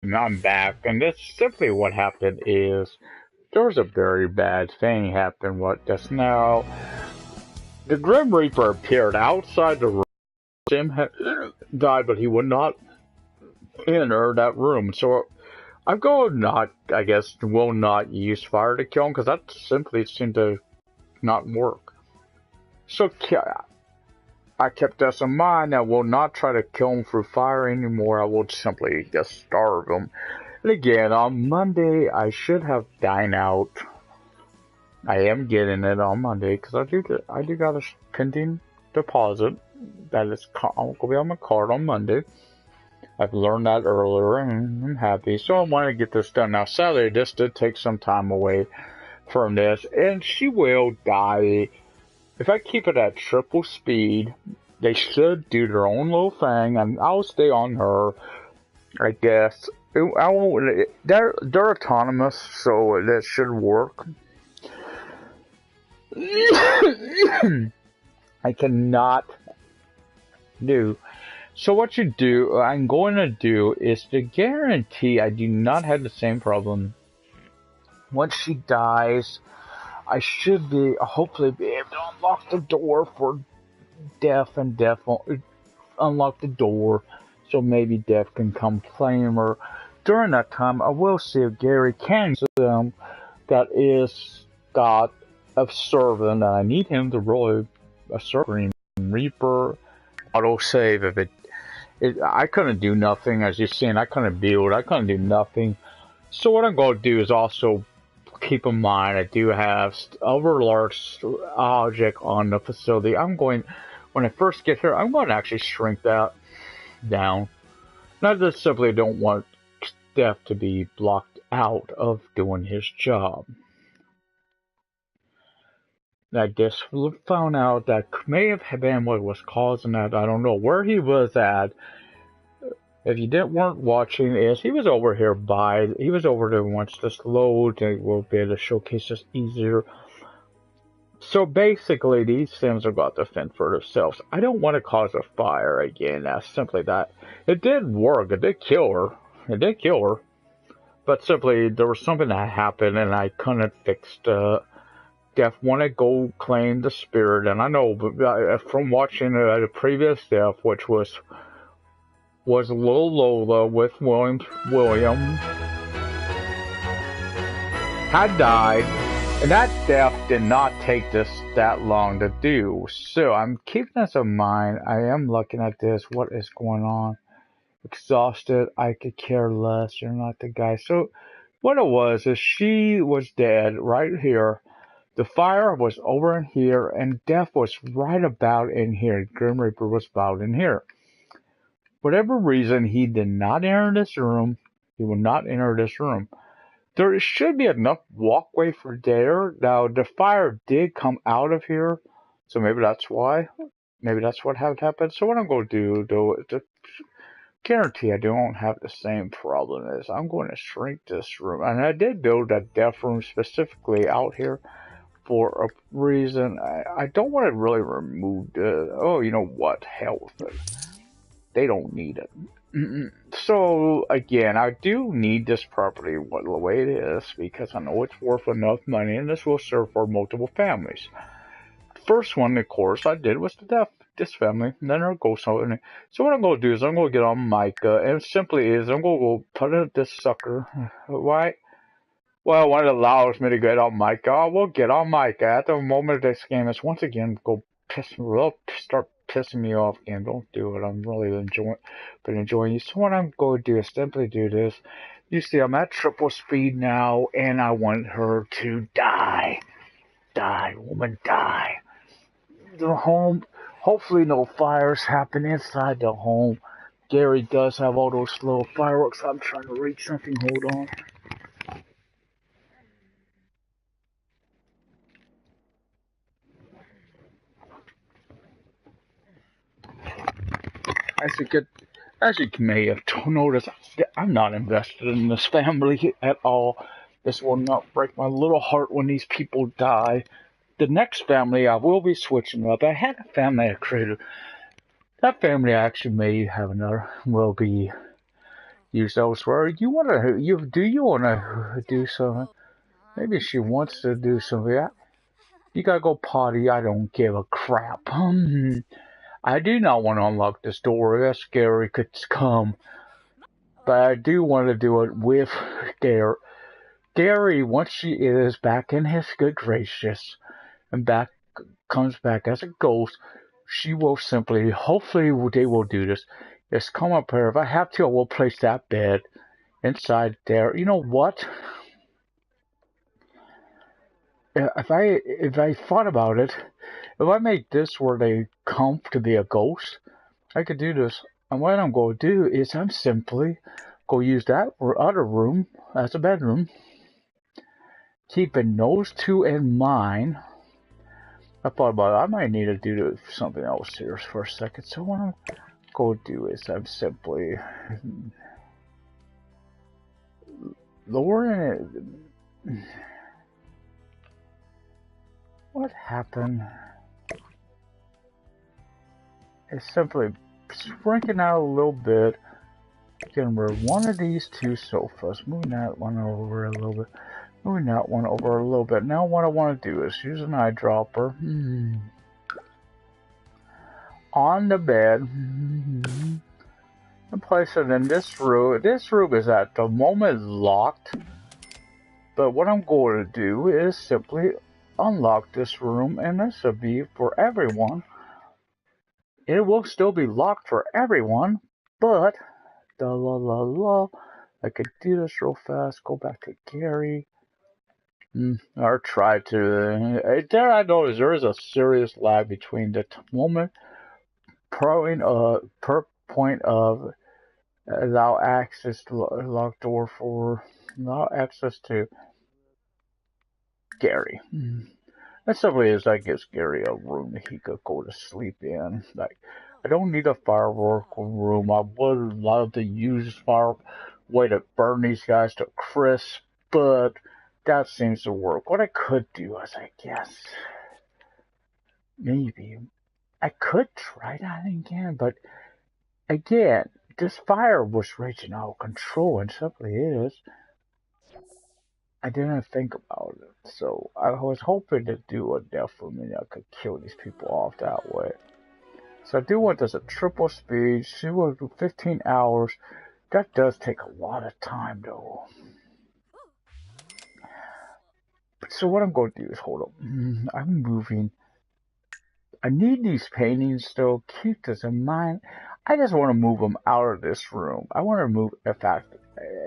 I'm back, and this simply what happened is there was a very bad thing happened. What just now? The Grim Reaper appeared outside the room. Jim had died, but he would not enter that room. So I'm going not, I guess, will not use fire to kill him because that simply seemed to not work. So I kept this in mind. I will not try to kill him through fire anymore. I will simply just starve him. And again, on Monday, I should have dined out. I am getting it on Monday because I do got a pending deposit that is going to be on my card on Monday. I've learned that earlier and I'm happy. So I want to get this done. Now, sadly, this did take some time away from this, and she will die. If I keep it at triple speed, they should do their own little thing, and I'll stay on her, I guess. I won't. They're autonomous, so that should work. I cannot do. So what I'm going to do is to guarantee I do not have the same problem. Once she dies, I should hopefully be able to unlock the door for Death, and Death won't unlock the door, so maybe Death can come claim her. During that time, I will see if Gary can them that is got a servant, and I need him to roll a servant Reaper autosave if I couldn't do nothing, as you've seen. I couldn't build, I couldn't do nothing. So what I'm going to do is also keep in mind I do have overlarge object on the facility. When I first get here, I'm going to actually shrink that down. Not just simply don't want Death to be blocked out of doing his job. I just found out that may have been what was causing that. I don't know where he was at. If you weren't watching, he was over here he was over there once this load, and we'll be able to showcase this easier. So basically, these things are got to fend for themselves. I don't want to cause a fire again. That's simply that. It did work. It did kill her. But simply, there was something that happened, and I couldn't fix the Death want to go claim the spirit, and I know from watching the previous Death, which was Lil Lola with William had died, and that Death did not take this that long to do. So I'm keeping this in mind. I am looking at this. What is going on? Exhausted. I could care less. You're not the guy. So what it was is she was dead right here. The fire was over in here, and Death was right about in here. Grim Reaper was about in here. Whatever reason, he did not enter this room. He will not enter this room. There should be enough walkway for there. Now, the fire did come out of here, so maybe that's why. Maybe that's what happened. So what I'm going to do, though, to guarantee I don't have the same problem, is I'm going to shrink this room. And I did build that Death room specifically out here for a reason. I don't want to really remove you know what, hell with it. They don't need it. So again, I do need this property the way it is because I know it's worth enough money, and this will serve for multiple families. First one, of course, I did was this family, and then I'll go something. So what I'm going to do is I'm going to get on Micah, and it simply is I'm going to go put in this sucker. Why? Well, when it allows me to get on Micah, I will get on Micah. At the moment this game is once again start pissing me off again. Don't do it. I'm really enjoying you. So what I'm going to do is simply do this. You see, I'm at triple speed now, and I want her to die. Die, woman, die. The home, hopefully no fires happen inside the home. Gary does have all those little fireworks. I'm trying to reach something. Hold on. As you may have noticed, I'm not invested in this family at all. This will not break my little heart when these people die. The next family I will be switching up. I had a family I created. That family I actually may have another will be used elsewhere. You wanna do something? Maybe she wants to do something. You gotta go potty. I don't give a crap. I do not want to unlock this door. That Gary could come, but I do want to do it with Gary. Gary, once she is back in his good gracious and comes back as a ghost, she will simply, hopefully they will do this, is come up here. If I have to, I will place that bed inside there. You know what? If I thought about it, if I make this where they come to be a ghost, I could do this. And what I'm going to do is I'm simply going to use that other room as a bedroom, keeping those two in mind. I thought about it. I might need to do something else here for a second. So what I'm going to do is I'm simply lowering it. What happened? It's simply shrinking out a little bit. Getting rid of one of these two sofas. Moving that one over a little bit. Moving that one over a little bit. Now what I want to do is use an eyedropper. On the bed. And place it in this room. This room is at the moment locked. But what I'm going to do is simply unlock this room. And this will be for everyone. It will still be locked for everyone. But I could do this real fast. Go back to Gary. Or try to. There I notice there is a serious lag between the moment per point of allow access to lock door for allow access to Gary. That simply is that gives Gary a room that he could go to sleep in. Like, I don't need a firework room. I would love to use fire way to burn these guys to crisp, but that seems to work. What I could do is, I guess, maybe I could try that again, but again, this fire was raging out of control, and simply is. I didn't think about it, so I was hoping to do a death for me that could kill these people off that way. So I do want this at triple speed. She will do 15 hours. That does take a lot of time, though. So what I'm going to do is, hold up. I'm moving. I need these paintings still. Keep this in mind. I just want to move them out of this room. I want to move, in fact,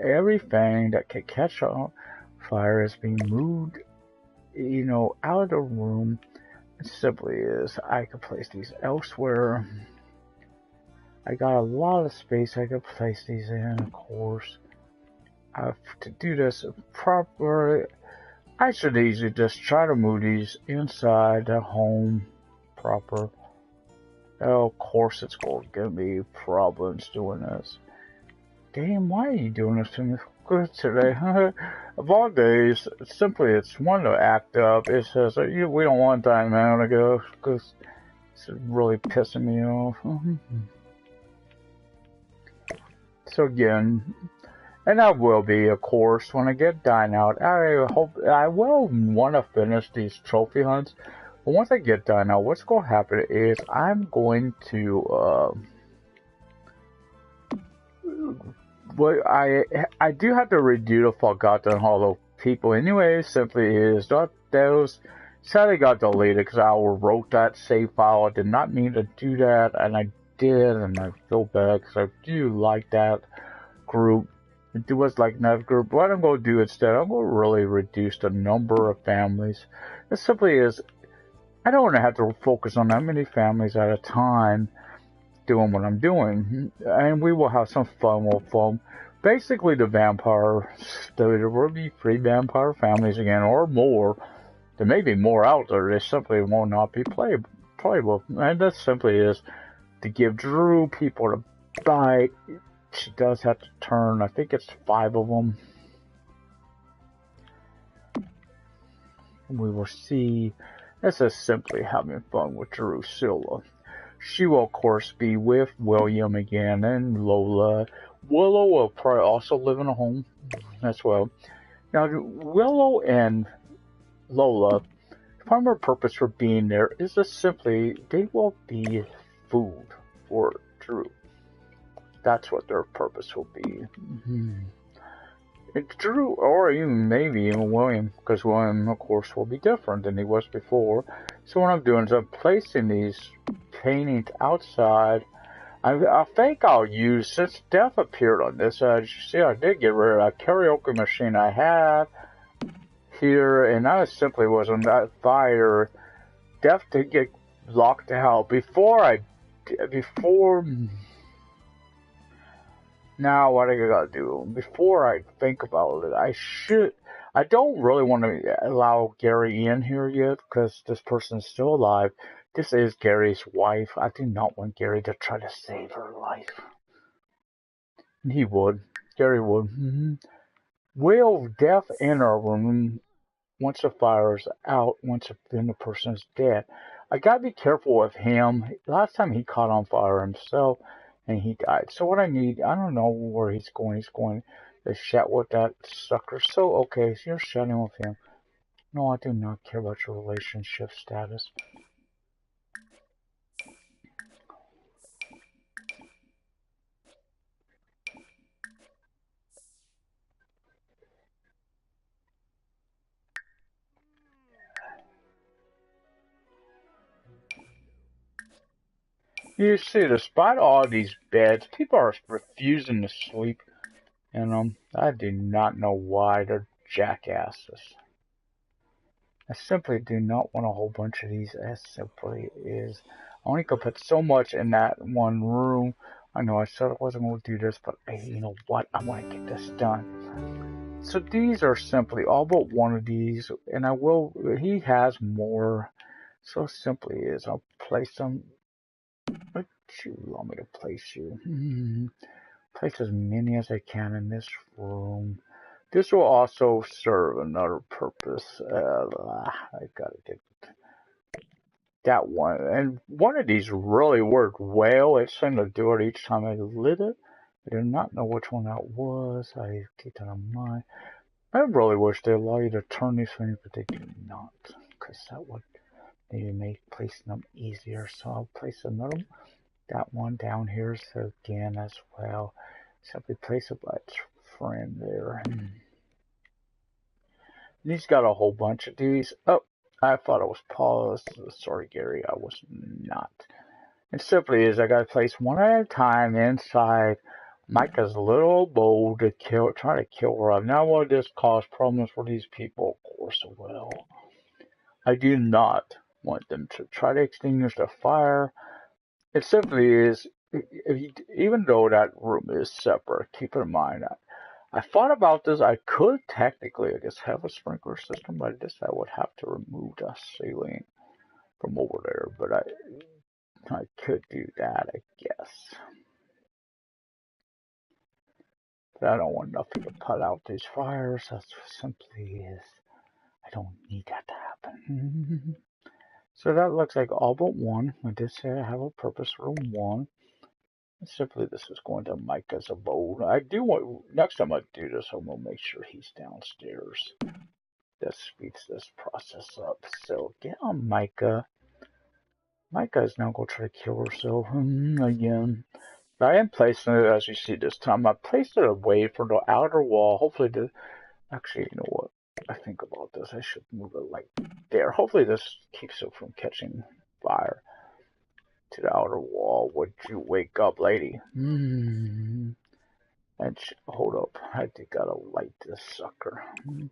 everything that can catch on fire is being moved, out of the room. It simply is. I could place these elsewhere. I got a lot of space I could place these in, of course. To do this properly, I should easily just try to move these inside the home proper. Oh, of course it's going to give me problems doing this. Damn, why are you doing this to me good today? Of all days, simply it's one to act up. It says, we don't want that man to go, because it's really pissing me off. So again, and I will be, of course, when I get done out. I hope I will want to finish these trophy hunts. But once I get done out, what's going to happen is I'm going to. But I do have to redo the Forgotten Hollow people anyway. Simply is that those sadly got deleted because I wrote that save file. I did not mean to do that, and I did, and I feel bad because I do like that group. It was like that group. What I'm going to do instead, I'm going to really reduce the number of families. It simply is, I don't want to have to focus on that many families at a time doing what I'm doing. And we will have some fun with them. Basically, there will be 3 vampire families again, or more. There may be more out there. They simply will not be playable. And that simply is to give Drew people to bite. She does have to turn, I think it's 5 of them. We will see. This is simply having fun with Drusilla. She will, of course, be with William again and Lola. Willow will probably also live in a home as well. Now, Willow and Lola, the primary purpose for being there is just simply they will be food for Drew. That's what their purpose will be. It's Drew, or even maybe even William, because William, of course, will be different than he was before. So what I'm doing is I'm placing these paintings outside. I think I'll use, since Death appeared on this, as you see, I did get rid of a karaoke machine I had here, and I simply was on that fire. Death did get locked out before. Now what I gotta do before I think about it, I don't really want to allow Gary in here yet because this person is still alive. This is Gary's wife. I do not want Gary to try to save her life. He would. Gary would. Will Death enter room once the fire is out, once the person is dead? I gotta be careful with him. Last time he caught on fire himself and he died. So what I need, I don't know where he's going. He's going to chat with that sucker. So okay, so you're chatting with him. No, I do not care about your relationship status. You see, despite all these beds, people are refusing to sleep in them. I do not know why. They're jackasses. I simply do not want a whole bunch of these. As simply is. I only could put so much in that one room. I know I said I wasn't going to do this, but hey, you know what? I want to get this done. So these are simply all but one of these, and I will. He has more. So simply is. I'll place them. What you want me to place you? Place as many as I can in this room. This will also serve another purpose. I gotta get that one. And one of these really worked well. It seemed to do it each time I lit it. I do not know which one that was. I keep that in mind. I really wish they allow you to turn these things, but they do not. Because that would maybe make placing them easier. So I'll place another one. That one down here. So again as well. Simply place it by its friend there. He's got a whole bunch of these. Oh, I thought it was Paul. Sorry, Gary, I was not. It simply is I gotta place one at a time inside Micah's little bowl to try to kill her off. Now, will this cause problems for these people? Of course it will. I do not want them to try to extinguish the fire. It simply is, even though that room is separate, keep in mind I thought about this. I could technically, I guess, have a sprinkler system, but I guess I would have to remove the ceiling from over there. But I could do that, I guess. But I don't want nothing to put out these fires. That simply is. I don't need that to happen. So that looks like all but one. I did say I have a purpose room one. Simply, this is going to Micah's abode. I do want, next time I do this, I'm going to make sure he's downstairs. That speeds this process up. So get on Micah. Micah is now going to try to kill herself again. I am placing it, as you see this time, I placed it away from the outer wall. Hopefully, actually, you know what? I think about this. I should move it like there. Hopefully, this keeps it from catching fire to the outer wall. Would you wake up, lady? And hold up. I think I gotta light this sucker. And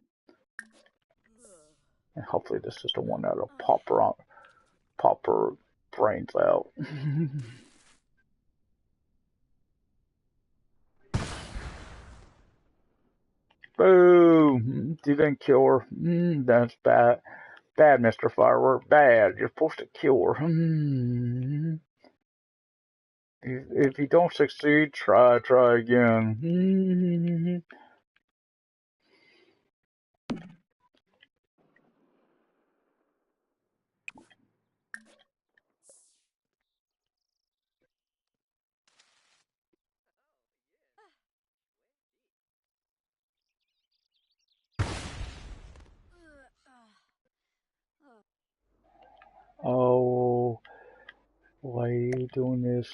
hopefully, this is the one that'll pop her brains out. Boom! Didn't kill her. That's bad. Bad, Mr. Firework. Bad. You're supposed to kill her. If you don't succeed, try again. Oh, why are you doing this?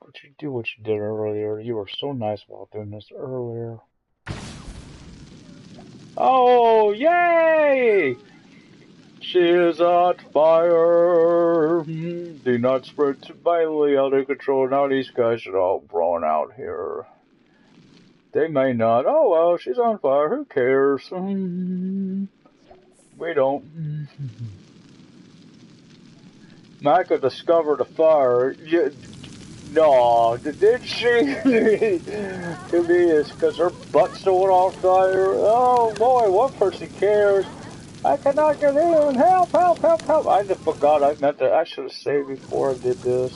But you do what you did earlier. You were so nice while doing this earlier. Oh, yay! She is on fire. Do not spread too violently out of control. Now these guys are all blown out here. They may not. Oh well, she's on fire. Who cares? We don't. Micah discovered the fire. No, did she? To me, it's because her butt's still on fire. Oh boy, one person cares. I cannot get in. Help, help, help, help. I just forgot. I should have saved before I did this.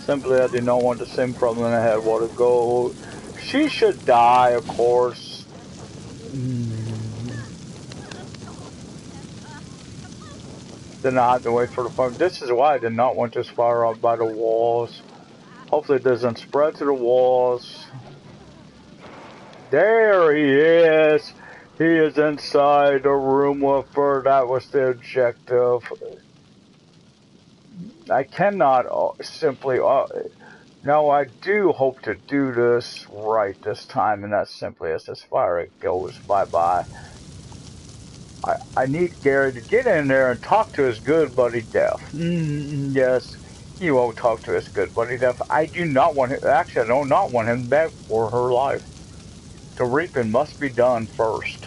Simply, I did not want the same problem I had a while ago. She should die, of course. Then I have to wait for the fire. This is why I did not want this fire out by the walls. Hopefully it doesn't spread to the walls. There he is. He is inside the room with her. That was the objective. I cannot simply... no, I do hope to do this right this time, and that's simply as this fire goes bye-bye. I need Gary to get in there and talk to his good buddy Def. Yes, he won't talk to his good buddy Def. I do not want him... Actually, I do not want him back for her life. The reaping must be done first.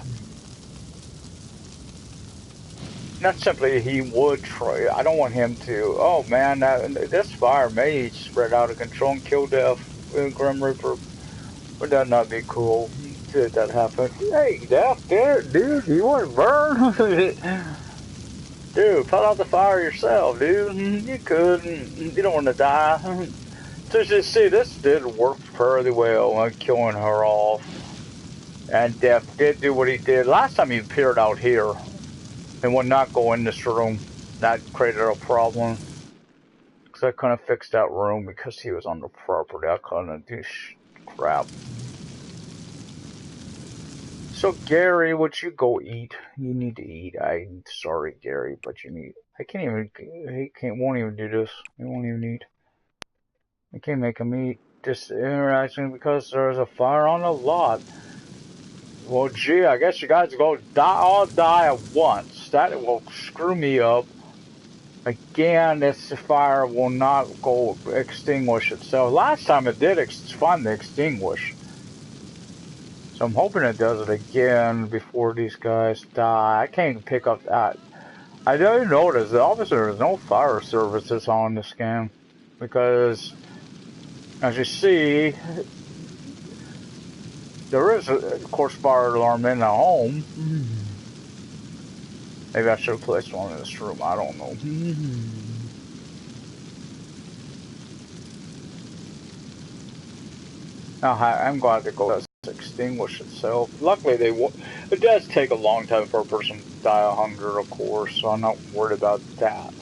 Not simply he would try. I don't want him to. Oh man, this fire may spread out of control and kill Def. Grim Reaper. Would that not be cool? Did that happen? Hey, Def, dude, you want to burn? Dude, put out the fire yourself, dude. You could. You don't want to die. So you see, this did work fairly well on killing her off. And Def did do what he did. Last time he appeared out here and would not go in this room. That created a problem. Because I couldn't fix that room because he was on the property. I couldn't do crap. So Gary, would you go eat? You need to eat. I'm sorry, Gary, but you need... I can't even... won't even do this. He won't even eat. I can't make him eat. This interaction because there's a fire on the lot. Well, gee, I guess you guys go all die at once. That will screw me up. Again, this fire will not go extinguish itself. Last time it did finally extinguish. So I'm hoping it does it again before these guys die. I can't pick up that. I didn't notice that obviously there's no fire services on this game. Because, as you see, there is, of course, fire alarm in the home. Maybe I should have placed one in this room. I don't know. I'm glad the goal does extinguish itself. Luckily, it does take a long time for a person to die of hunger, of course, so I'm not worried about that.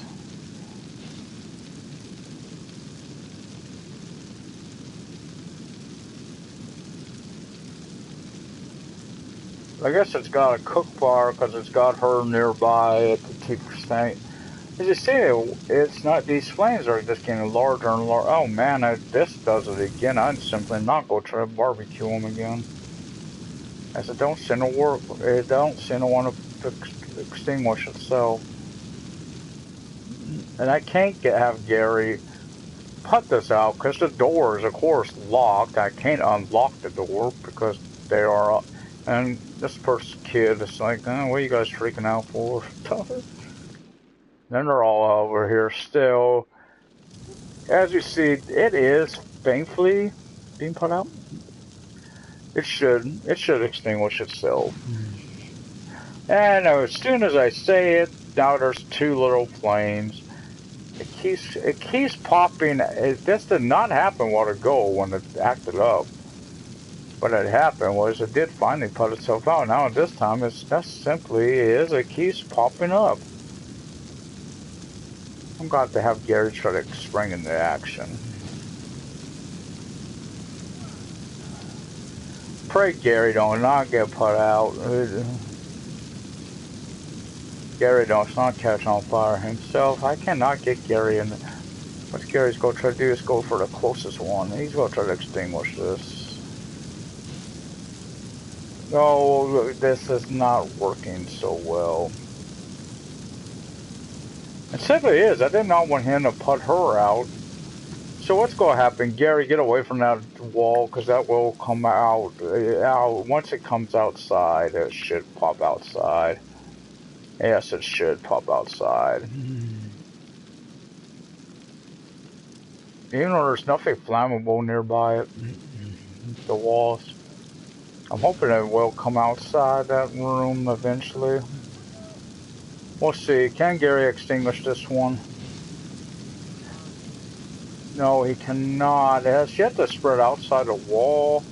I guess it's got a cook fire because it's got her nearby to keep her staying. As you see, it's not, these flames are just getting larger and larger. Oh man, this does it again. I'd simply not go try to barbecue them again. I said, don't seem to work. It don't seem to want to extinguish itself. And I can't have Gary put this out because the door is, of course, locked. I can't unlock the door because they are. And this person's kid is like, oh, what are you guys freaking out for? Then they're all over here still. As you see, it is thankfully being put out. It should extinguish itself. And as soon as I say it, now there's two little flames. It keeps popping. This did not happen a while ago when it acted up. What had happened was it did finally put itself out. Now this time it keeps popping up. I'm glad to have Gary try to spring into action. pray Gary don't not get put out. Gary don't not catch on fire himself. I cannot get Gary in. What Gary's going to try to do is go for the closest one. He's going to try to extinguish this. No, this is not working so well. It simply is. I did not want him to put her out. So what's going to happen? Gary, get away from that wall, because that will come out. Once it comes outside, it should pop outside. Yes, it should pop outside. Even though there's nothing flammable nearby it, the walls. I'm hoping it will come outside that room eventually. We'll see. Can Gary extinguish this one? No, he cannot. It has yet to spread outside the wall.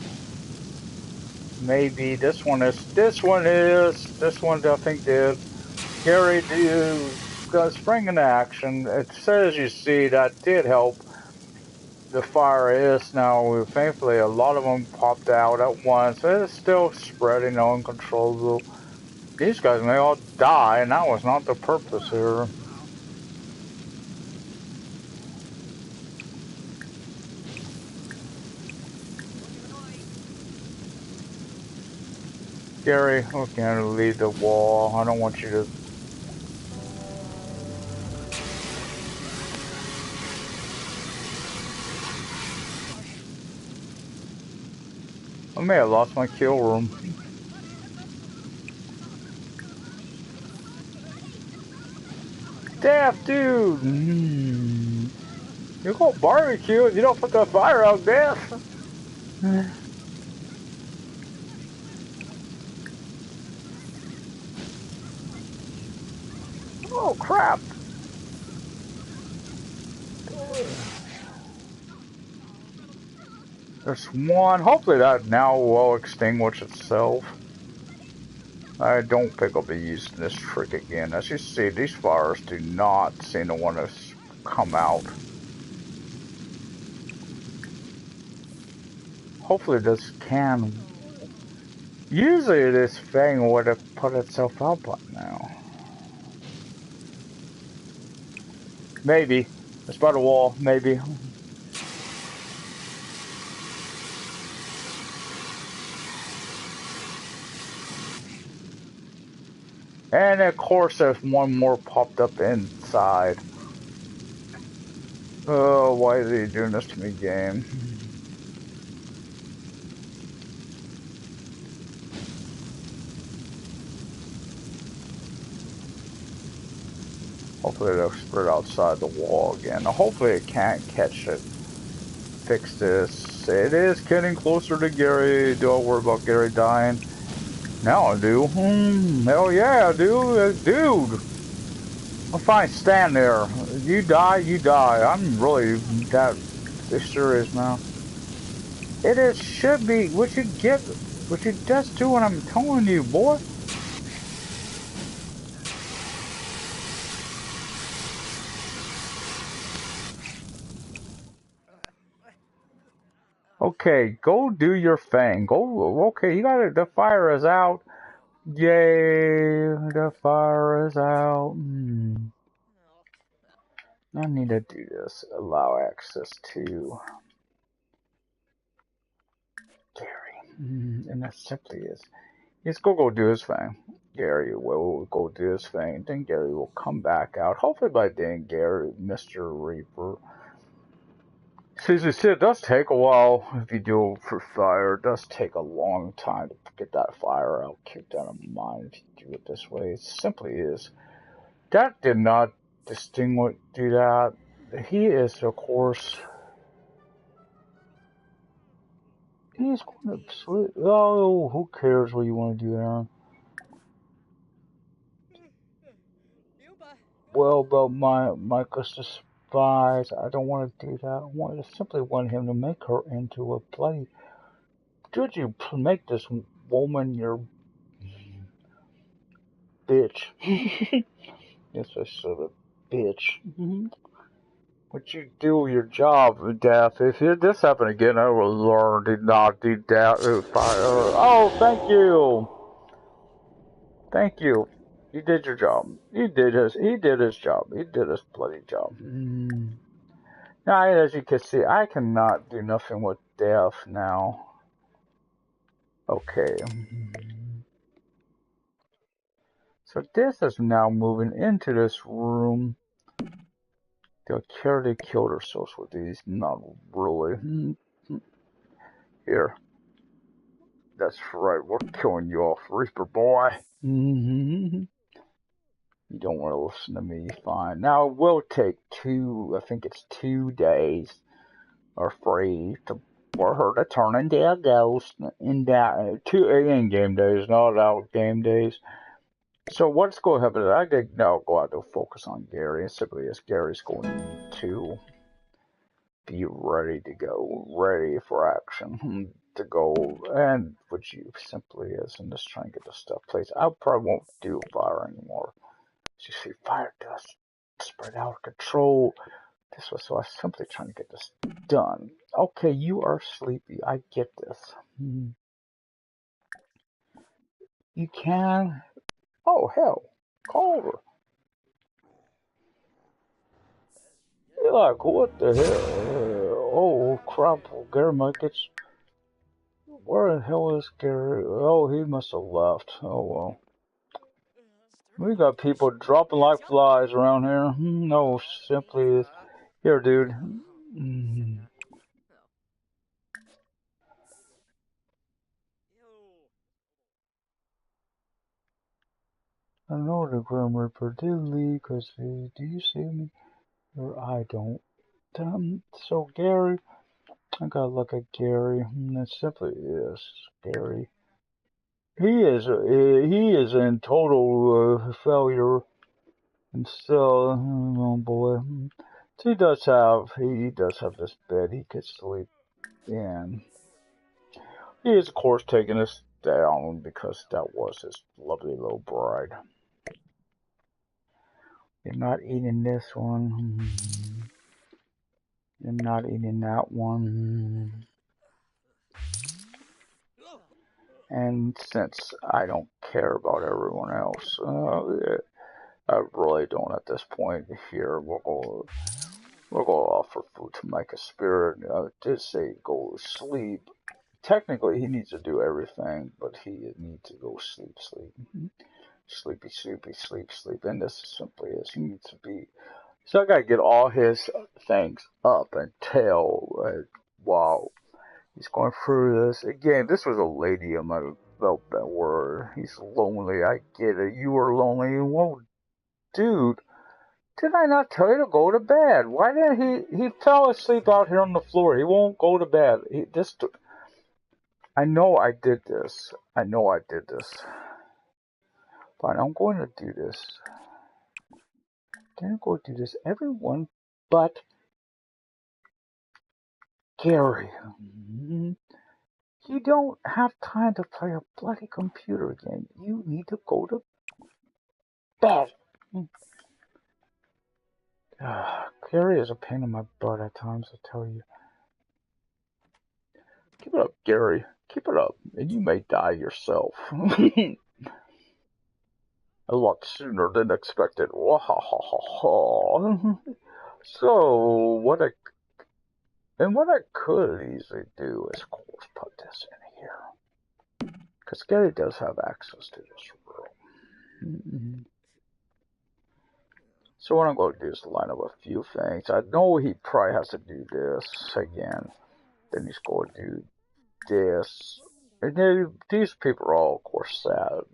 Maybe this one is. This one I think did. Gary, you spring into action. It says you see that did help. The fire is now, thankfully, a lot of them popped out at once. It's still spreading uncontrollable. These guys may all die, and that was not the purpose here. Gary, we can't leave the wall. I don't want you to. I may have lost my kill room. Death, dude! You go barbecue if you don't put the fire out, Death! Oh, crap! There's one. Hopefully that now will extinguish itself. I don't think I'll be using this trick again. As you see, these fires do not seem to want to come out. Hopefully this can. Usually this thing would have put itself out by now. Maybe. It's by the wall, maybe. And of course there's one more popped up inside. Oh, why are you doing this to me, game? Hopefully it'll spread outside the wall again. Hopefully it can't catch it. Fix this. It is getting closer to Gary. Do I worry about Gary dying? Now I do. Hell yeah, I do. Dude! I'm fine, stand there. You die, you die. I'm really that serious now. It is, should be, what you just do what I'm telling you, boy. Okay, go do your thing. Go, okay, you got it. The fire is out. Yay, the fire is out. I need to do this. Allow access to Gary. And that simply is. He's go do his thing. Gary will go do his thing. Then Gary will come back out. Hopefully by then, Gary, Mr. Reaper. So as you see, it does take a while if you do it for fire. It does take a long time to get that fire out. Keep that in mind if you do it this way. It simply is. That did not do that. He is, of course. He's going to sleep. Oh, who cares what you want to do, Aaron? Well, about my Gusta Spies, I don't want to do that. I simply want him to make her into a bloody. Did you make this woman your bitch? Yes, I said a bitch. Would you do your job, Death? If this happened again, I will learn to not do that. Oh, thank you. Thank you. You did your job. He did his job. He did his bloody job. Now, as you can see, I cannot do nothing with Death now. Okay. So this is now moving into this room. They'll carry killed ourselves with these. Not really. Here. That's right. We're killing you off, Reaper boy. You don't want to listen to me. Fine. Now it will take I think it's 2 days or 3 for her to turn into a ghost. In that 2 in-game days, not out game days. So what's going to happen? I think now go out to focus on Gary. Simply as Gary's going to be ready to go, ready for action, to go, and which you simply is, and just trying to get the stuff placed. I probably won't do fire anymore. As you see, fire dust spread out of control. This was so I was simply trying to get this done. Okay, you are sleepy. I get this. You can. Oh hell, call her. You're like, what the hell? Oh crap, Gary might get. Where the hell is Gary? Oh, he must have left. Oh well. We got people dropping like flies around here. No, simply is. Here, dude. I know the Grim Reaper did leave because do you see me? Or I don't. So Gary, I gotta look at Gary. It simply is Gary. He is in total failure. And so, oh boy, so he does have this bed he could sleep in. He is of course taking us down because that was his lovely little bride. You're not eating this one. You're not eating that one. And since I don't care about everyone else, I really don't at this point. Here, we'll go offer food to Micah Spirit. Just say go sleep. Technically, he needs to do everything, but he needs to go sleep. Sleepy, sleep. And this simply is, he needs to be. So I gotta get all his things up until, wow. He's going through this. Again, this was a lady in my belt that were, he's lonely, I get it. You were lonely. Well, dude, did I not tell you to go to bed? Why didn't he fell asleep out here on the floor. He won't go to bed. I know I did this. Fine, I'm going to do this. I'm going to do this. Everyone but Gary. You don't have time to play a bloody computer game. You need to go to bed. Gary is a pain in my butt at times, I tell you. Keep it up, Gary. Keep it up, and you may die yourself. A lot sooner than expected. So, what I could easily do is, of course, put this in here. Because Gary does have access to this room. So what I'm going to do is line up a few things. I know he probably has to do this again. Then he's going to do this. And these people are all, of course, sad.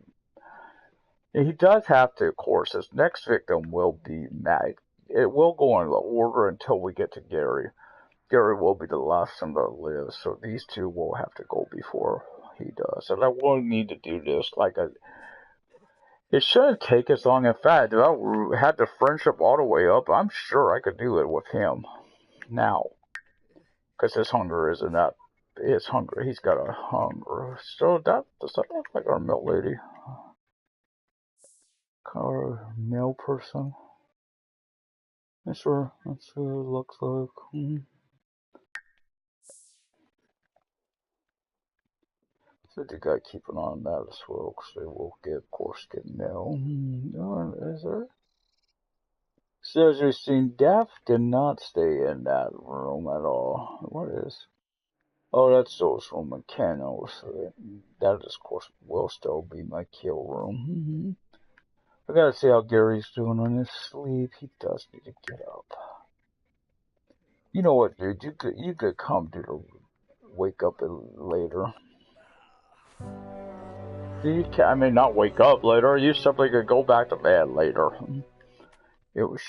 And he does have to, of course, his next victim will be Matt. It will go in the order until we get to Gary. Gary will be the last one that lives, so these two will have to go before he does. And I will need to do this it shouldn't take as long. In fact, if I had the friendship all the way up, I'm sure I could do it with him now. Because his hunger isn't that. His hunger, he's got a hunger. So does that look like our milk lady? Our male person? That's what it looks like. So they gotta keep an eye on that as well, because they will get, of course, get nailed. Is there? Says you've seen Daft did not stay in that room at all. What is? Oh, that's Soul's room and Kano, so that, of course, will still be my kill room. I gotta see how Gary's doing on his sleep. He does need to get up. You know what, dude? You could come to wake up later. I mean, not wake up later. You simply could go back to bed later.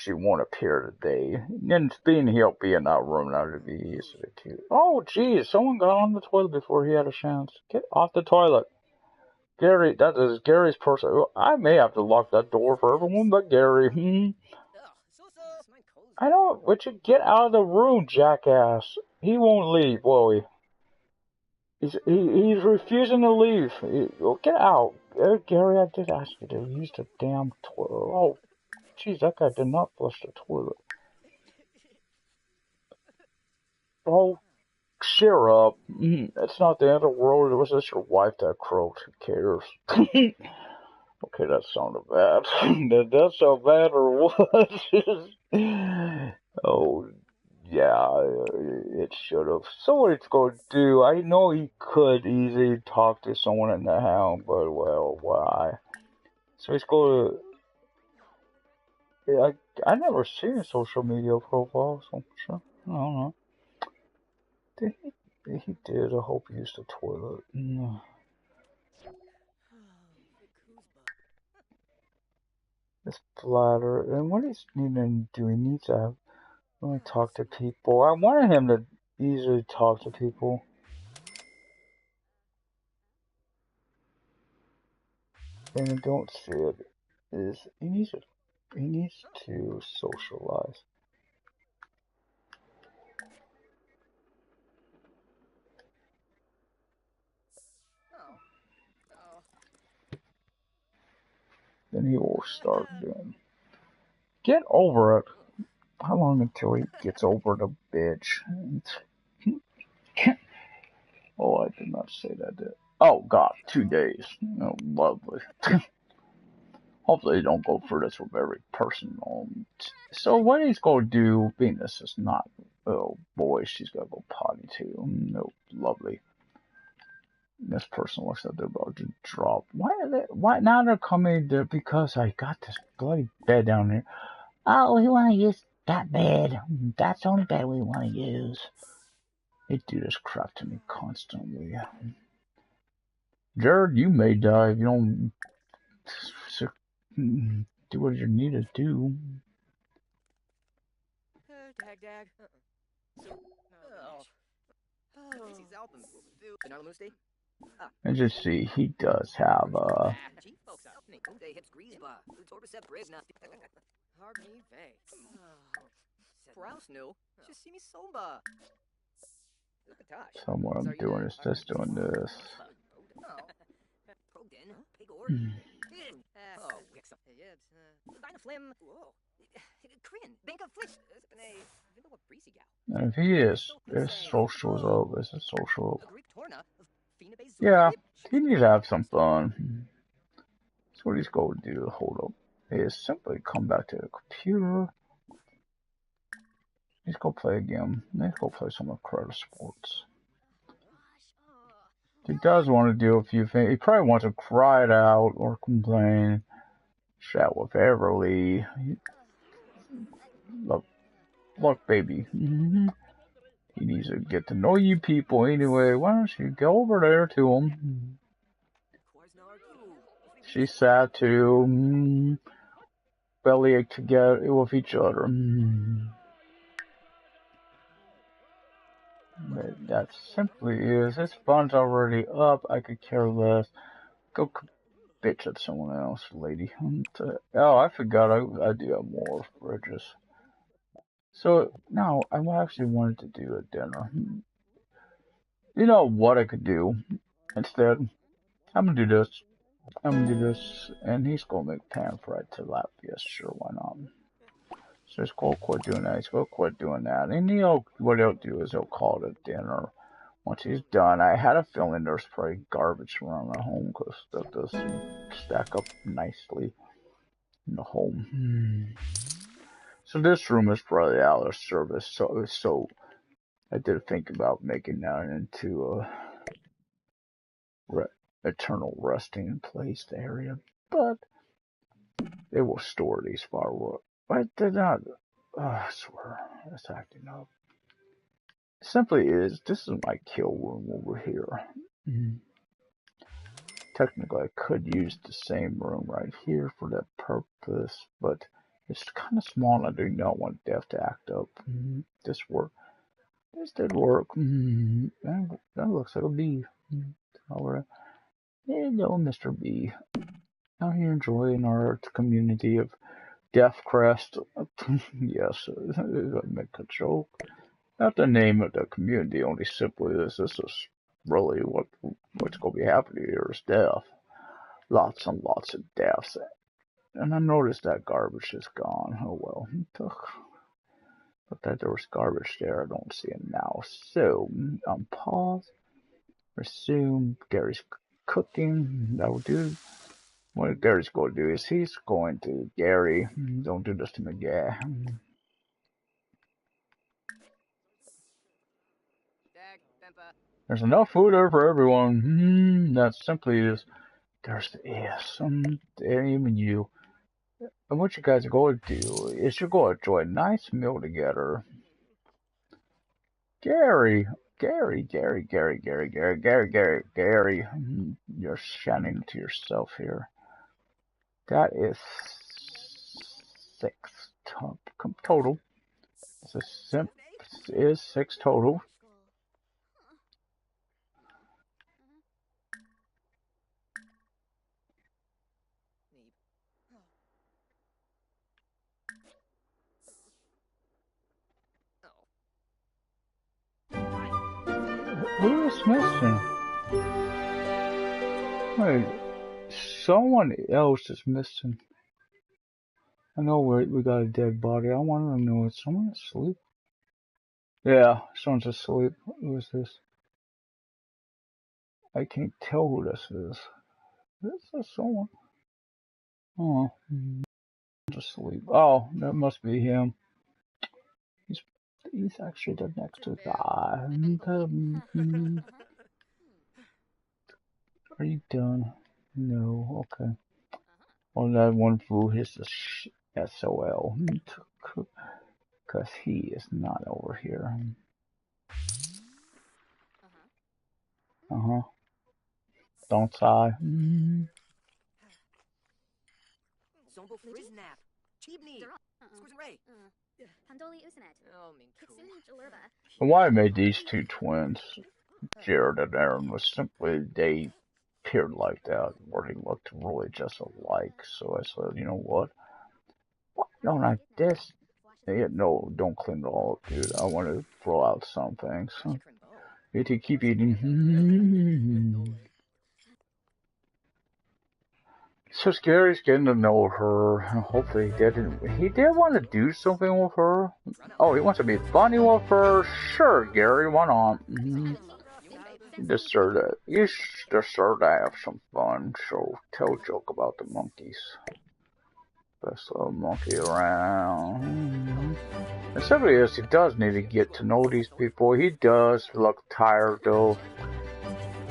She won't appear today. And being he'll be in that room now to be easy to. Oh, geez, someone got on the toilet before he had a chance. Get off the toilet. Gary, that is Gary's person. I may have to lock that door for everyone but Gary. I don't. Would you get out of the room, jackass? He won't leave, will he? He's refusing to leave. Get out. Gary, I did ask you to use the damn toilet. Oh, jeez, that guy did not flush the toilet. Oh, cheer up. It's not the end of the world. It was just your wife that croaked. Who cares? Okay, that sounded bad. Did that sound bad or what? Oh, yeah, it should have. So what it's going to do, I know he could easily talk to someone in the house, but well, why? So he's going to... Yeah, I never seen a social media profile, so sure. I don't know. He did. I hope he used the toilet. This bladder. And what he's needing to do, he needs to have... Really talk to people. I wanted him to easily talk to people. And I don't see it. He needs to socialize. Then he will start doing. Get over it. How long until he gets over the bitch? Oh, I did not say that. Oh God, 2 days. Oh, lovely. Hopefully they don't go for this with every person. So what he's going to do, being this is not, oh boy, she's got to go potty too. No, lovely. This person looks like they're about to drop. Why now they're coming there? Because I got this bloody bed down there. Oh, we want to use that bed. That's the only bed we want to use. They do this crap to me constantly. Jared, you may die if you don't do what you need to do. And just see, he does have so what I'm doing is just doing this. And if he is, this social's up. This is social. Yeah, he needs to have some fun. That's what he's going to do. Hold up. Is simply come back to the computer. Let's go play a game. Let's go play some of Credit Sports. He does want to do a few things. He probably wants to cry it out or complain. Chat with Everly. Look, baby. He needs to get to know you people anyway. Why don't you go over there to him? She's sad too. Bellyache together with each other. But that simply is. This fun's already up. I could care less. Go bitch at someone else, lady. Oh, I forgot. I do have more fridges. So now I actually wanted to do a dinner. You know what I could do instead? I'm gonna do this. And he's gonna make pan fried tilapia. Sure, why not? So he's going to quit doing that. He's going to quit doing that. And what he'll do is he'll call it dinner. Once he's done, I had a feeling there's probably garbage around the home because that does stack up nicely in the home. So this room is probably out of service. So I did think about making that into a eternal resting place area, but they will store these fireworks. But they're not. I swear, it's acting up. Simply is, this is my kill room over here. Technically, I could use the same room right here for that purpose, but it's kind of small and I do not want Death to act up. This work. This did work. That looks like a bee. Alright. Hello, Mr. B. Out here enjoying our community of Deathcrest. Yes, I make a joke. Not the name of the community, only simply this is really what's going to be happening here is death. Lots and lots of deaths. And I noticed that garbage is gone. Oh well. But that there was garbage there, I don't see it now. So, pause. Resume. Gary's cooking. That will do. What Gary's going to do is he's going to... Gary, don't do this to me, yeah. There's enough food there for everyone. That simply is. There's and even you. And what you guys are going to do is you're going to enjoy a nice meal together. Gary. You're shining to yourself here. That is 6 total. Is 6 total. Who is missing? Wait, someone else is missing. I know we got a dead body. I want to know, is someone asleep? Yeah, someone's asleep. Who is this? I can't tell who this is. This is someone. Oh, he's asleep. Oh, that must be him. He's actually the next to die. Are you done? No, okay. Well, that one fool hits the SOL. Because he is not over here. Don't sigh. Why I made these two twins, Jared and Aaron, was simply they appeared like that, where they looked really just alike. So I said, you know what? Why don't I this? No, don't clean it all up, dude. I want to throw out some things. You to keep eating. So Gary's getting to know her. Hopefully he did want to do something with her. Oh, he wants to be funny with her. Sure, Gary, why not? You deserve that. You deserve to have some fun. So tell a joke about the monkeys. Best little monkey around. And somebody else, he does need to get to know these people. He does look tired though.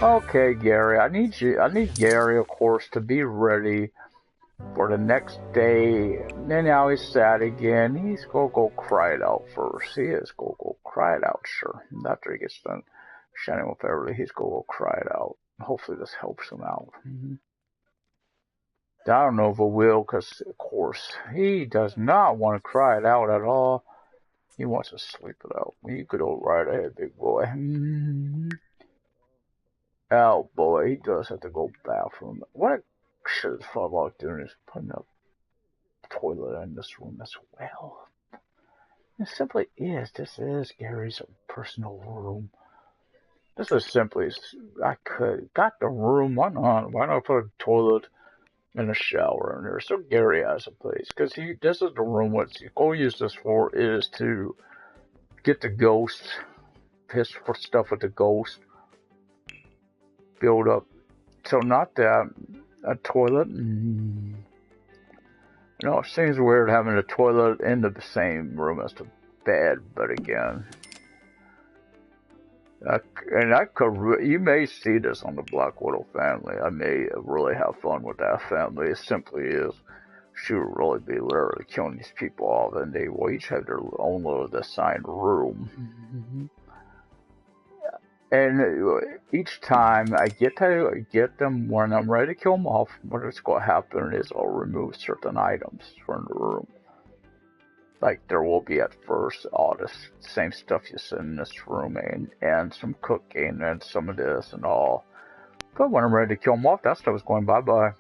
Okay, Gary, I need Gary, of course, to be ready for the next day. And now he's sad again. He's gonna go cry it out first. He is gonna go cry it out, sure. After he gets done shining with everybody, he's gonna go cry it out. Hopefully this helps him out. I don't know if it will, because, of course, he does not want to cry it out at all. He wants to sleep it out. You could go right ahead, big boy. Oh boy, he does have to go bathroom. What I should have thought about doing is putting a toilet in this room as well. It simply is. This is Gary's personal room. This is simply, I could got the room. Why not? Why not put a toilet and a shower in there. So Gary has a place because this is the room. What he's going to use this for is to get the ghost, piss for stuff with the ghost, build up. So not that a toilet. You know, it seems weird having a toilet in the same room as the bed, but again. And I could, you may see this on the Black Widow family. I may really have fun with that family. It simply is. She would really be literally killing these people off, and they will each have their own little assigned room. And each time I get to get them, when I'm ready to kill them off, what's going to happen is I'll remove certain items from the room. Like there will be at first all this same stuff you see in this room and some cooking and some of this and all. But when I'm ready to kill them off, that stuff is going bye-bye.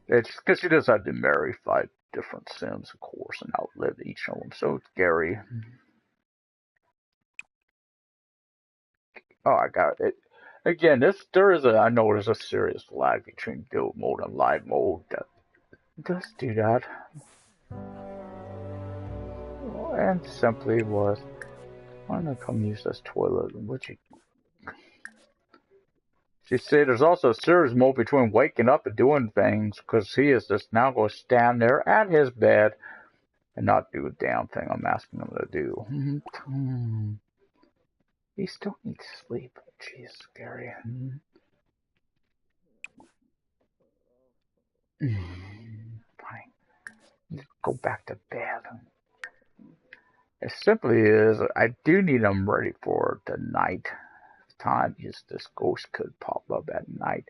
It's because she does have to marry 5 different Sims, of course, and outlive each of them. So it's Gary. Oh, I got it. Again, I know there's a serious lag between build mode and live mode that does do that. And simply was, I'm gonna come use this toilet. She said there's also a serious mode between waking up and doing things, because he is just now going to stand there at his bed and not do a damn thing I'm asking him to do. He still needs sleep. Jeez, Gary. Fine. Go back to bed. It simply is, I do need him ready for the night time. Just this ghost could pop up at night.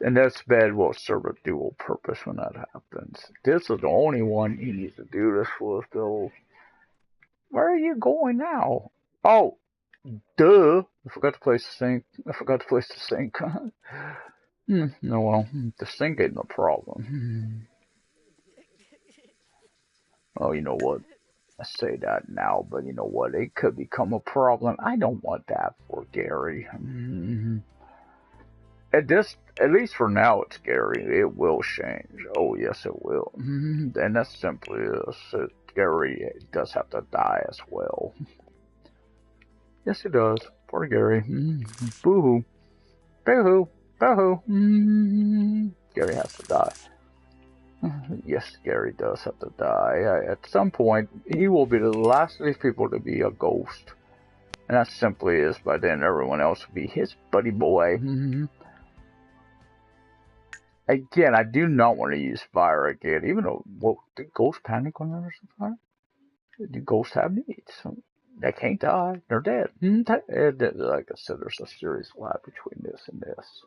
And this bed will serve a dual purpose when that happens. This is the only one he needs to do this with, though. Where are you going now? Oh, duh. I forgot to place the sink. No, well, the sink ain't no problem. Oh, you know what? I say that now, but you know what? It could become a problem. I don't want that for Gary. At least for now, it's Gary. It will change. Oh, yes, it will. And that simply is. Gary does have to die as well. Yes, he does. Poor Gary. Boo-hoo. Boo-hoo. Boo-hoo. Gary has to die. Yes, Gary does have to die. At some point, he will be the last of these people to be a ghost. And that simply is, by then everyone else will be his buddy boy. Again, I do not want to use fire again, even though, well, did ghosts panic when there's fire? Do ghosts have needs? They can't die. They're dead. Like I said, there's a serious lag between this and this.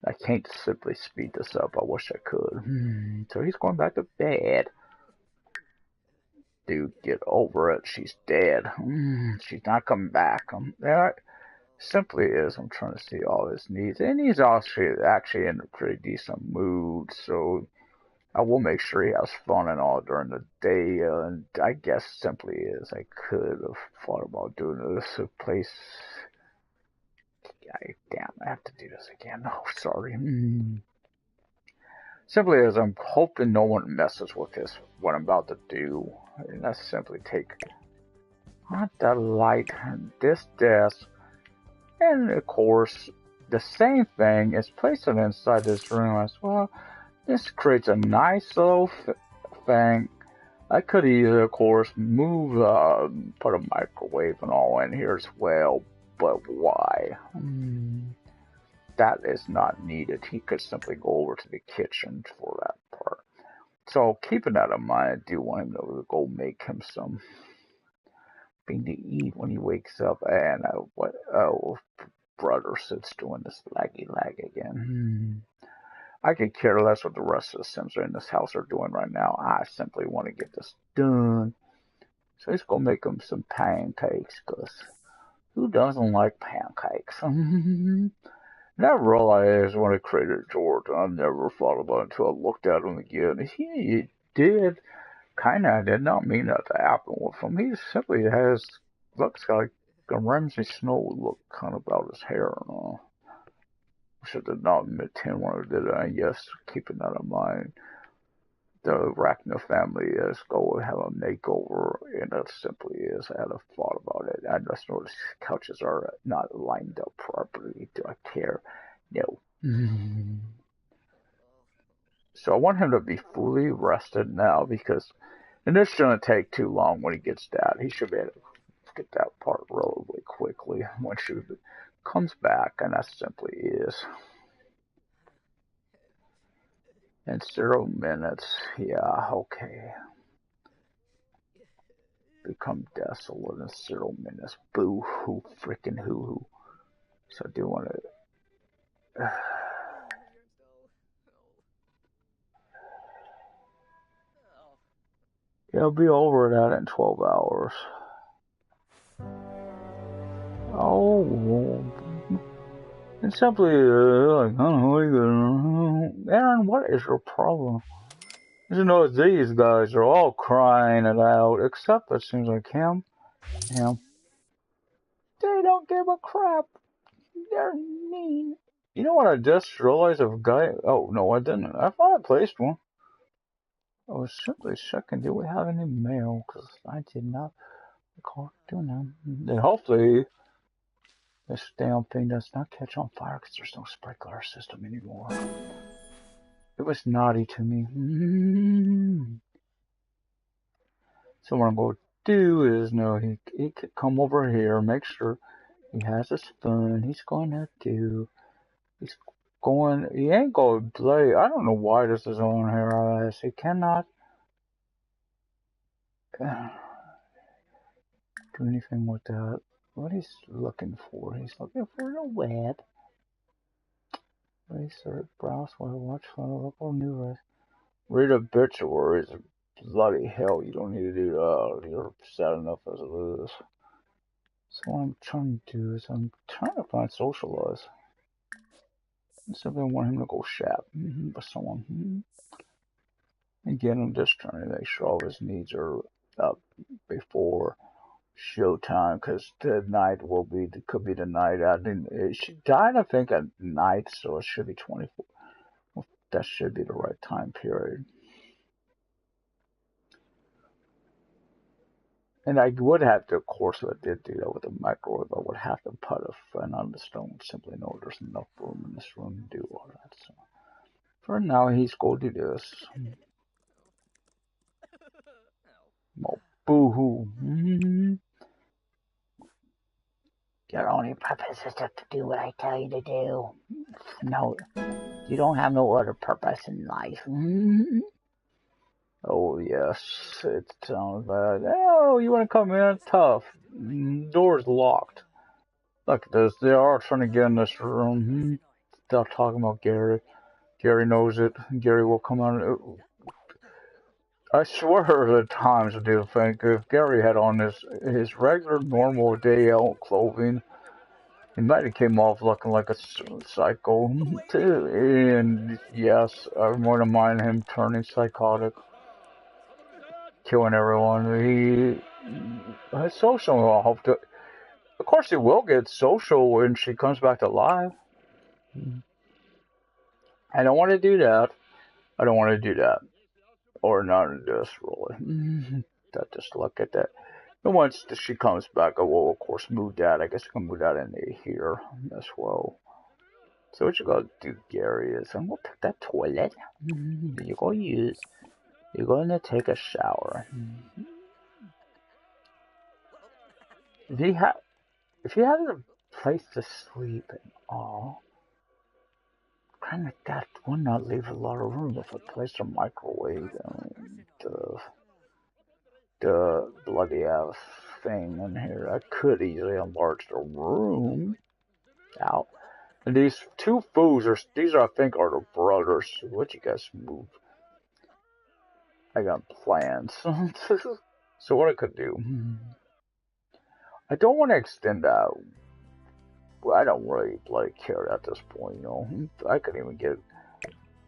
I can't simply speed this up. I wish I could. So he's going back to bed. Dude, get over it. She's dead. She's not coming back. Simply is, I'm trying to see all his needs. And he's actually in a pretty decent mood. So I will make sure he has fun and all during the day. And I guess simply is, I could have thought about doing this place. Damn, I have to do this again. Oh, sorry. Simply as I'm hoping no one messes with this, what I'm about to do. And that's simply take not the light, this desk, and of course, the same thing is placed it inside this room as well. This creates a nice little thing. I could either, of course, move, put a microwave and all in here as well. But why? That is not needed. He could simply go over to the kitchen for that part. So keeping that in mind, I do want him to go make him some thing to eat when he wakes up. And brother sits doing this laggy lag again. I could care less what the rest of the Sims in this house are doing right now. I simply want to get this done. So he's gonna make him some pancakes, cause who doesn't like pancakes? Never realized when I created George, I never thought about it until I looked at him again. He did did not mean that to happen with him. He simply looks like a Ramsay Snow look kind of about his hair and all. Should have not maintain one of it. And yes, keeping that in mind, the Arachno family is going to have a makeover, and it simply is. I had a thought about it. I just noticed couches are not lined up properly. Do I care? No. So I want him to be fully rested now because, and this shouldn't take too long when he gets that. He should be able to get that part relatively quickly when she comes back, and that simply is. In 0 minutes, yeah, okay. Become desolate in 0 minutes. Boo hoo, freaking hoo hoo. So I do want to. It'll be over that in 12 hours. Oh, it's simply like, Aaron, what is your problem? You know, these guys are all crying it out, except it seems like him. They don't give a crap. They're mean. You know what I just realized of a guy? Oh, no, I didn't. I thought I placed one. I was simply checking, do we have any mail? Because I did not recall doing that. And hopefully, this damn thing does not catch on fire because there's no sprinkler system anymore. It was naughty to me. So what I'm going to do is, no, he could come over here, make sure he has his fun. He's going to do. He ain't going to play. I don't know why this is on here. He cannot do anything with that. What he's looking for? He's looking for the web. Research, browse, watch, local news. Read obituaries. Bloody hell, you don't need to do that. You're sad enough as it is. So what I'm trying to do is I'm trying to find socialize. Simply want him to go shop with someone. Again, I'm just trying to make sure all his needs are up before showtime, because tonight could be the night. She died, I think, at night, so it should be 24. Well, that should be the right time period. And I would have to, of course, if I did do that with a microwave, I would have to put a fan on the stone. Simply know there's enough room in this room to do all that. So for now, he's going to do this. Oh, boo-hoo. Your only purpose is to do what I tell you to do. No, you don't have no other purpose in life. Oh, yes, it sounds bad. Oh, you want to come in? Tough. Door's locked. Look at this. They are trying to get in this room. They're talking about Gary. Gary knows it. Gary will come out. I swear the times I do think if Gary had on his regular, normal day out clothing, he might have came off looking like a psycho. And yes, I wouldn't mind him turning psychotic. Killing everyone. His social, I hope to. Of course, he will get social when she comes back to life. I don't want to do that. I don't want to do that. Or not in this, really. Just look at that. And once she comes back, I will, of course, move that. I guess I can move that into here as well. So what you gotta do, Gary, is I'm gonna pick that toilet. You're gonna use. You're gonna take a shower. If he has a place to sleep and all, kind of that would not leave a lot of room if I placed a microwave and the bloody ass thing in here. I could easily enlarge the room out. And these two fools these I think are the brothers. What you guys move? I got plans. So what I could do, I don't want to extend out. Well, I don't really care at this point, I could even get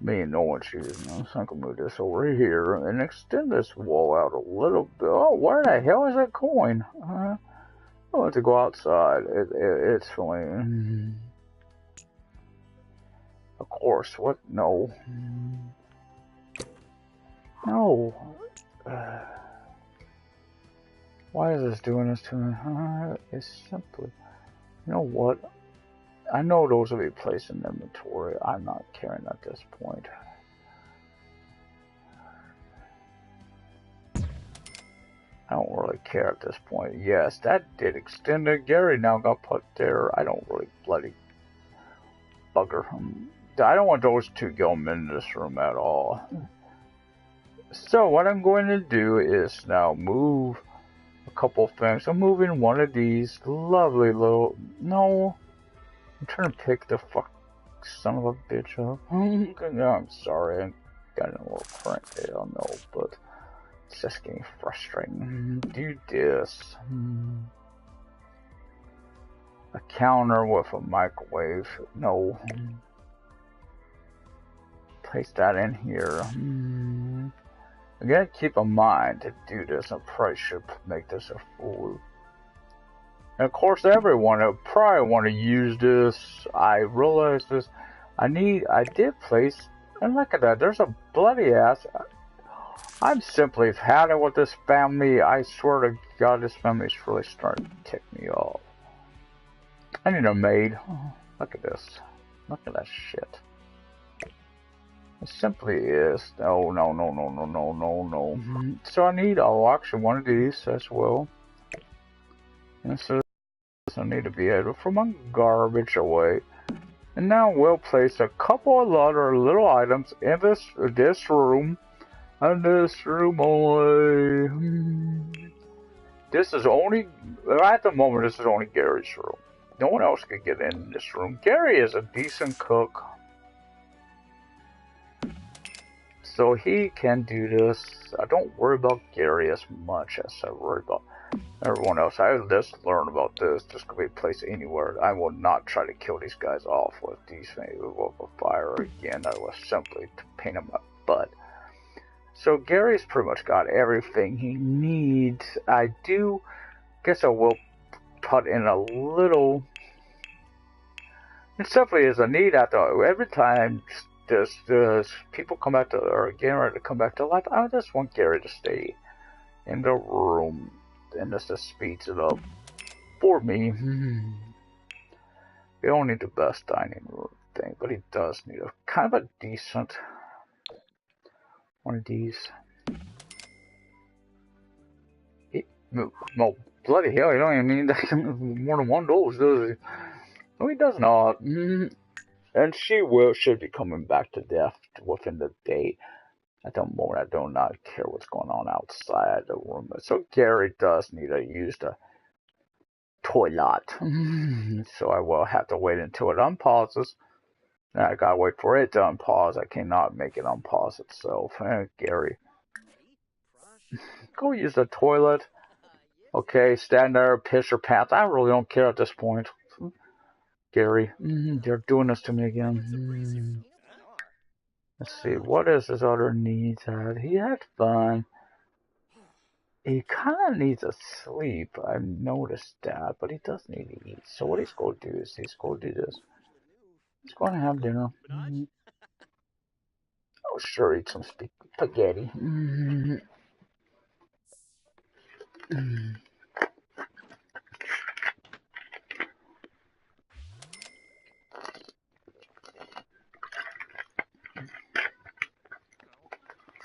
me and Nolan shoes, so I can move this over here and extend this wall out a little bit. Oh, where the hell is that coin? I want to go outside. It's fine. Of course, what? No. No. Why is this doing this to me? It's simply... You know what? I know those will be placed in inventory. I'm not caring at this point. I don't really care at this point. Yes, that did extend it. Gary now got put there. I don't really bloody bugger him. I don't want those two going in this room at all. So what I'm going to do is now move a couple things. I'm moving one of these lovely little... No. I'm trying to pick the son of a bitch up. I'm sorry. I'm getting a little cranky. I don't know, but it's just getting frustrating. Do this. A counter with a microwave. No. Place that in here. I gotta keep in mind to do this. I probably should make this a full. And of course, everyone will probably want to use this. I realize this. I did place, and look at that. There's a bloody ass. I'm simply had it with this family. I swear to God, this family's really starting to tick me off. I need a maid. Oh, look at this. Look at that shit. It simply is. No. So I'll actually one of these as well. And so I need to be able to throw my garbage away. And now we'll place a couple of other little items in this room. And this room only. This is only, at the moment, this is only Gary's room. No one else can get in this room. Gary is a decent cook. So he can do this. I don't worry about Gary as much as I worry about everyone else. I just learned about this. This could be placed anywhere. I will not try to kill these guys off with these things with a fire again. I was simply to pain in my butt. So Gary's pretty much got everything he needs. I guess I will put in a little. It simply is a need every time. Does people come back to, or Gary to come back to life? I just want Gary to stay in the room, and this just speeds it up for me. They don't need the best dining room thing, but he does need a kind of a decent one of these. No, bloody hell, you don't even need more than one of those, does he? No, he does not. And she should be coming back to death within the day. At the moment, I do not care what's going on outside the room. So Gary does need to use the toilet. So I will have to wait until it unpauses. Now I gotta wait for it to unpause. I cannot make it unpause itself. Gary, go use the toilet. Okay, stand there, piss your pants. I really don't care at this point. Gary, you're doing this to me again. Let's see, what is his other needs at? He had fun. He kind of needs a sleep. I've noticed that, but he does need to eat. So what he's going to do is he's going to do this. He's going to have dinner. Oh, sure, eat some spaghetti.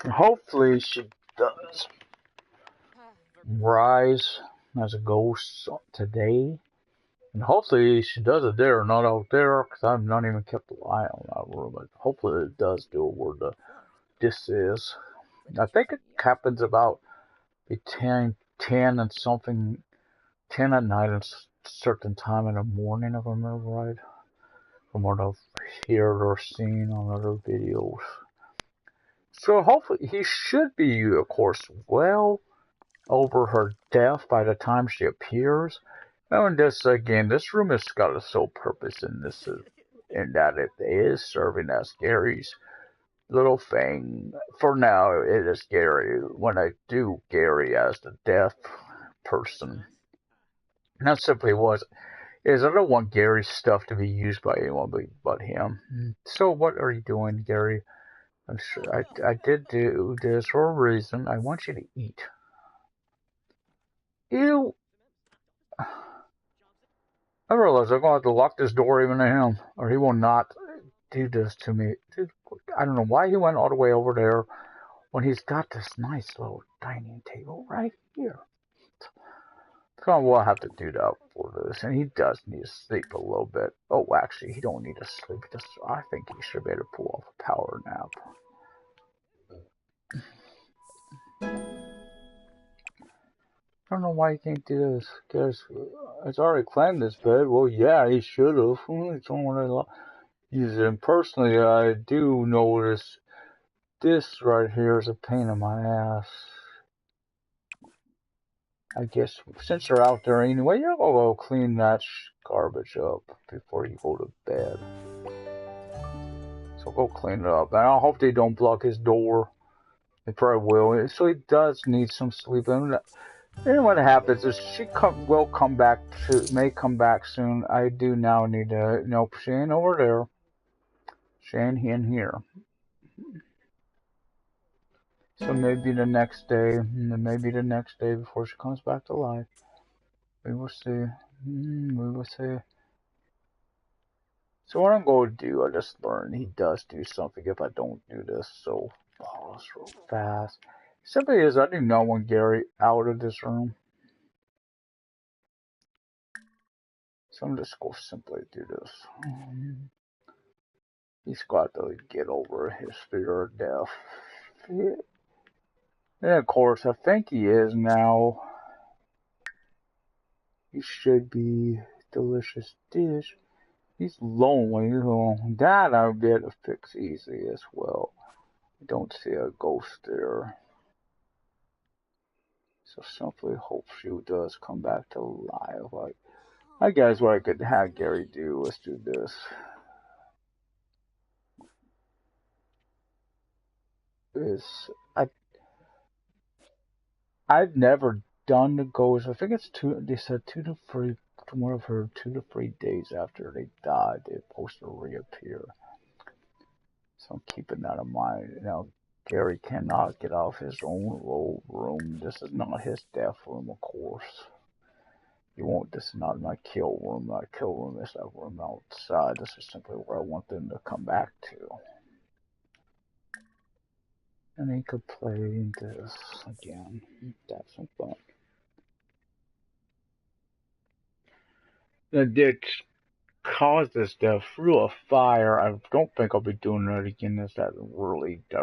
Hopefully she does rise as a ghost today. And hopefully she does it there, not out there, because I've not even kept an eye on that room. But hopefully it does do where this is. I think it happens about between 10 and something, 10 at night and a certain time in the morning, if I remember right. From what I've heard or seen on other videos. So hopefully he should be, of course, well over her death by the time she appears. And this room has got a sole purpose in this, in that it is serving as Gary's little thing. For now, it is Gary. When I do Gary as the death person, that simply was. is I don't want Gary's stuff to be used by anyone but him. So what are you doing, Gary? I'm sure I did do this for a reason. I want you to eat. Ew. I realize I'm going to have to lock this door even to him, or he will not do this to me. Dude, I don't know why he went all the way over there when he's got this nice little dining table right here. So we'll have to do that for this, and he does need to sleep a little bit. Oh, actually, he don't need to sleep. I think he should be able to pull off a power nap. I don't know why he can't do this. Because it's already claimed this bed. Well, yeah, he should have. It's only use it. Personally, I do notice this right here is a pain in my ass. I guess since you're out there anyway, you'll go clean that garbage up before you go to bed. So go clean it up. And I hope they don't block his door. They probably will. So he does need some sleep. And what happens is she may come back soon. I do now need to. Nope, she ain't over there. She ain't in here. So maybe the next day, before she comes back to life. We will see. We will see. So what I'm going to do, I just learned he does do something if I don't do this. So pause real fast. Simply is, I do not want Gary out of this room. So I'm just going to simply do this. He's got to get over his fear of death. And of course, I think he is now. He should be delicious dish. He's lonely, so that I'll be able to fix easy as well. I don't see a ghost there. So simply hope she does come back to life. I guess what I could have Gary do is do this. I've never done the ghost. I think it's they said 2 to 3, from what I've heard, 2 to 3 days after they died, they're supposed to reappear. So I'm keeping that in mind. Now, Gary cannot get out of his own old room. This is not his death room, of course. He won't. This is not my kill room. My kill room is that room outside. This is simply where I want them to come back to. And he could play this again. That's some fun. The ditch caused this death through a fire. I don't think I'll be doing that again. That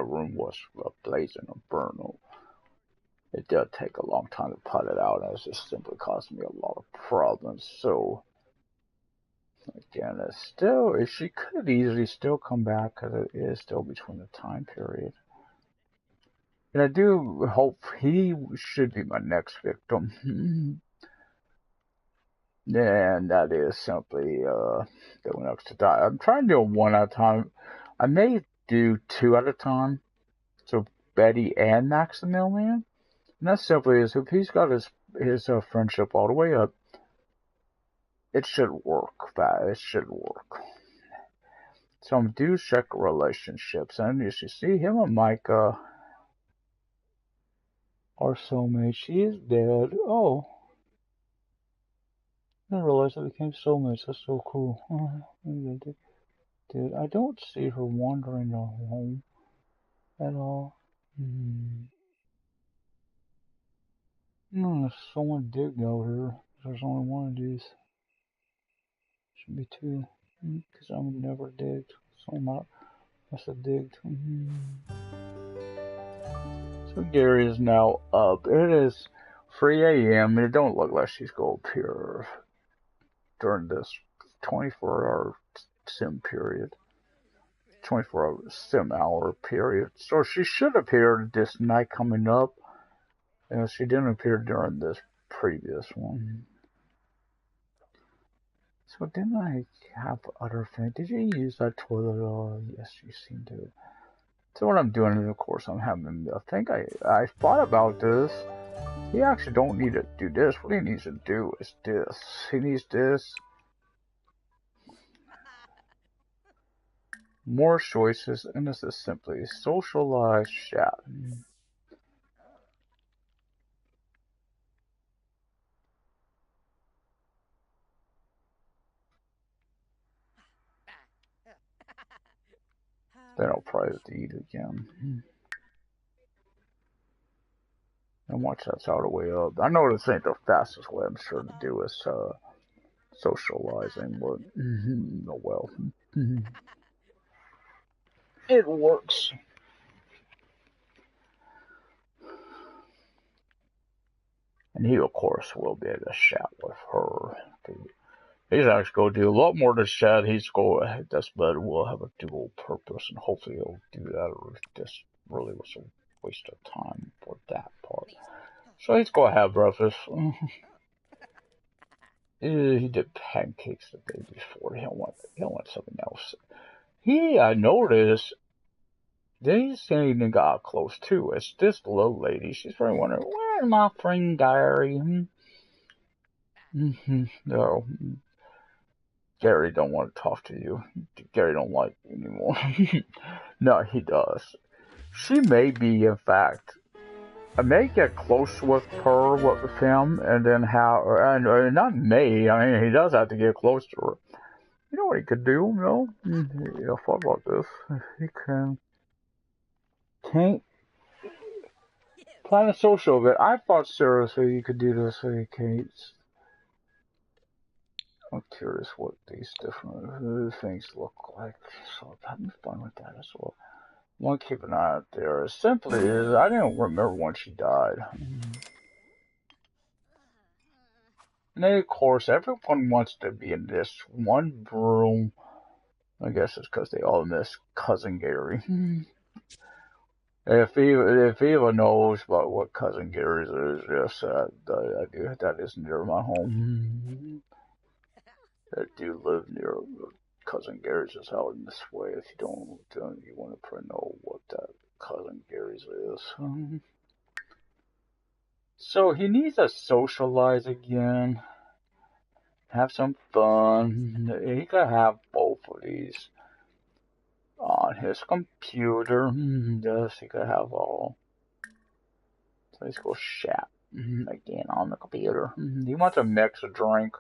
room was blazing and burning. It did take a long time to put it out, and it's just simply caused me a lot of problems. So again, she could easily still come back because it is still between the time period. And I do hope he should be my next victim. And that is simply the one next to die. I'm trying to do one at a time. I may do 2 at a time. So Betty and Maximilian. And that simply is, if he's got his friendship all the way up, it should work. It should work. So I'm due check relationships. And you should see him and Micah are soulmates. She is dead. Oh. I didn't realize I became soulmates. That's so cool. Dude, I don't see her wandering home at all. There's someone digged out here. There's only one of these. Should be 2. Because I would never digged. So must have digged. So Gary is now up. It is 3 a.m. It don't look like she's going to appear during this 24-hour sim period. 24-hour sim hour period. So she should appear this night coming up. She didn't appear during this previous one. So didn't I have other things? Did you use that toilet? Yes, you seem to. So what I'm doing is, of course, I'm having. I think I thought about this. He actually don't need to do this. What he needs to do is this. He needs this. More choices, and this is simply socialized chat. Then I'll probably have to eat again. And watch that's all the way up. I know this ain't the fastest way, I'm sure, to do is socializing, but oh well. It works. And he, of course, will be able to chat with her. He's actually going to do a lot more to chat. He's going, this bed will have a dual purpose, and hopefully he'll do that, or this really was a waste of time for that part. So he's going to have breakfast. He did pancakes the day before. He'll want something else. I noticed, these even got close too. It's this little lady. She's probably wondering, where's my friend Gary? No. Gary don't want to talk to you. Gary don't like you anymore. No, he does. She may be, in fact, I may get close with her, with him, and then and not may, I mean, he does have to get close to her. You know what he could do, no? Yeah, I thought about this. He can't plan a social event. I thought seriously you could do this, Kate. I'm curious what these different things look like, so I'm having fun with that as well. I want to keep an eye out there. Simply is, I didn't remember when she died. And then, of course, everyone wants to be in this one room. I guess it's because they all miss Cousin Gary. If Eva knows about what Cousin Gary's is, yes, that is near my home. I do live near Cousin Gary's is out in this way. If you don't you want to know what that Cousin Gary's is. So he needs to socialize again. Have some fun. He could have both of these on his computer. Yes, he could have all. So let's go chat again on the computer. He wants to mix a drink.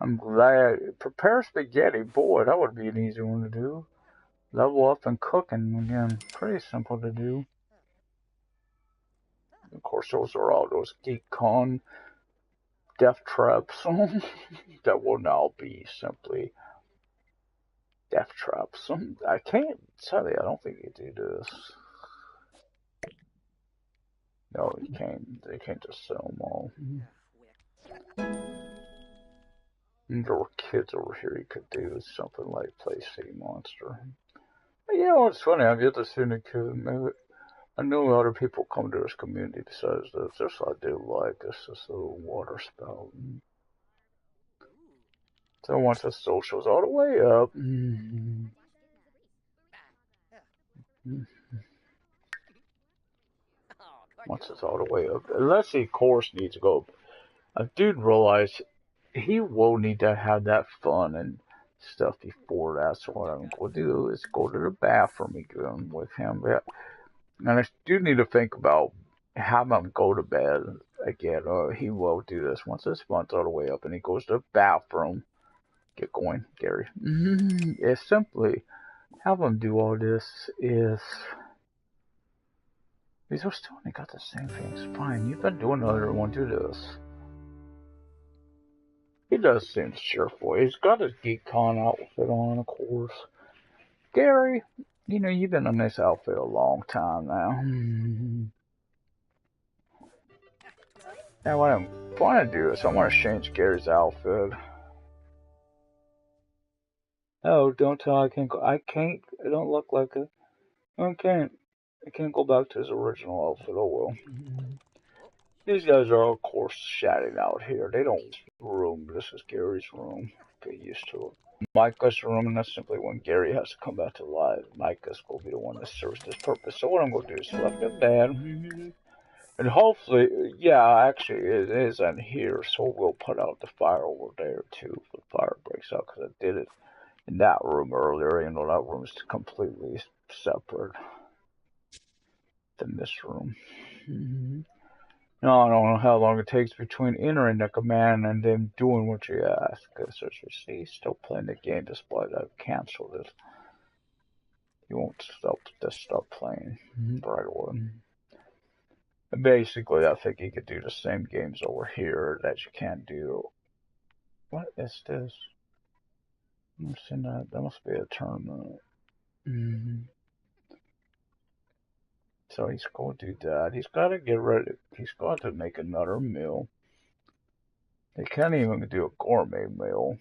I'm glad. Prepare spaghetti. Boy, that would be an easy one to do. Level up and cooking again. Pretty simple to do. Of course, those are all those GeekCon death traps that will now be simply death traps. I can't tell you, I don't think you do this. No, you can't. They can't just sell them all. There were kids over here you could do something like play Sea Monster. But you know, it's funny, I've yet to see a kid. Maybe I know other people come to this community besides this. This I do like. This little water spout. So once the social's all the way up. Once it's all the way up. Let's see, course needs to go. I did realize he will need to have that fun and stuff before that. So what I'm going to do is go to the bathroom again with him. Yeah. And I do need to think about having him go to bed again. He will do this once this fun's all the way up and he goes to the bathroom. Get going, Gary. It's simply have him do all this is. These are still only got the same things. Fine, you've been doing another one. Do this. He does seem cheerful. He's got his GeekCon outfit on, of course. Gary, you know, you've been in this outfit a long time now. Now, what I'm going to do is I want to change Gary's outfit. Oh, don't tell I can't go. I can't. I don't look like it. I can't go back to his original outfit. Oh well. These guys are, of course, chatting out here. They don't room. This is Gary's room. Get used to it. Micah's room, and that's simply when Gary has to come back to life. Micah's going to be the one that serves this purpose. So what I'm going to do is select the bed. And hopefully, yeah, actually, it is in here. So we'll put out the fire over there, too. If the fire breaks out, because I did it in that room earlier, even though that room is completely separate than this room. No, I don't know how long it takes between entering the command and then doing what you ask. Because as you see, still playing the game despite I've canceled it. You won't stop playing right away. And basically, I think you could do the same games over here that you can't do. What is this? I'm seeing that. That must be a tournament. So he's going to do that. He's got to get ready. He's got to make another meal. They can't even do a gourmet meal.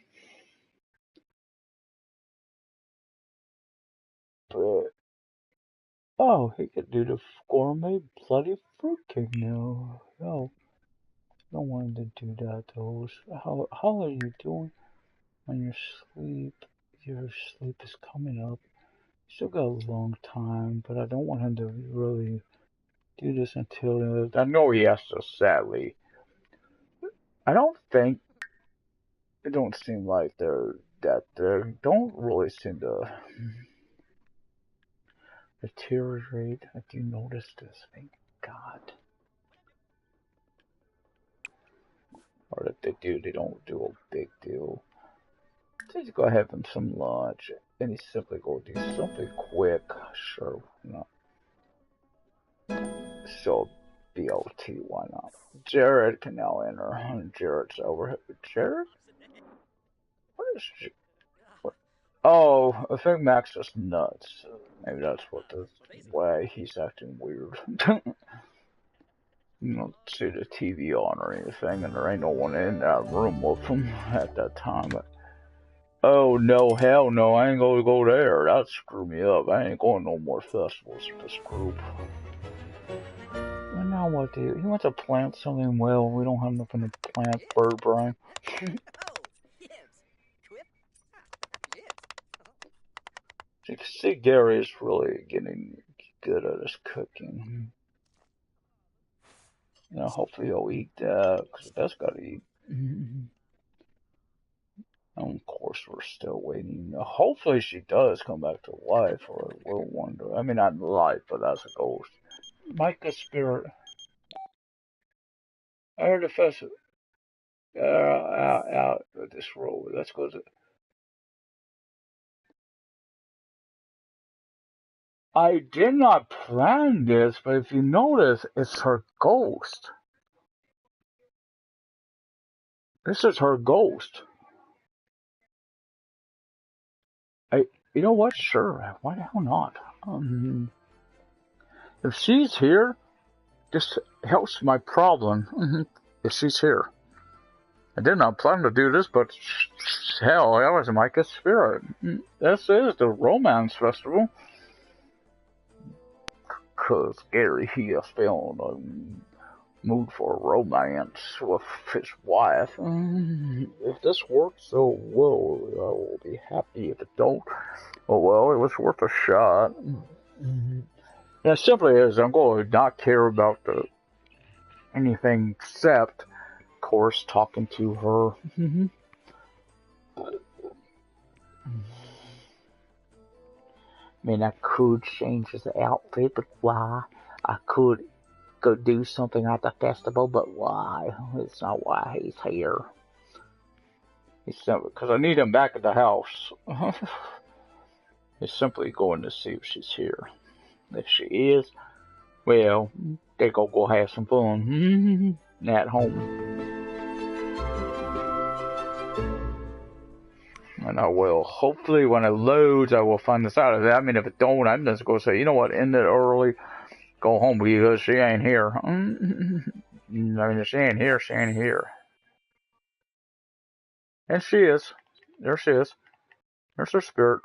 But, oh, he could do the gourmet bloody fruitcake now. Oh, I don't want him to do that, though. How are you doing on your sleep? Your sleep is coming up. Still got a long time, but I don't want him to really do this until... I know he has to, sadly. I don't think... It don't seem like they don't really seem to deteriorate. I do notice this. Thank God. Or if they do, they don't do a big deal. Just go have him some lunch, and he simply go do something quick. Sure, no. So, BLT, why not? Jared can now enter. Jared's over. Jared? What is? What? Oh, I think Max is nuts. Maybe that's what the why he's acting weird. You don't see the TV on or anything, and there ain't no one in that room with him at that time. But, oh no, hell no, I ain't gonna go there. That'd screw me up. I ain't going no more festivals with this group. Well, now what, dude? He wants to plant something well. We don't have nothing to plant, bird brain. You can see Gary is really getting good at his cooking. You know, hopefully he'll eat that, because that's gotta eat. And of course, we're still waiting. Hopefully she does come back to life, or we'll wonder. I mean, not life, but as a ghost. Micah Spirit. I heard the festival. Out of this road. Let's go to... I did not plan this, but if you notice, it's her ghost. This is her ghost. You know what? Sure. Why the hell not? If she's here, this helps my problem. If she's here. I did not plan to do this, but hell, that was Micah's spirit. This is the romance festival. Cause Gary, he is feeling a mood for romance with his wife. If this works so well, I will be happy. If it don't, oh well, it was worth a shot. Yeah, it simply is. I'm going to not care about anything except, of course, talking to her. I mean, I could change his outfit, but why? I could go do something at the festival, but why? It's not why he's here. He's simply because I need him back at the house. He's simply going to see if she's here. If she is, well, they go have some fun at home. And I will, hopefully when it loads, I will find this out. I mean, if it don't, I'm just going to say, you know what, end it early, go home because she ain't here. I mean, if she ain't here, she ain't here. And she is. There she is. There's her spirit.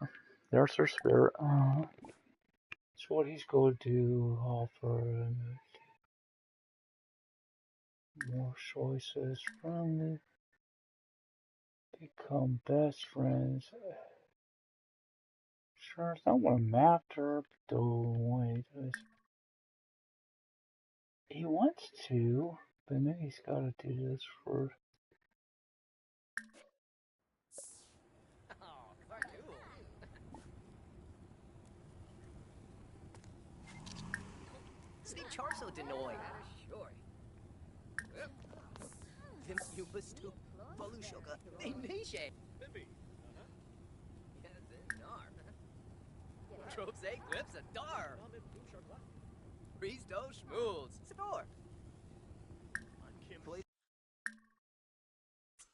There's her spirit. So what he's going to offer more choices from become best friends. Sure, I don't want to map her, but the way he wants to, but maybe he's got to do this first. Charso Denoy. Sure. Them Ubas too. Volushoka. They Nisha. Bibi. Yes, Nar. Troves A clips a dar. Breeze do schmools. Sador.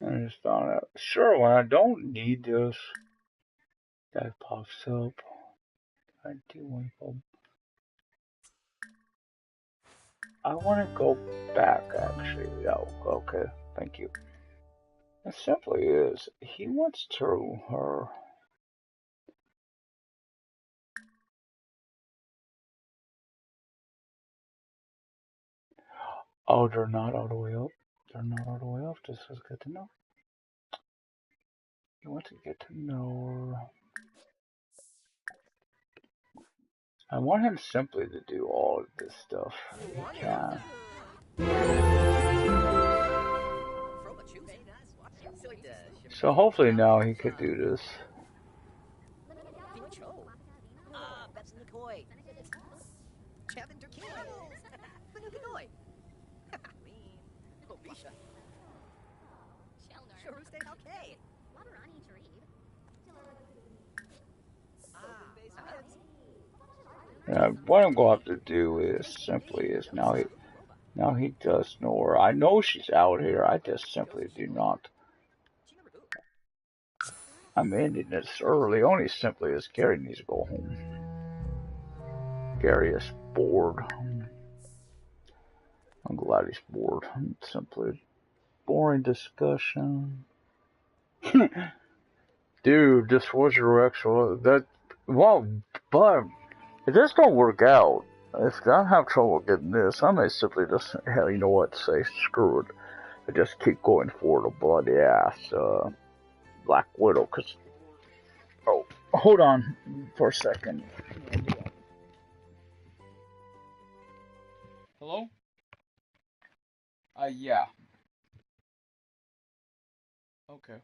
I just found out. Sure, when I don't need this, that pops up. I do want to go. I want to go back, actually. Oh, okay. Thank you. It simply is. He wants to her. Oh, they're not all the way up. They're not all the way up. This is good to know. You want to get to know her. I want him simply to do all of this stuff. He can. So hopefully now he could do this. What I'm going to have to do is simply is now he does know her. I know she's out here. I just simply do not. I'm ending this early. Only simply is Gary needs to go home. Gary is bored. I'm glad he's bored. Simply boring discussion. Dude, this was your actual well, but if this don't work out, if I have trouble getting this, I may simply just, hell, you know what, say screw it. I just keep going for the bloody ass, Black Widow, cause, oh, hold on for a second. Hello? Yeah. Okay.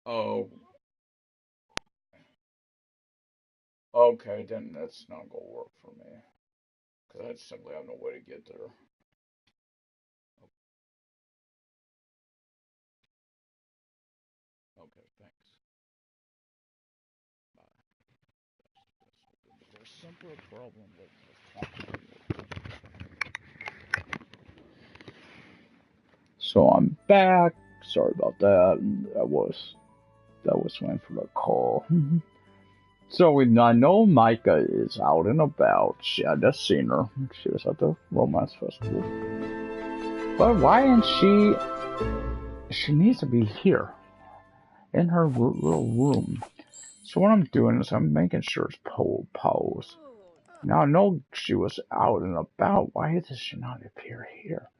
Oh. Okay, then that's not gonna work for me. Cause I simply have no way to get there. Okay, thanks. Bye. There's simply a problem with this. So I'm back. Sorry about that. That was waiting for the call. So I know Micah is out and about. I just seen her. She was at the romance festival. But why isn't she? She needs to be here in her little room. So what I'm doing is I'm making sure it's pose. Now I know she was out and about. Why does she not appear here?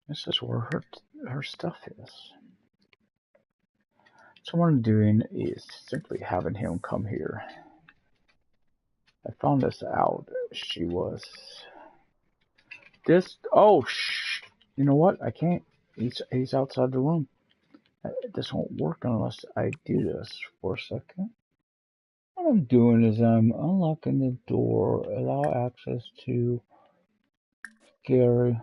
This is where her stuff is. So what I'm doing is simply having him come here. I found this out. She was this. Oh, you know what? I can't. He's outside the room. This won't work unless I do this for a second. What I'm doing is I'm unlocking the door, allow access to Gary.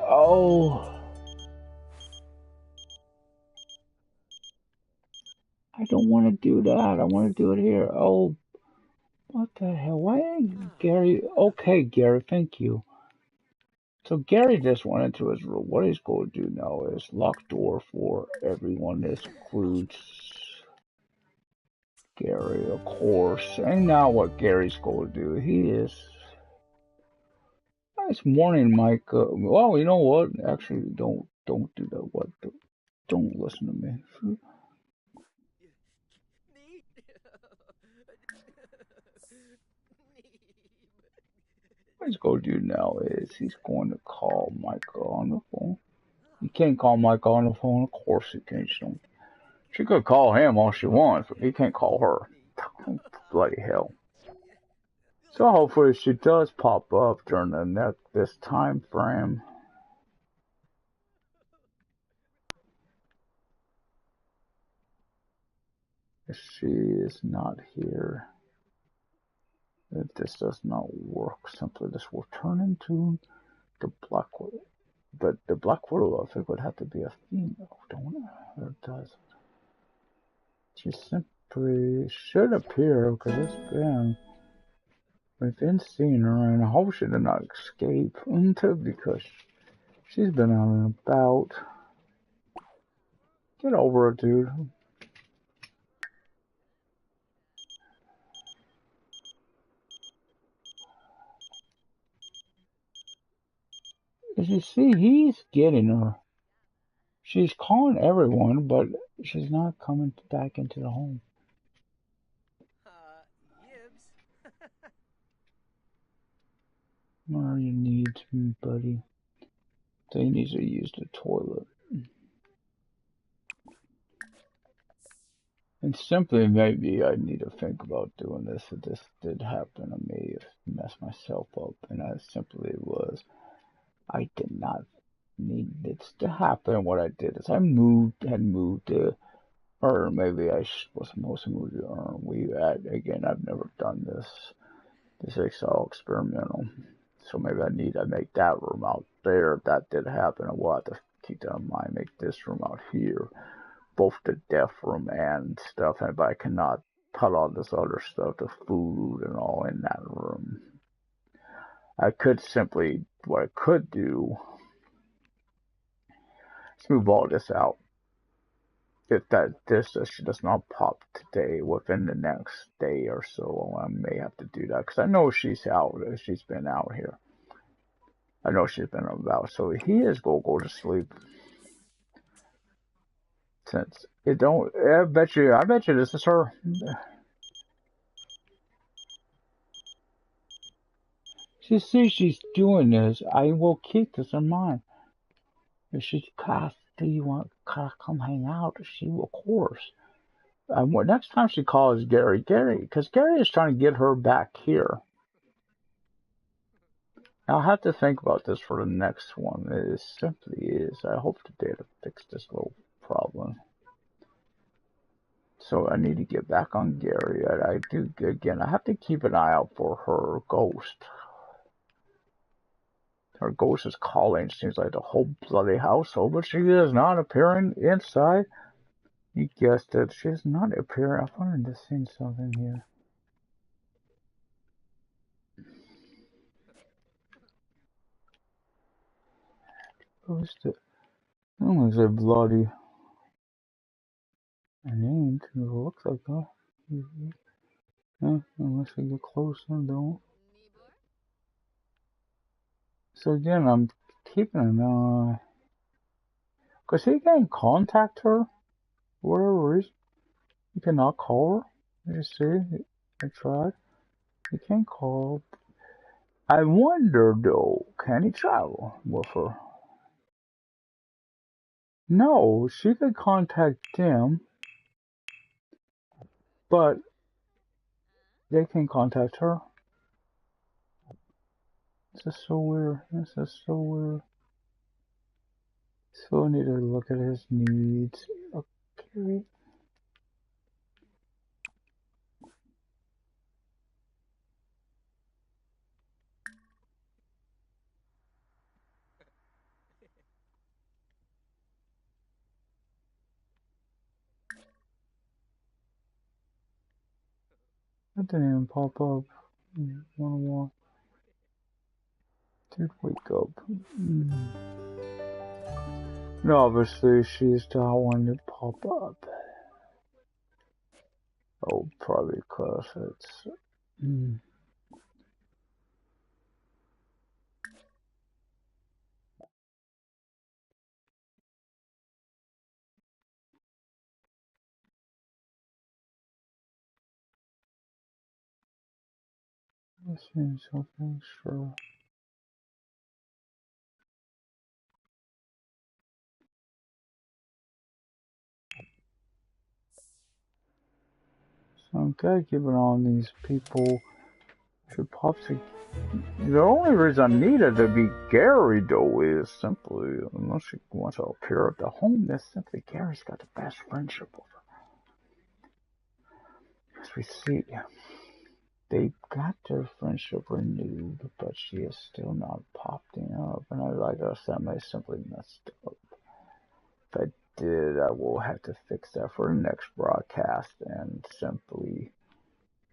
Oh. I don't want to do that. I want to do it here. Oh, what the hell? Why ain't Gary? Okay, Gary, thank you. So Gary just went into his room. What he's going to do now is lock door for everyone. This includes Gary, of course. And now what Gary's going to do, he is... Nice morning, Mike. Well, you know what? Actually, don't do that. What? Don't listen to me. What he's going to do now is he's going to call Micah on the phone. You can't call Micah on the phone. Of course you can't. She could call him all she wants, but he can't call her. Bloody hell. So hopefully she does pop up during this time frame. If she is not here, if this does not work, simply this will turn into the Black Widow. But the Black Widow, I think, would have to be a female, don't it? Or it does. She simply should appear, because we've been seeing her, and I hope she did not escape because she's been out and about. Get over it, dude. As you see, he's getting her. She's calling everyone, but she's not coming back into the home. Yibs. What are your needs, buddy? So he needs to use the toilet. And simply, maybe I need to think about doing this. If this did happen, I may have messed myself up. And I simply was. I did not need this to happen. What I did is I had moved to, or maybe I was supposed to move to, again, I've never done this. This is all experimental. So maybe I make that room out there. If that did happen, I will have to keep that in mind. Make this room out here. Both the deaf room and stuff, but I cannot put all this other stuff, the food and all in that room. I could simply, what I could do, is move all this out. If this does not pop today, within the next day or so, I may have to do that, because I know she's out, she's been out here. I know she's been about, so he is gonna go to sleep. Since it don't, I bet you this is her. She sees she's doing this. I will keep this in mind. If she asks, do you want to come hang out? She will, of course. Next time she calls Gary, because Gary is trying to get her back here. I'll have to think about this for the next one. It simply is. I hope today to fix this little problem. So I need to get back on Gary. I do, again, I have to keep an eye out for her ghost. Her ghost is calling, seems like the whole bloody household, but she is not appearing inside. You guessed it, she is not appearing. I wanted to see something here. Who's the... I don't want to say bloody. An ain't. It looks like that. Yeah, unless we get closer, don't. So again, I'm keeping an eye. Because he can contact her. Whatever reason. He cannot call her. You see? I tried. He can't call. I wonder, though, can he travel with her? No, she could contact them, but they can contact her. This is so weird. This is so weird. So I need to look at his needs. Okay. That didn't even pop up. 101. Dude, wake up. No, obviously she's the one that pop up. Oh, probably because it's... This seems something, sure. So I'm gotta keep an eye on these people She pops a... The only reason I need it to be Gary, though, is simply, unless she wants to appear at the home, that's simply Gary's got the best friendship with her. As we see, they got their friendship renewed, but she is still not popping up, and like I said, I simply messed up. If I did, I will have to fix that for the next broadcast, and simply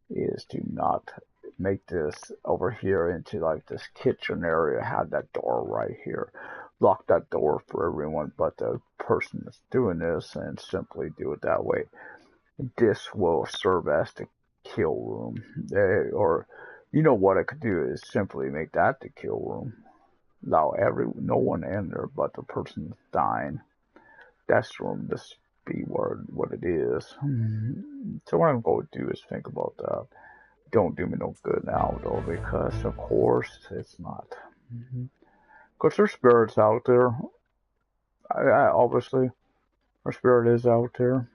is to not make this over here into like this kitchen area, have that door right here, lock that door for everyone but the person that's doing this, and simply do it that way. This will serve as the kill room, or you know what I could do is simply make that the kill room, allow no one in there but the person dying. That's the room, this be what it is. So what I'm going to do is think about that. Don't do me no good now, though, because of course it's not. Because there's spirits out there. Obviously, our spirit is out there.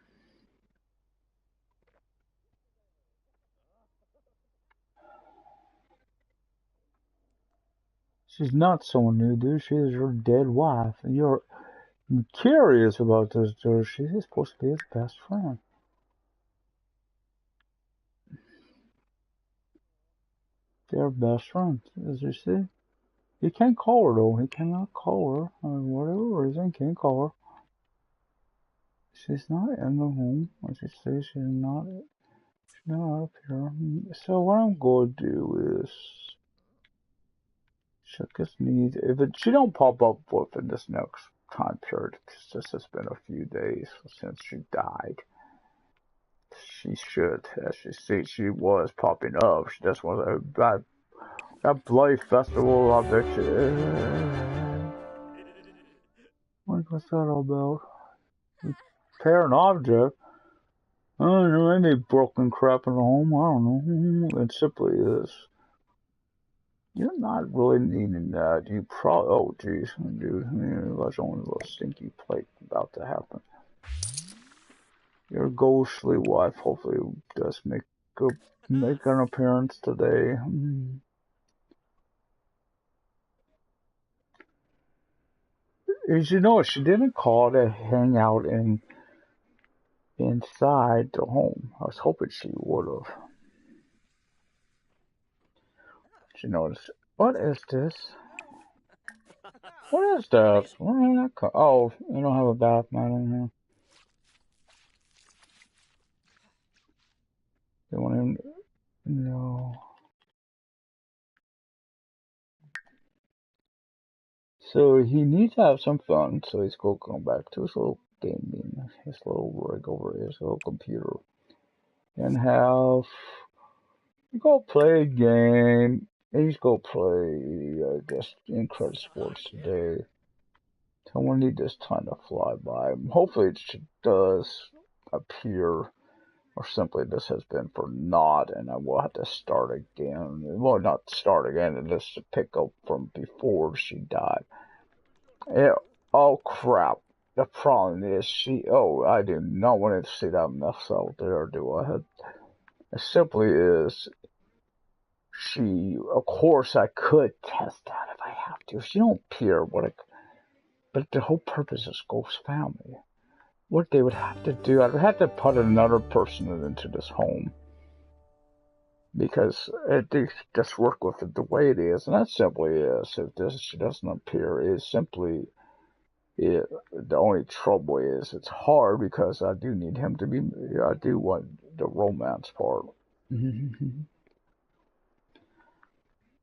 She's not someone new, dude. She is your dead wife, and you're curious about this, dude. She is supposed to be his best friend. They're best friends, as you see. He can't call her, though. He cannot call her. Whatever reason, he can't call her. She's not in the home. As you see, she's not up here. So what I'm going to do is check his needs. She don't pop up within this next time period, because this has been a few days since she died. She should, as you see, she was popping up. She just was that bloody festival up there. What's that all about? Repair an object. I don't know, maybe broken crap in the home. I don't know. It simply is. You're not really needing that. You probably. Oh, jeez, dude. That's only a little stinky plate about to happen. Your ghostly wife hopefully does make an appearance today. As you know, she didn't call to hang out inside the home. I was hoping she would have. She noticed. What is this? What is that? Oh, you don't have a bath mat in here. You want him? No. So he needs to have some fun. So he's going back to his little gaming, his little rig over his little computer, and have go play a game. He's go play, I guess, Incredible Sports today. So I need this time to fly by. Hopefully it does appear, or simply this has been for naught, and I will have to start again. Well, not start again, and just to pick up from before she died. Yeah. Oh crap! The problem is I do not want to see that mess out there, do I? It simply is. Of course, I could test that if I have to. She don't appear but the whole purpose is Ghost Family. What they would have to do, I'd have to put another person into this home. Because they just work with it the way it is, and that simply is. If she doesn't appear, is simply the only trouble is it's hard because I do need him to be. I do want the romance part.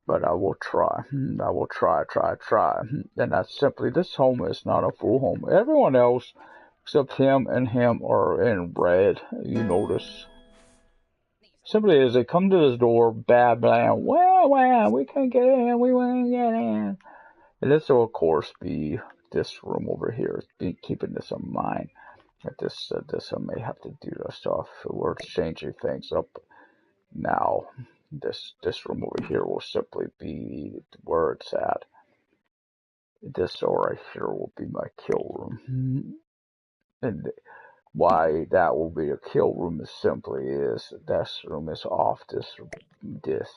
But I will try. I will try. And that's simply, this home is not a full home. Everyone else, except him and him, are in red. You notice. Simply as they come to this door, bad, well, we can't get in, we want to get in. And this will, of course, be this room over here. Be keeping this in mind. That this I may have to do this stuff. We're changing things up now. This room over here will simply be where it's at. This right here will be my kill room. And why that will be a kill room is simply is this room is off this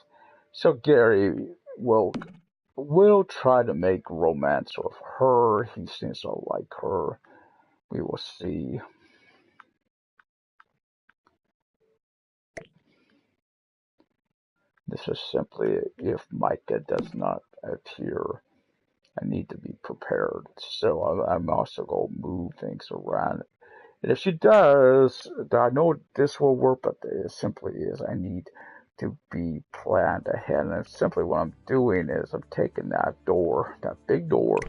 So Gary will try to make romance with her. He seems to like her. We will see. This is simply if Micah does not appear, I need to be prepared. So I'm also going to move things around. And if she does, I know this will work, but it simply is I need to be planned ahead. And simply what I'm doing is I'm taking that door, that big door,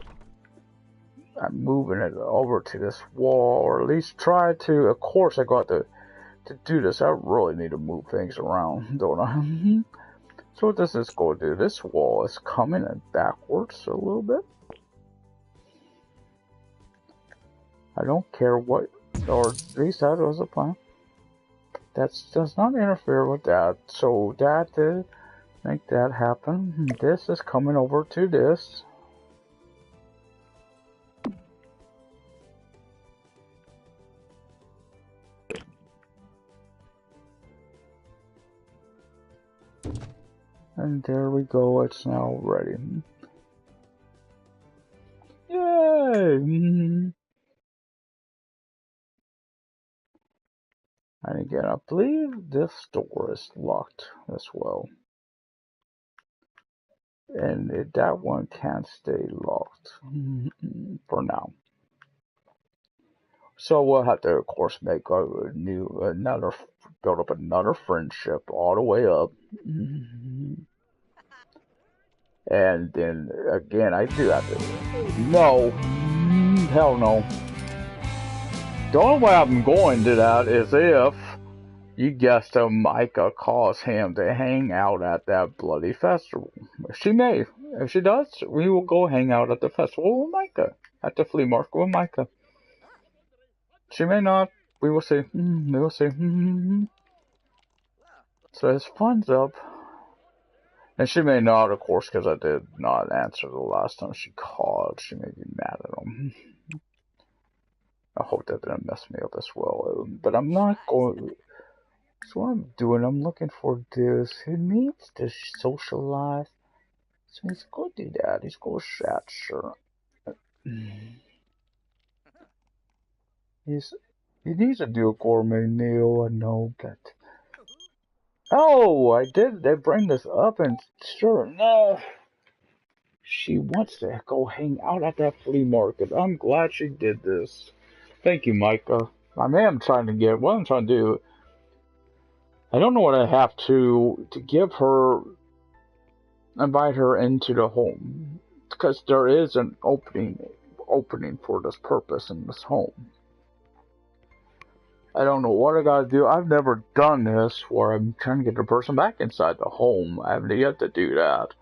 I'm moving it over to this wall, or at least try to. Of course, I got to do this. I really need to move things around, don't I? So what does this go do? This wall is coming backwards a little bit. I don't care what, or at least that was the plan. That does not interfere with that. So that make that happen. This is coming over to this. And there we go. It's now ready. Yay! And again, I believe this door is locked as well. And that one can't stay locked for now. So we'll have to, of course, make build up another friendship all the way up. And then again, I do have to. No, hell no. The only way I'm going to that is if you guessed it, Micah calls him to hang out at that bloody festival. She may. If she does, we will go hang out at the festival with Micah. At the flea market with Micah. She may not. We will see. We will see. So his fun's up. And she may not, of course, because I did not answer the last time she called. She may be mad at him. I hope that didn't mess me up as well. But I'm not going. So what I'm doing, I'm looking for this. He needs to socialize. So he's going to do that. He's going to chat, sure. He needs to do a gourmet meal, I know, but. Oh, I did. They bring this up, and sure enough, she wants to go hang out at that flea market. I'm glad she did this. Thank you, Micah. I am trying to get what I'm trying to do. I don't know what I have to give her, invite her into the home, because there is an opening for this purpose in this home. I don't know what I gotta do. I've never done this where I'm trying to get the person back inside the home. I haven't yet to do that.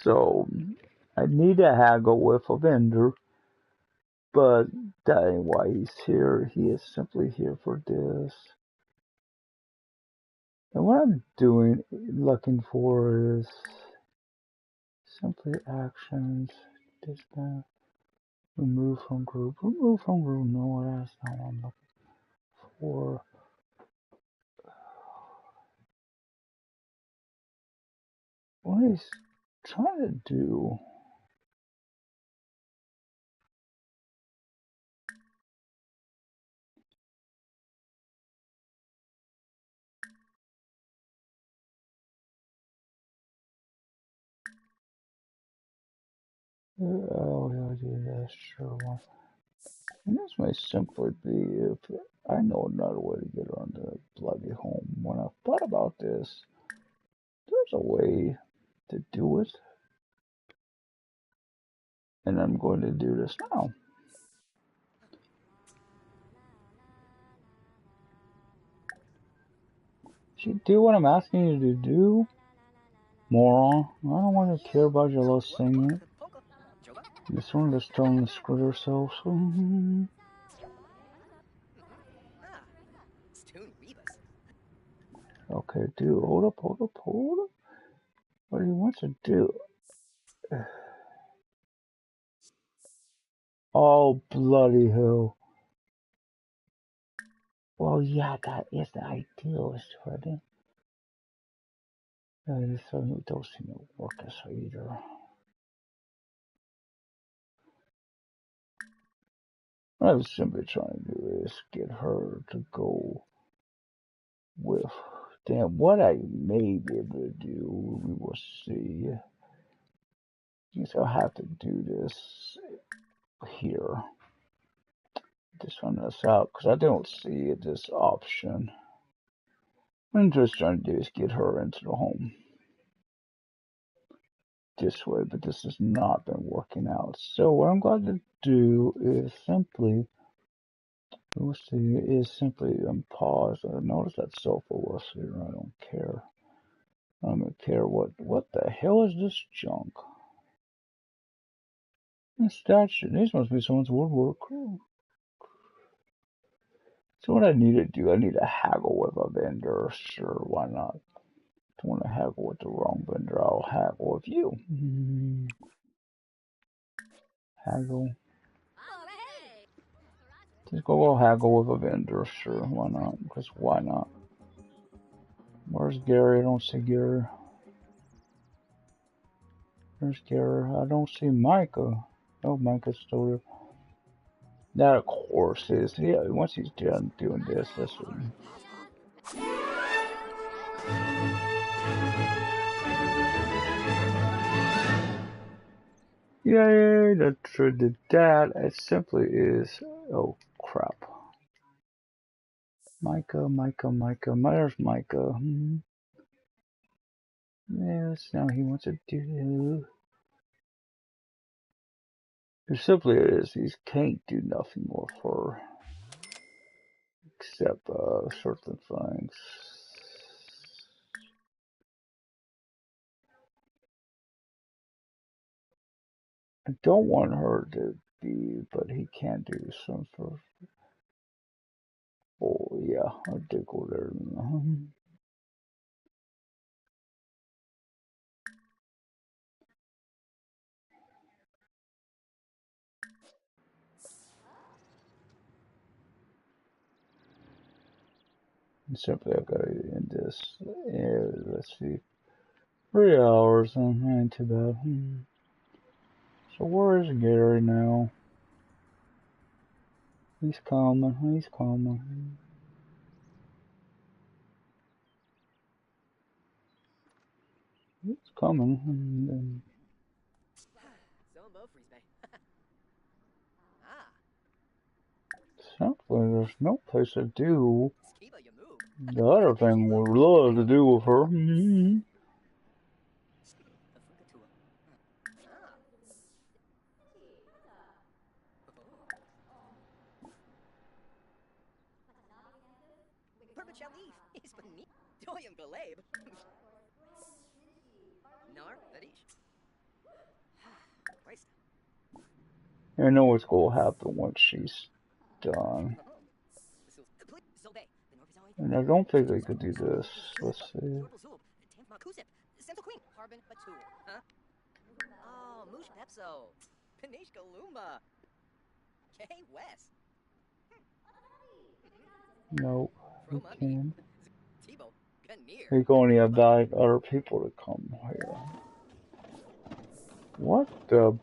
So I need to haggle with a vendor, but that ain't why he's here. He is simply here for this. And what I'm doing, looking for is simply actions. Disband. Remove from group. Remove from group. No, that's not what I'm looking for. What he's trying to do. Oh, he'll do this. Sure. And this may simply be if I know another way to get on the bloody home. When I thought about this, there's a way to do it. And I'm going to do this now. You do what I'm asking you to do, moron. I don't want to care about your little singing. This one just telling to screw herself. Okay, dude, hold up. What do you want to do? Oh, bloody hell. Well, yeah, that is the ideal, is right? This don't seem to work as either. What I was simply trying to do is get her to go with. Damn, what I may be able to do, we will see. I guess I'll have to do this here. Just run this out, because I don't see this option. What I'm just trying to do is get her into the home this way, but this has not been working out. So what I'm going to do is simply, we'll see, is simply pause. Notice that sofa was here. I don't care. I don't care what the hell is this junk? This statue. This must be someone's woodwork. So what I need to do, I need to haggle with a vendor. Sure, why not? I don't want to haggle with the wrong vendor. I'll haggle with you. Haggle. Just go haggle with a vendor. Sure, why not? Because why not? Where's Gary? I don't see Gary. Where's Gary? I don't see Micah. Oh, Micah's still there. That, of course, is. Yeah, once he's done doing this, that's what. Yay, that did that. It simply is. Oh, crap. Micah. There's Micah. Yes, now he wants to do. It simply is. He can't do nothing more for. Except certain things. I don't want her to be, but he can do some sort of. Oh yeah, I did go there. And simply I gotta end this. Yeah, let's see. 3 hours, ain't too bad. So where is Gary now? He's coming. He's coming. He's coming. Simply, there's no place to do the other thing we'd love to do with her. I know what's going to happen once she's done. And I don't think they could do this. Let's see. Nope, he can't. He can only invite other people to come here. What the?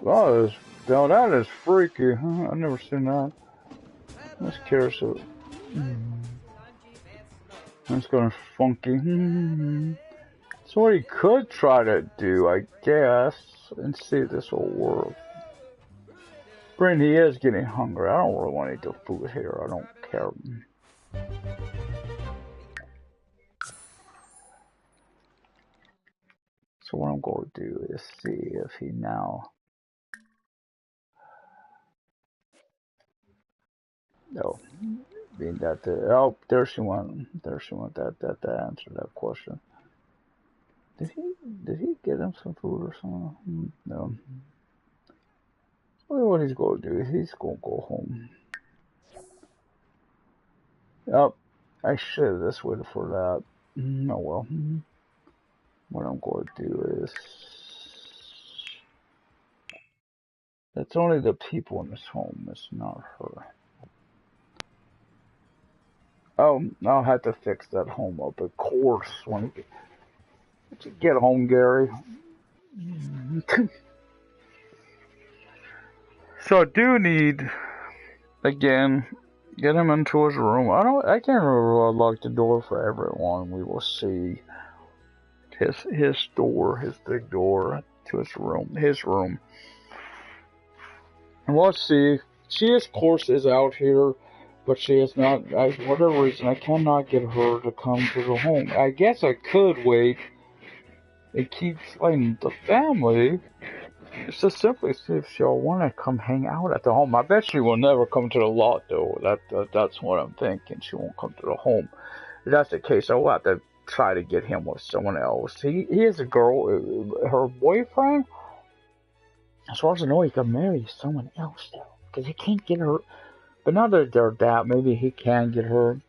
Oh, that is freaky. Huh? I've never seen that. Let's curious. That's kind of funky. So what he could try to do, I guess, and see if this will work. Bryn, he is getting hungry. I don't really want to eat the food here. I don't care. So what I'm going to do is see if he now... No. Being that... oh, there she went. There she went. That answered that question. Did he get him some food or something? No. What he's going to do? He's going to go home. Oh, I should have just waited for that. Oh well. What I'm going to do is... It's only the people in this home. It's not her. Oh, I'll have to fix that home up. Of course, when you get home, Gary. So I do need, again, get him into his room. I can't remember if I locked the door for everyone. We will see his door, his big door to his room. And we'll see. She, of course, is out here, but she is not, for whatever reason, I cannot get her to come to the home. I guess I could wait and keep explaining the family. It's just simply see if she'll want to come hang out at the home. I bet she will never come to the lot, though. That's what I'm thinking. She won't come to the home. If that's the case, I'll have to try to get him with someone else. He is a girl. Her boyfriend, as far as I know, he can marry someone else, though. Because he can't get her. But now that they're that, maybe he can get her.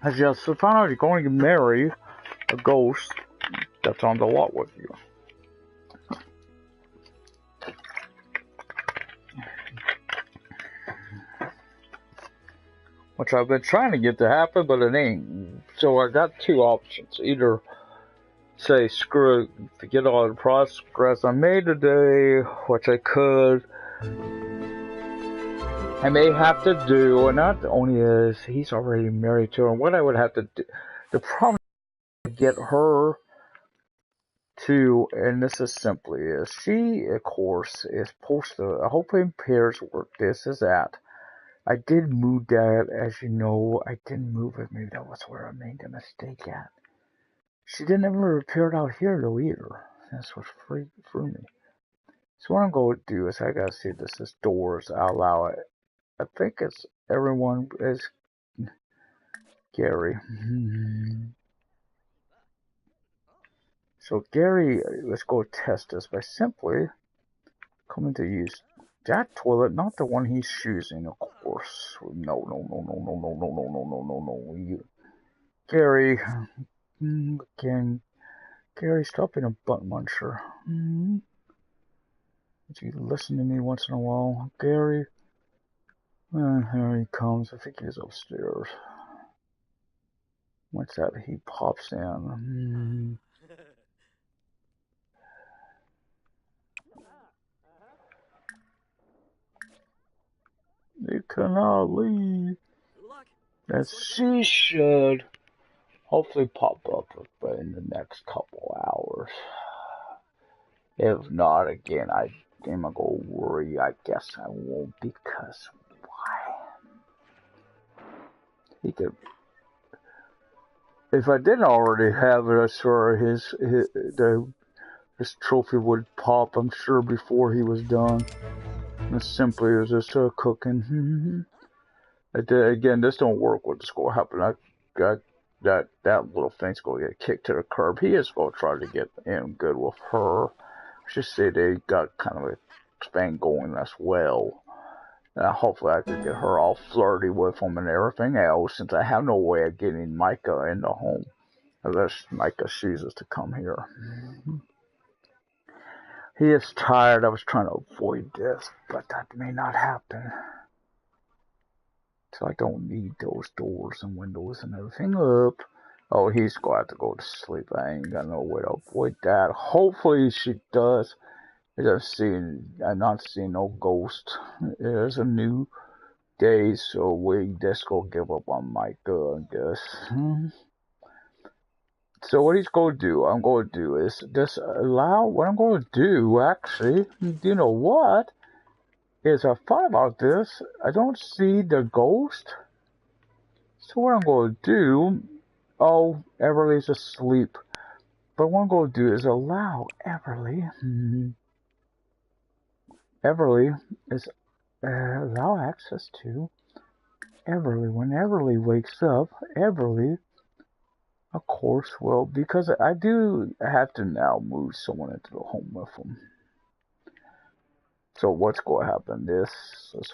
I just found out he's going to marry a ghost that's on the lot with you. Which I've been trying to get to happen, but it ain't. So I got two options. Either say, screw it, forget all the progress I made today, which I could. I may have to do, and not only is he's already married to her, what I would have to do, the problem is get her to, and this is simply, is she, of course, is supposed to, hopefully impairs where this is at. I did move that, as you know, I didn't move it, maybe that was where I made the mistake at. She didn't ever appear out here though either. That's what threw me. So what I'm going to do is I gotta see this is doors, I'll allow it. I think it's everyone is Gary. So Gary, let's go test this by simply coming to use that toilet, not the one he's choosing, of course. No. You, Gary, again, Gary, stop being a butt muncher. Would you listen to me once in a while, Gary? Here he comes. I think he's upstairs. What's that? He pops in. You cannot leave. As she should hopefully pop up in the next couple hours. If not, again, I'm gonna go worry. I guess I won't, because why? He could. If I didn't already have it, I swear his trophy would pop, I'm sure, before he was done. As simply as just cooking. Again, this don't work with the score happen. I got that little thing's gonna get kicked to the curb. He is gonna try to get in good with her. I should say they got kind of a thing going as well. Hopefully I could get her all flirty with him and everything else, since I have no way of getting Micah in the home. Unless Micah chooses to come here. He is tired. I was trying to avoid this, but that may not happen. So I don't need those doors and windows and everything up. Oh, he's going to have to go to sleep. I ain't got no way to avoid that. Hopefully she does. I'm not seeing no ghost. There's a new day, so we just go give up on Micah, I guess. So what he's going to do, I'm going to do is just allow, what I'm going to do, actually, you know what? is I thought about this. I don't see the ghost. So what I'm going to do, oh, Everly's asleep. But what I'm going to do is allow Everly, Everly is allow access to Everly. When Everly wakes up, Everly, of course, will, because I do have to now move someone into the home with them. So what's going to happen? This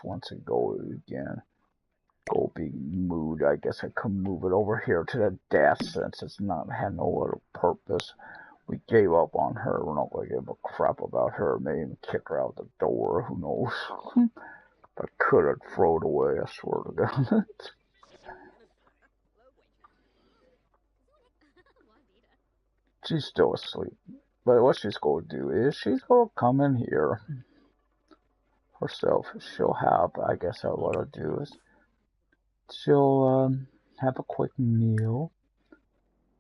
once it go again. Go be moved. I guess I could move it over here to the desk since it's not had no other purpose. We gave up on her. We're not going to give a crap about her. Maybe even kick her out the door. Who knows? I could have thrown it away. I swear to God. She's still asleep. But what she's going to do is she's going to come in here herself. She'll have, I guess what I'll do is she'll have a quick meal.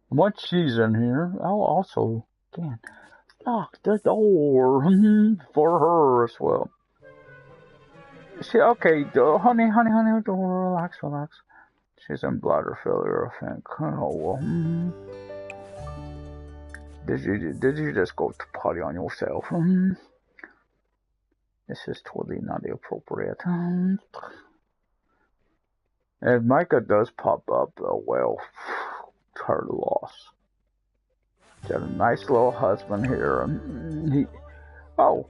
Once she's in here, I'll also, again, lock the door for her as well. She, okay, honey, relax. She's in bladder failure, I think. Oh, well. Did you just go to potty on yourself? This is totally not appropriate. And Micah does pop up, well, her loss. Got a nice little husband here. Oh,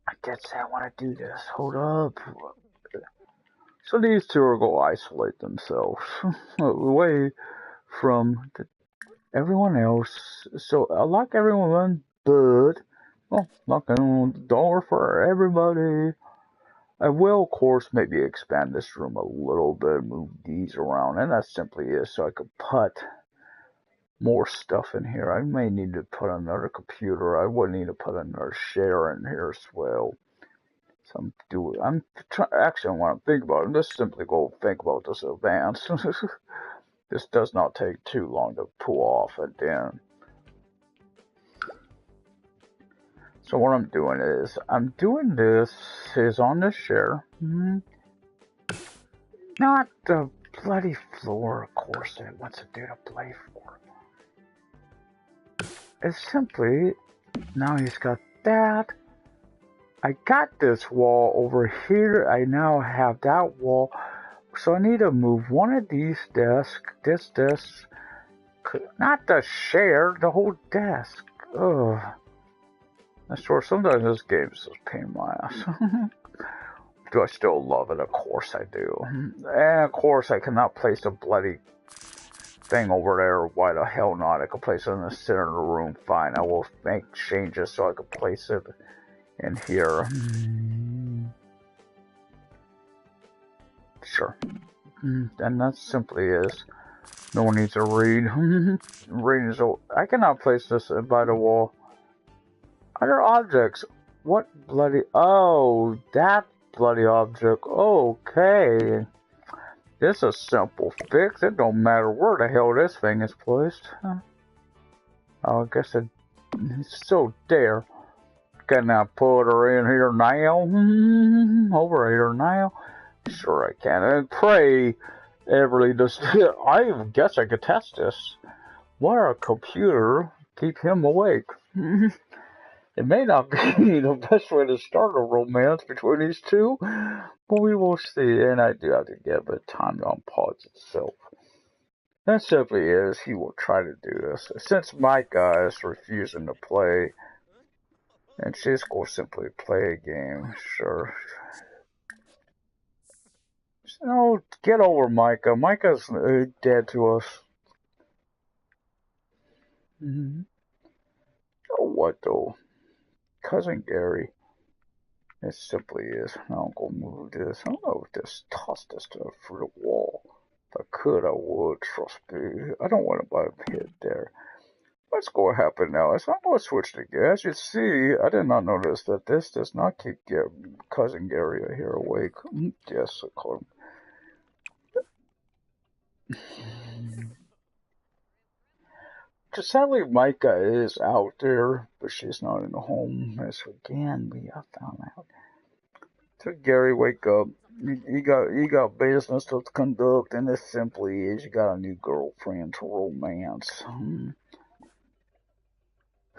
I did say I want to do this. Hold up. So these two are going to isolate themselves away from everyone else. So I lock everyone in, but knocking on the door for everybody. I will, of course, maybe expand this room a little bit, move these around, and that simply is so I could put more stuff in here. I may need to put another computer. I would need to put another share in here as well. So actually, I want to think about it. Just simply go think about this advance. This does not take too long to pull off at the end. So what I'm doing this is on the share. Not the bloody floor, of course, it wants to do the play for. It's simply, now he's got that. I got this wall over here. I now have that wall. So I need to move one of these desks, this desk, not the share, the whole desk. Ugh. I swear, sometimes this game is just a pain in my ass. Do I still love it? Of course I do. And of course I cannot place a bloody thing over there. Why the hell not? I can place it in the center of the room. Fine, I will make changes so I can place it in here. Sure. And that simply is. No one needs to read. Reading is old. I cannot place this by the wall. Other objects. What bloody... Oh, that bloody object. Okay. This is a simple fix. It don't matter where the hell this thing is placed. Oh, I guess it's so there. Can I put her in here now? Over here now? Sure I can. And pray, Everly, just... I guess I could test this. What a computer keep him awake. It may not be the best way to start a romance between these two, but we will see. And I do have to give it time to unpause itself. That simply is, he will try to do this. Since Micah is refusing to play, and she's going to simply play a game, sure. So, get over Micah. Micah's dead to us. Oh, what though? Cousin Gary. It simply is. I'm going to move this. I don't know if this toss this through the wall. If I could, I would. Trust me. I don't want to buy a hit there. What's going to happen now is I'm going to switch to Gary. As you see, I did not notice that this does not keep Cousin Gary here awake. Yes, I call him. Sadly, Micah is out there, but she's not in the home. As again, we have found out. So Gary, wake up. You got business to conduct, and this simply is you got a new girlfriend to romance.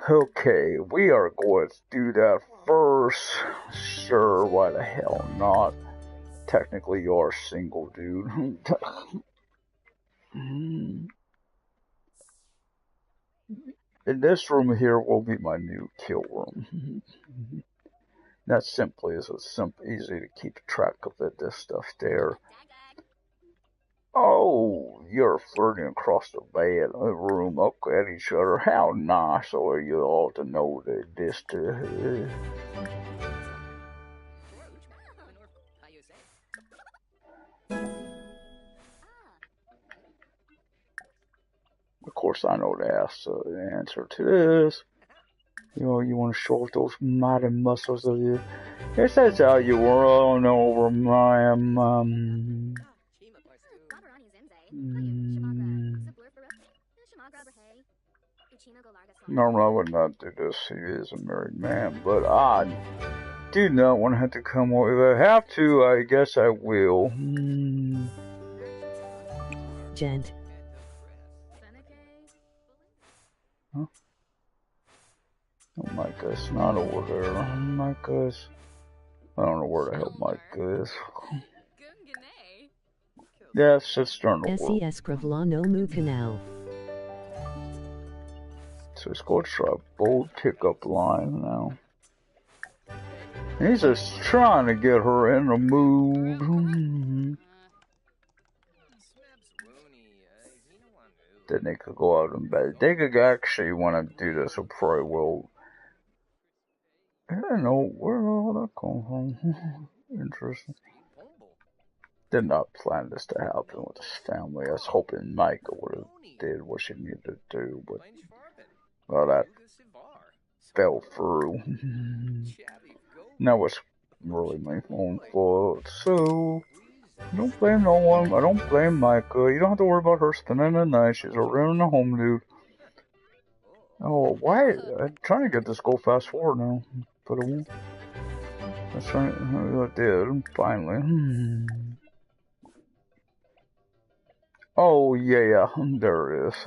Okay, we are going to do that first. Sure, why the hell not? Technically, you're single, dude. And this room here will be my new kill room. That simply is easy to keep track of it. This stuff there. Oh, you're flirting across the bed room, up at each other. How nice are you all to know that this to. Of course, I know the answer to this. You know, you want to show off those mighty muscles of you. This is how you run over my Normally I would not do this. He is a married man, but I do not want to have to come over. If I have to, I guess I will. Gent. Huh? Oh, Micah, it's not over there. Micah's. I don't know where the hell Micah is. Yes, it's starting to work. SES Kravlano Mu Canal. So he's going to try a bold pickup line now. He's just trying to get her in the mood. Then they could go out in bed. They could actually want to do this, or probably will. I don't know where all that come from. Interesting. Did not plan this to happen with his family. I was hoping Micah would have did what she needed to do, but well, that fell through. Now it's really my own fault. So I don't blame no one. I don't blame Micah. You don't have to worry about her spending the night. She's already in the home, dude. Oh, why? I'm trying to get this go fast forward now, but it won't. That's right. I did finally. Oh yeah, there it is.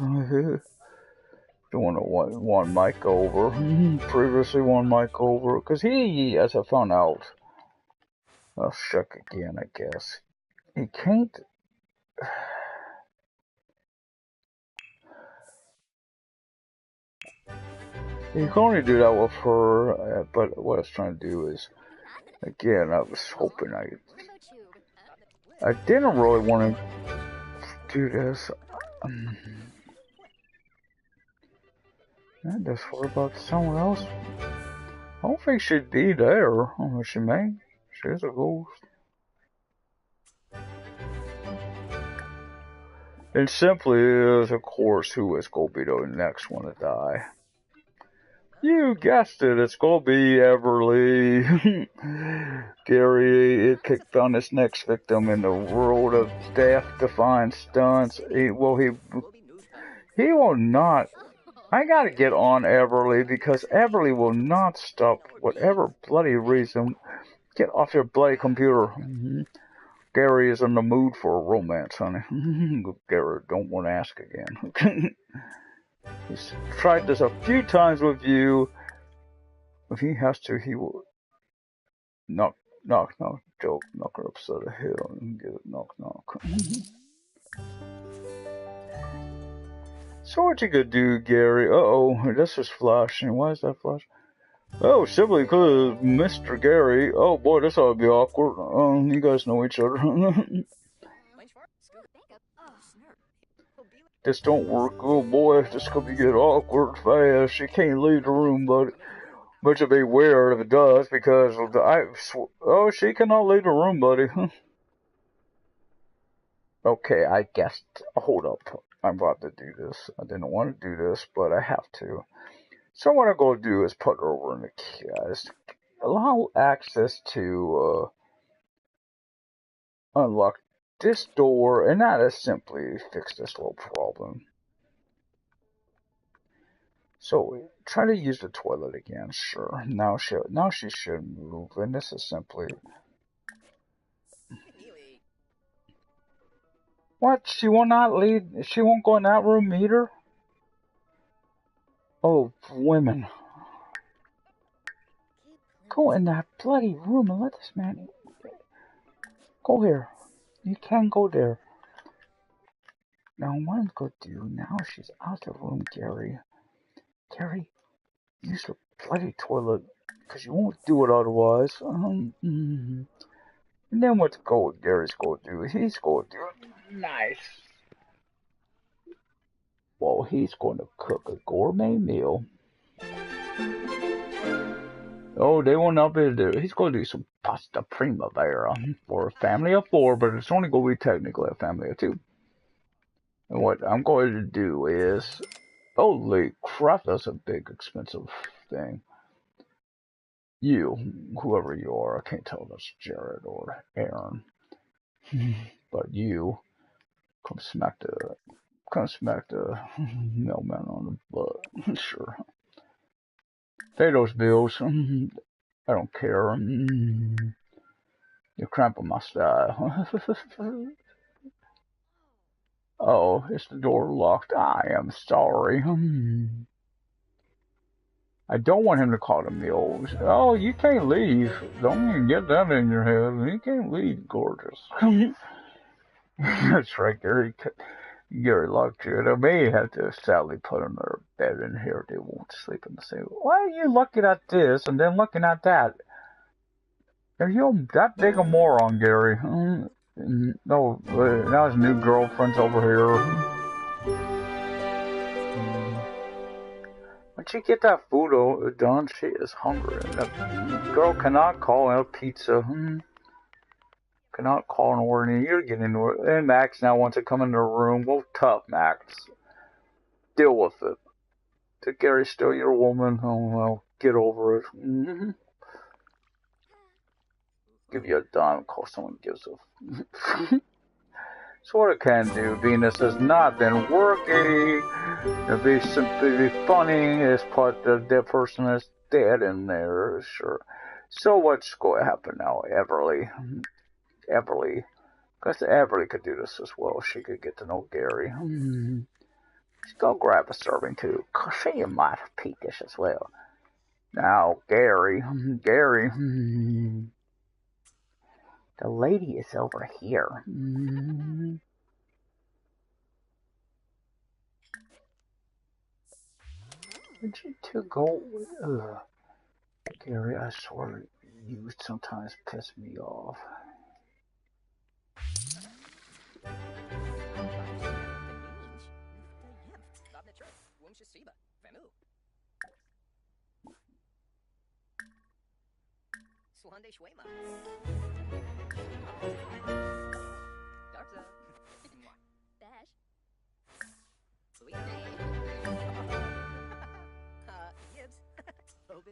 Doing one mic over. Previously one mic over, cause he, as I found out, I'll check again. I guess he can't. You can only do that with her, but what I was trying to do is, again, I was hoping I didn't really want to do this. I just thought about someone else. I don't think she'd be there. Oh, she may. She's a ghost. It simply is, of course, who is going to be the next one to die. You guessed it, it's going to be Everly. Gary kicked on his next victim in the world of death-defying stunts. He will not. I gotta get on Everly because Everly will not stop whatever bloody reason. Get off your bloody computer. Gary is in the mood for a romance, honey. Gary, don't want to ask again. He's tried this a few times with you. If he has to, he will knock, joke, knock her upside the head and get it knock. So what you gonna do, Gary? Uh-oh, this is flashing. Why is that flashing? Oh, simply because Mr. Gary. Oh boy, this ought to be awkward. You guys know each other. This don't work. Oh boy, this could get awkward fast. She can't leave the room, but it'll be weird if it does because she cannot leave the room, buddy. Okay, I guessed. Hold up. I'm about to do this. I didn't want to do this, but I have to. So what I'm going to do is put her over in the kiosk. Allow access to unlock this door, and that is simply fix this little problem. So try to use the toilet again. Sure. Now she should move, and this is simply What? She will not leave? She won't go in that room either? Oh, women. Go in that bloody room and let this man... Go here. You can't go there. Now, what I'm going to do, now she's out of the room, Gary. Gary, use the bloody toilet, because you won't do it otherwise. And then what's Gary's going to do? He's going to do it nice. Well, he's going to cook a gourmet meal. Oh, they will not be able to do it. He's going to do some pasta primavera for a family of 4, but it's only going to be technically a family of 2. And what I'm going to do is, holy crap, that's a big expensive thing. You, whoever you are, I can't tell if that's Jared or Aaron, but you, come smack the mailman on the butt. Sure. Pay those bills. I don't care. You're cramping my style. Oh, is the door locked? I am sorry. I don't want him to call the meals. Oh, you can't leave. Don't even get that in your head. You can't leave, gorgeous. That's right, Gary. Gary locked you. They may have to sadly put another bed in here. They won't sleep in the same. Why are you looking at this and then looking at that? Are you that big a moron, Gary? No, now his new girlfriend's over here. When she get that food done, she is hungry. That girl cannot call a pizza. Cannot call an order. You're getting it. And Max now wants to come in the room. Well, tough, Max. Deal with it. To Gary, still your woman. Oh, well, get over it. Give you a dime, call someone gives a... So what I can do, Venus has not been working. It'd be simply funny as part of the person is dead in there, sure. So what's going to happen now, Everly? Because Everly could do this as well. She could get to know Gary. She's going to grab a serving too. She might peek this as well. Now, Gary. The lady is over here. Would you two go? Gary, I swear you sometimes piss me off.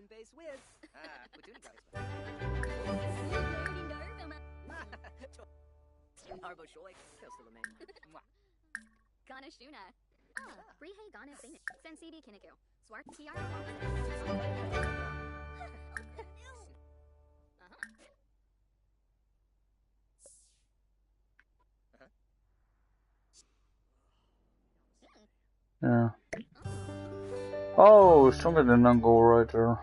Base with Arbo Shoy, Kilstilame. Gana Shuna. Rihe Gana Phoenix. Sensibi Kinniku. Swart TR. Yeah. Oh, something didn't go right there.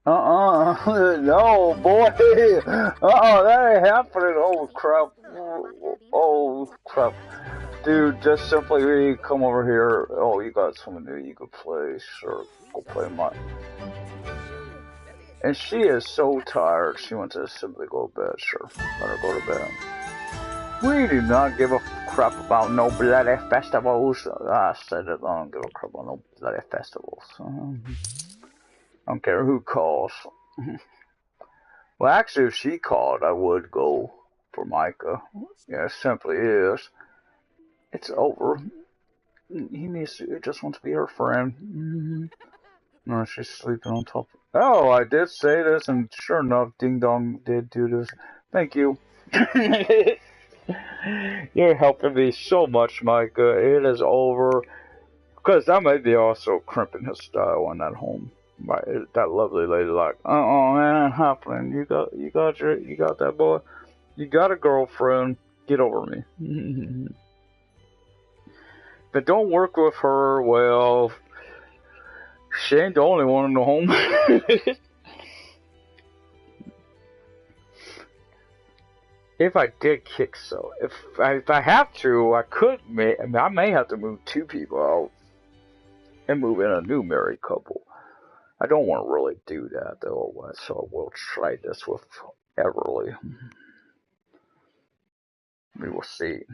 No, boy. That ain't happening. Oh, crap. Oh, crap. Dude, just simply come over here. Oh, you got something new you could play. Sure, go play mine. And she is so tired. She wants to simply go to bed. Sure, let her go to bed. We do not give a crap about no bloody festivals. I said it, I don't give a crap about no bloody festivals. I don't care who calls. Well, actually, if she called, I would go for Micah. Yeah, it simply is. It's over. He just wants to be her friend. No, she's sleeping on top. Oh, I did say this, and sure enough, Ding Dong did do this. Thank you. You're helping me so much, Micah. It is over. Because I might be also crimping his style on that home. Right, that lovely lady, like, man, happening. You got that boy. You got a girlfriend. Get over me. If it don't work with her, well, she ain't the only one in the home. If I did kick so, if I have to, I may have to move 2 people out and move in a new married couple. I don't want to really do that though, so we'll try this with Everly. We will see.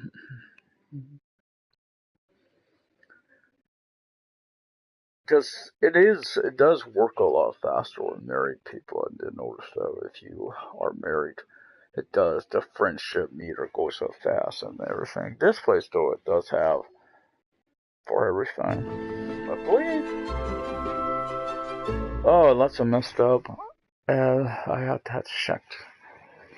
Because it does work a lot faster with married people. I did notice that if you are married, it does. The friendship meter goes so fast and everything. This place though, it does have for everything. I believe. Oh, that's a messed up. I have to check.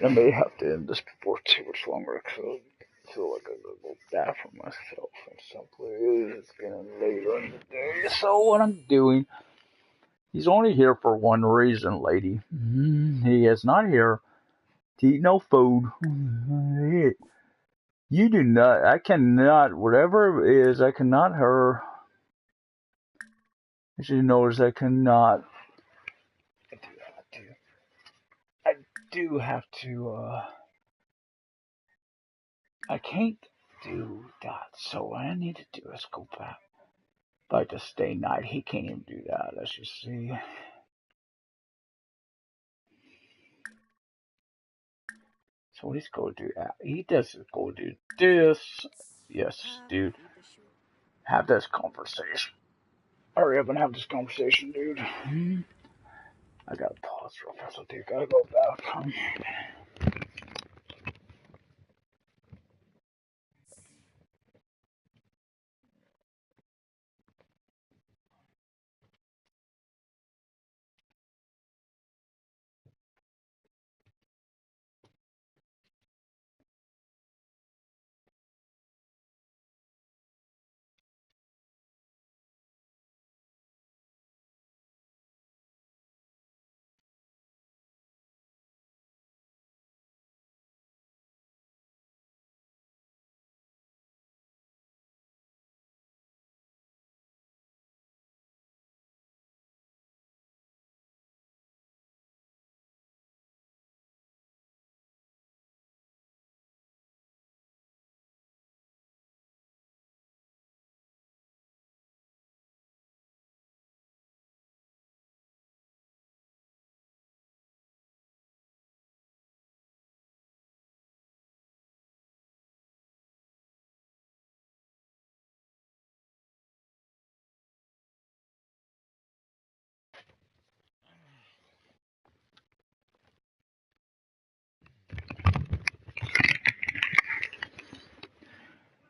I may have to end this before too much longer because I feel like I gotta go bad for myself and simply it's getting later in the day. So what I'm doing, he's only here for one reason, lady. He is not here to eat no food. You do not, I cannot, whatever it is, I cannot her. She knows I cannot. I do have to, I can't do that, so what I need to do is go back. Like the stay night, he can't even do that, as you see. So he's gonna do that. He doesn't go do this. Yes, dude. Have this conversation. Hurry up and have this conversation, dude. I gotta pause real fast, so dude, gotta go back.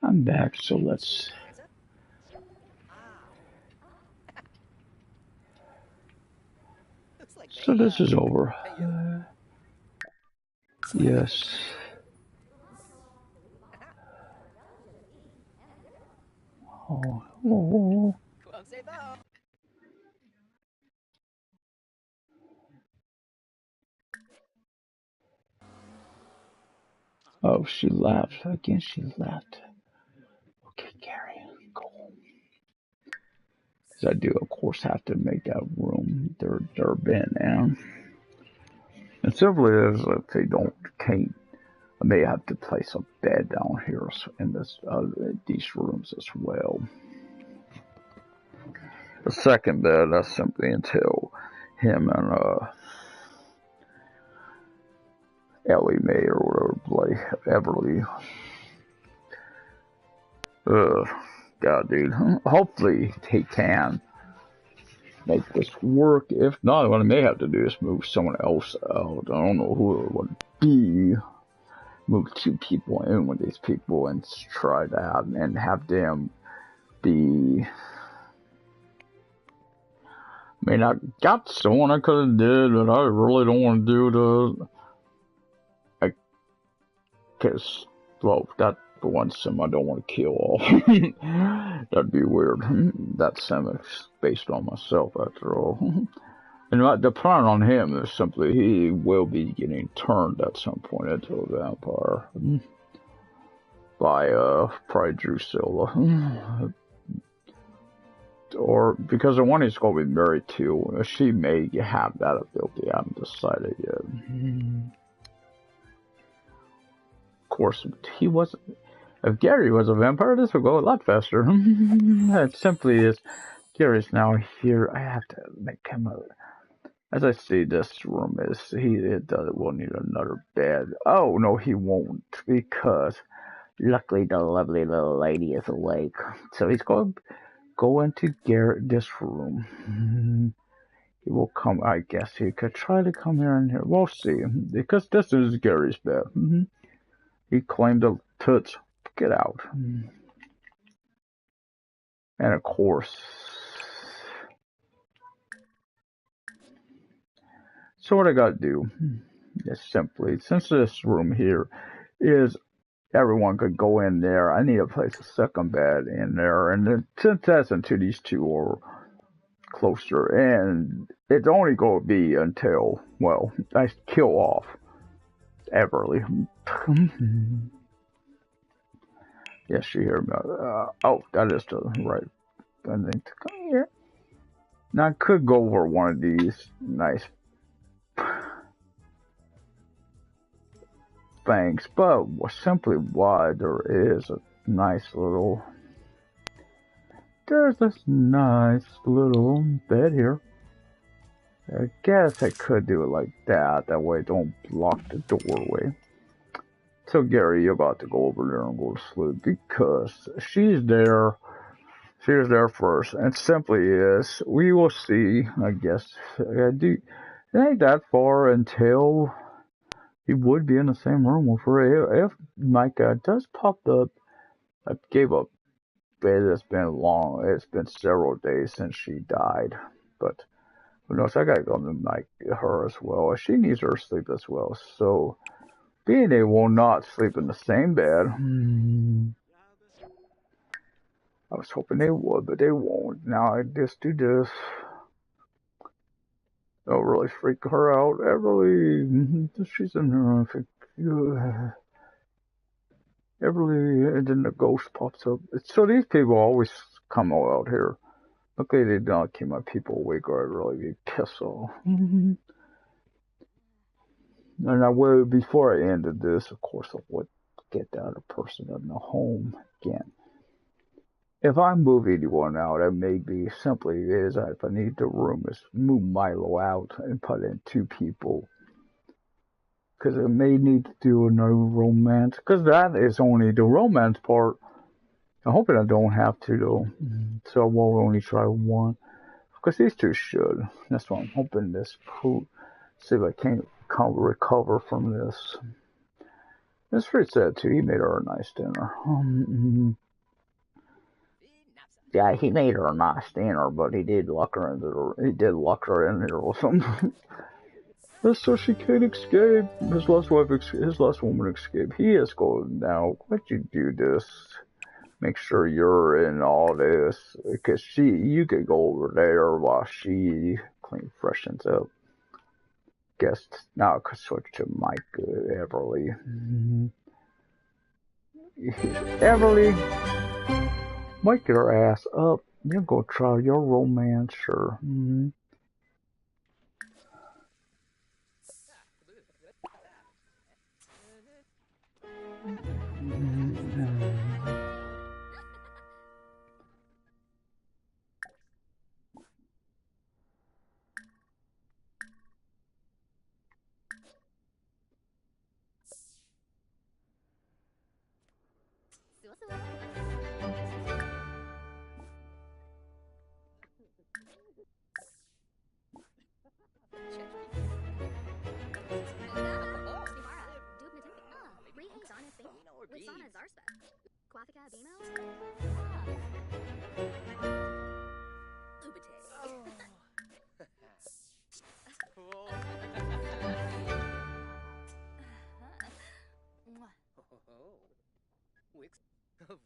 I'm back, so let's. So this is over. Yes. Oh. Oh, she left. Again, she left. Okay, Gary, go home. Because I do, of course, have to make that room their bin, and simply as if they can't, I may have to place a bed down here in these rooms as well. The second bed, that's simply until him and Ellie Mae or whatever, Everly. God, dude. Hopefully he can make this work. If not, what I may have to do is move someone else out. I don't know who it would be. Move 2 people in with these people and try that and have them be. I mean, I got someone I could have did, but I really don't want to do the. Because, well, that one sim I don't want to kill off. That'd be weird. That sim is based on myself, after all. And the plan on him is simply he will be getting turned at some point into a vampire by probably Drusilla. Or because the one he's going to be married to, she may have that ability. I haven't decided yet. Of course, he wasn't. If Gary was a vampire, this would go a lot faster. It simply is. Gary's now here. I have to make him a. As I see, this room is. Will need another bed. Oh no, he won't, because luckily the lovely little lady is awake. So he's going to go into this room. He will come. I guess he could try to come here and here. We'll see, because this is Gary's bed. He claimed the toots. Get out. And of course. So what I gotta do is simply, since this room here is everyone could go in there, I need to place a second bed in there, and then since that's until these two are closer, and it's only gonna be until, well, I kill off Everly. Yes, you hear me. Oh, that is the right thing to come here. Now I could go over one of these nice things, but simply why there is a nice little. There's this nice little bed here. I guess I could do it like that. That way I don't block the doorway. So Gary, you're about to go over there and go to sleep because she's there. She was there first, and simply is. We will see. I guess it ain't that far until he would be in the same room with her. If Micah does pop up, I gave up. It's been long. It's been several days since she died, but who knows? I gotta go to her as well. She needs her sleep as well. So, being they will not sleep in the same bed. I was hoping they would, but they won't. Now I just do this. Don't really freak her out. Everly, she's in her. Everly, and then the ghost pops up. So these people always come out here. Luckily they don't keep my people awake, or I'd really be pissed off. And I will, before I ended this, of course, I would get the other person in the home again. If I move anyone out, it may be simply is if I need the room, is move Milo out and put in two people. Because I may need to do another romance. Because that is only the romance part. I'm hoping I don't have to, though. So I will only try one. Because these two should. That's what I'm hoping this proof. See if I can't recover from this. It's pretty sad, too. He made her a nice dinner. Yeah, he made her a nice dinner, but he did lock her in there or something. So she can't escape. His last woman escaped. He is going now. Why'd you do this? Make sure you're in all this, because you could go over there while she freshens up. Guess now I could switch to Mike Everly. Everly, wake your ass up. You're gonna try your romance, sure.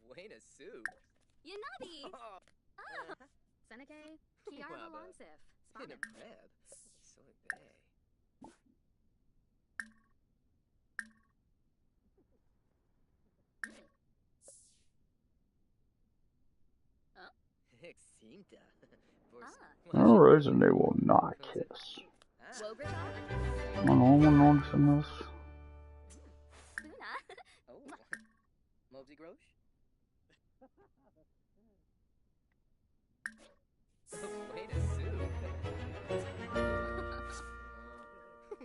Buena soup. Yanabi! Oh! Seneca, Kiara Longsif. In a crib. No reason they will not kiss. No one noticing this. Mosey Grosh? Way to sue.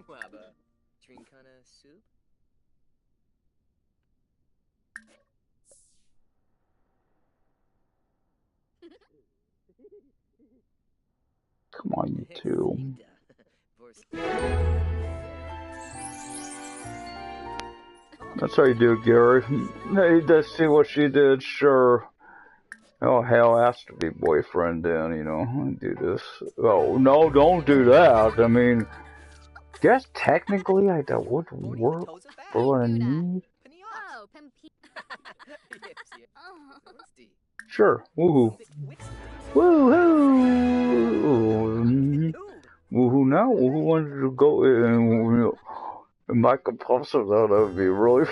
Wabba. Trinkana soup? Come on, you two. That's how you do it, Gary. Hey, let's see what she did, sure. Oh, hell, has to be boyfriend then, you know, do this. Oh, no, don't do that. I mean, guess technically that would work for what I need. Oh, Pimpi. Sure, woohoo. Woohoo! Woohoo now? Who wanted to go in and Michael pops up? That would be really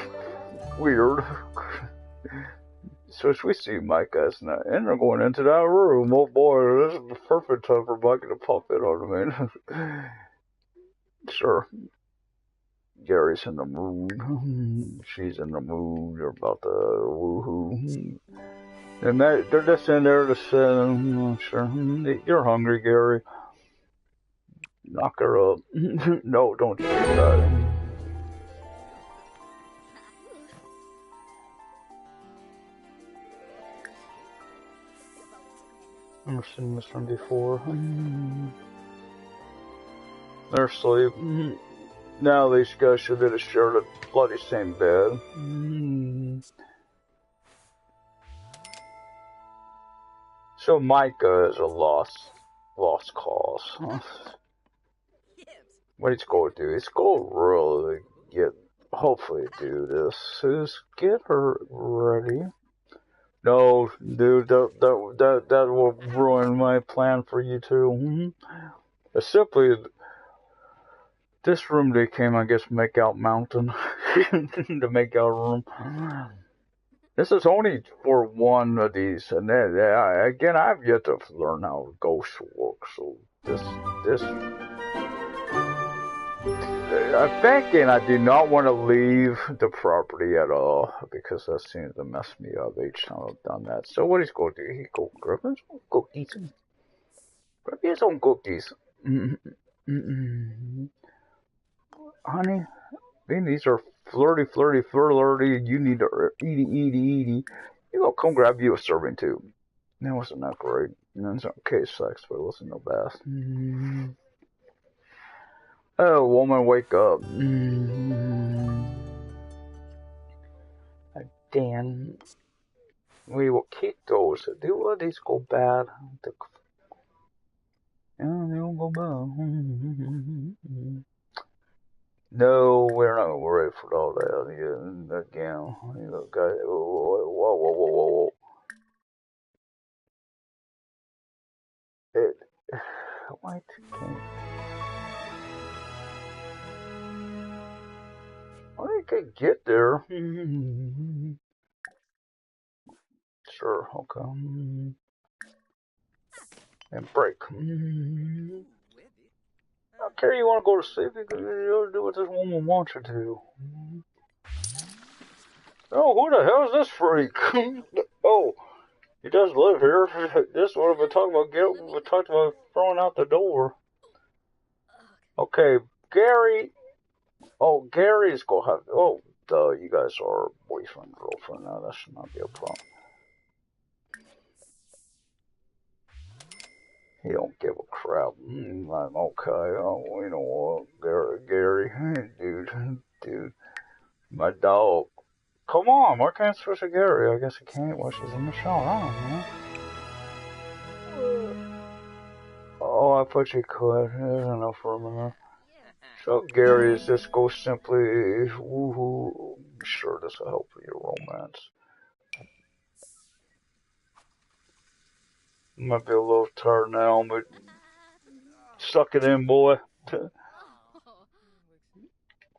weird. So as we see Micah and they're going into that room. Oh boy, this is the perfect time for Micah to pop in on me. Sure. Gary's in the mood. She's in the mood. They're about to woohoo. And they're just in there to say, sure, you're hungry, Gary. Knock her up. No, don't you do that. I've seen this one before. They're asleep. Now these guys should have shared a bloody same bed. So Micah is a lost cause. What he's going to do, he's going to really hopefully do this, is get her ready. No, dude, that will ruin my plan for you two. Simply, this room they came, I guess, Makeout Mountain, the Makeout room. This is only for one of these, and then, again, I've yet to learn how ghosts work, so this. I'm thinking I do not want to leave the property at all, because that seems to mess me up each time I've done that. So what he's going to do, he go grab his own cookies. Grab his own cookies. Honey, these are flirty. You need to eaty. You go come grab you a serving too. That wasn't that great. And then it's okay sex, but it wasn't no best. Oh, woman, wake up. Dan, we will keep those. Do all these go bad? Yeah, they don't go bad. No, we're not ready for all that. Yeah, again, guys. Whoa. What? I could get there. Sure, okay. And break. Okay, you want to go to sleep? You can do what this woman wants you to. Oh, who the hell is this freak? Oh, he does live here. This is what I've been talking about. We talked about throwing out the door. Okay, Gary. Oh, Gary's gonna have. Oh, duh, you guys are boyfriend, girlfriend. Now that should not be a problem. He don't give a crap. I'm okay. Oh, you know what, Gary, dude, my dog. Come on, why can't I switch to Gary? I guess I can't while she's in the shower. I don't know. Oh, I thought you could. I don't know for a minute. So Gary is just go simply woohoo. I'm sure this will help with your romance. Might be a little tired now, but suck it in, boy.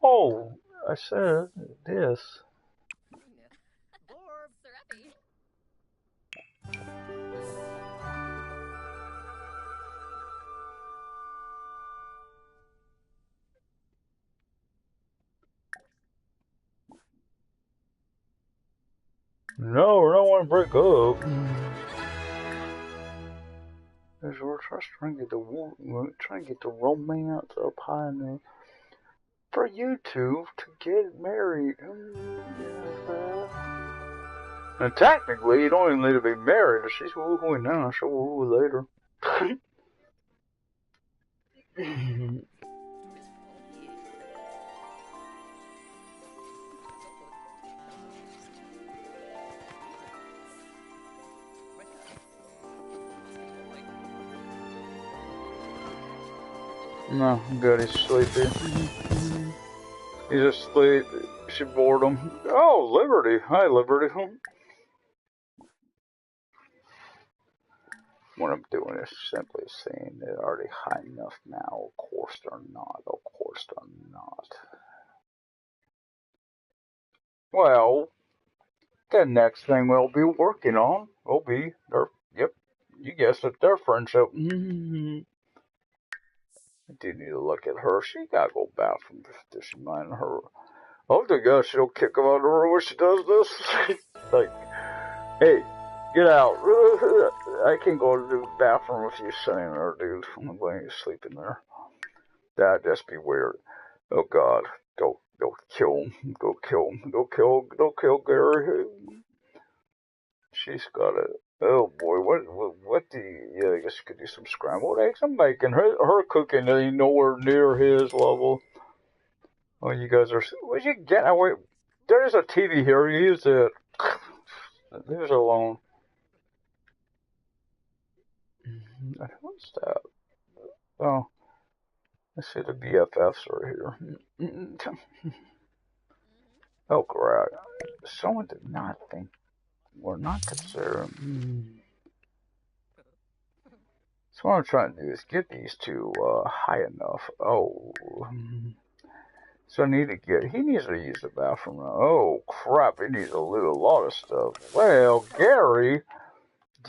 Oh, I said this. Borb. Serapi. No, we don't want to break up. Because we're trying to get the romance up high enough for you two to get married. And technically, you don't even need to be married. If she's wooing now, she'll woo later. No, good, he's sleepy. He's asleep. She bored him. Oh, Liberty. Hi, Liberty. What I'm doing is simply saying they're already high enough now. Of course they're not. Of course they're not. Well, the next thing we'll be working on will be their, yep, you guessed it, their friendship. I do need to look at her. She gotta go bathroom. Does she mind her? Oh, the God, she'll kick him out of the room when she does this. Like, hey, get out. I can't go to the bathroom if you're sitting there, dude. I'm letting you sleep in there. That'd just be weird. Oh, God. Go kill him. Go kill him. Go kill Gary. She's got it. Oh, boy. What do you... Yeah, I guess you could do some scrambled eggs. I'm making her cooking ain't nowhere near his level. Oh, you guys are... Where'd you get away? There's a TV here. Use it. Leave it alone. What's that? Oh. Let's see, the BFFs are here. Oh, crap. Someone did not think we're not considered. So what I'm trying to do is get these two high enough. Oh. So I need to get, he needs to use the bathroom now. Oh, crap, he needs to do a lot of stuff. Well, Gary,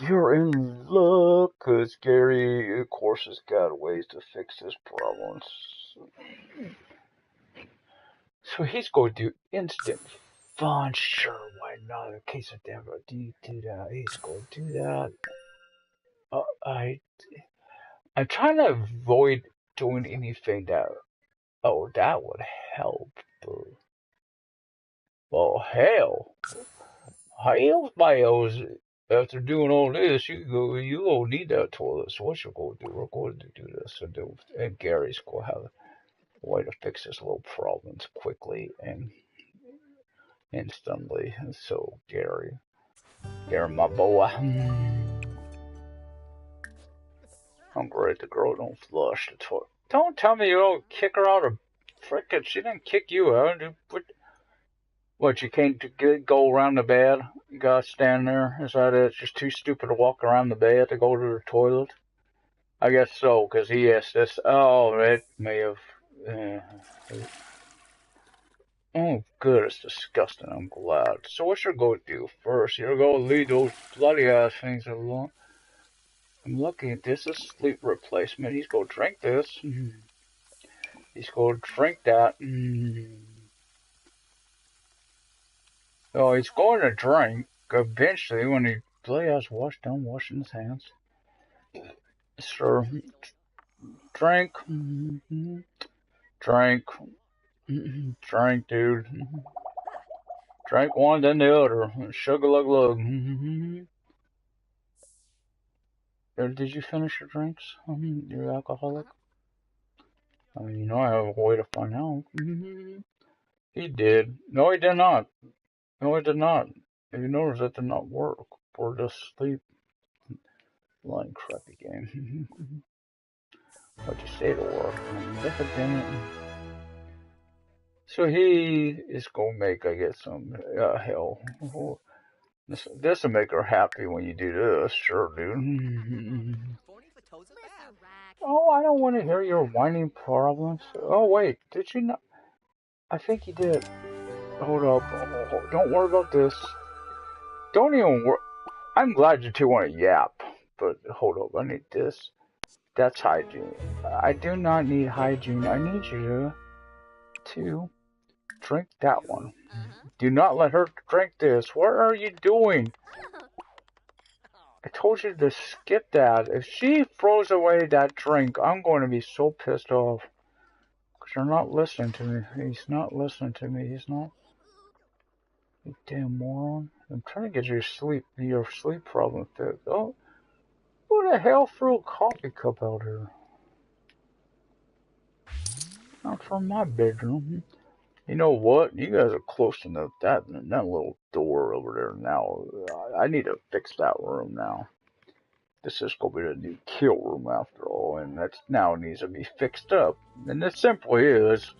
you're in luck, because Gary, of course, has got ways to fix his problems. So he's going to do instant fun. Sure, why not? In case of Denver, do you do that? He's going to do that. I'm trying to avoid doing anything that, oh, that would help. Well, hell. Hell's miles. After doing all this, you don't need that toilet. So what you're going to do? We're going to do this. And Gary's going to have a way to fix his little problems quickly and instantly. So Gary, my boy. I'm great. The girl don't flush the toilet. Don't tell me you don't kick her out of frickin'. She didn't kick you out. What, you can't go around the bed? You gotta stand there? Is that it? It's just too stupid to walk around the bed to go to the toilet? I guess so, because he asked this. Oh, it may have... Oh, good, it's disgusting. I'm glad. So what you're going to do first? You're going to leave those bloody ass things alone. I'm looking at this. This sleep replacement. He's going to drink this. He's going to drink that. Oh, he's going to drink eventually when he really has done washing his hands. Sure. Drink. Drink. Drink, dude. Drink one, then the other. Sugar lug lug. Did you finish your drinks? You're alcoholic? I mean, you know I have a way to find out. He did. No, he did not. No, it did not. If you notice, that did not work. For just sleep. Lying crappy game. What'd you say to work? So he is going to make, I guess, some hell. This will make her happy when you do this. Sure, dude. Oh, I don't want to hear your whining problems. Oh, wait, did you not? I think you did. Hold up. Oh, don't worry about this. Don't even worry. I'm glad you two want to yap, but hold up. I need this. That's hygiene. I do not need hygiene. I need you to drink that one. Do not let her drink this. What are you doing? I told you to skip that. If she throws away that drink, I'm going to be so pissed off. Because you're not listening to me. He's not listening to me. He's not. You damn moron. I'm trying to get your sleep problem fixed. Oh, who the hell threw a coffee cup out here? Not from my bedroom. You know what? You guys are close enough. That little door over there now. I need to fix that room now. This is going to be the new kill room after all, and that now needs to be fixed up. And it simply is.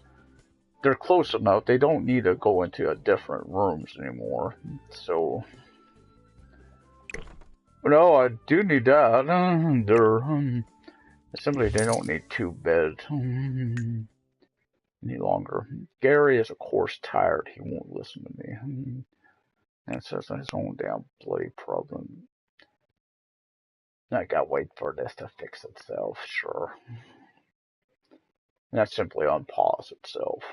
They're close enough. They don't need to go into different rooms anymore. So, no, I do need that. Simply, they don't need two beds any longer. Gary is, of course, tired. He won't listen to me. That's his own damn bloody problem. I gotta wait for this to fix itself, sure. That's simply unpause itself.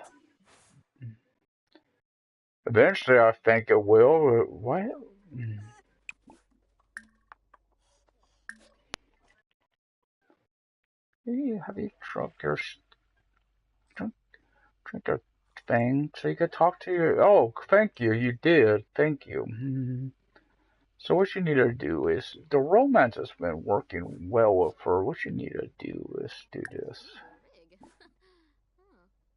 Eventually, I think it will. What? Have you drunk your drink a thing so you could talk to you? Oh, thank you. You did. Thank you. So what you need to do is, the romance has been working well with her. What you need to do is do this.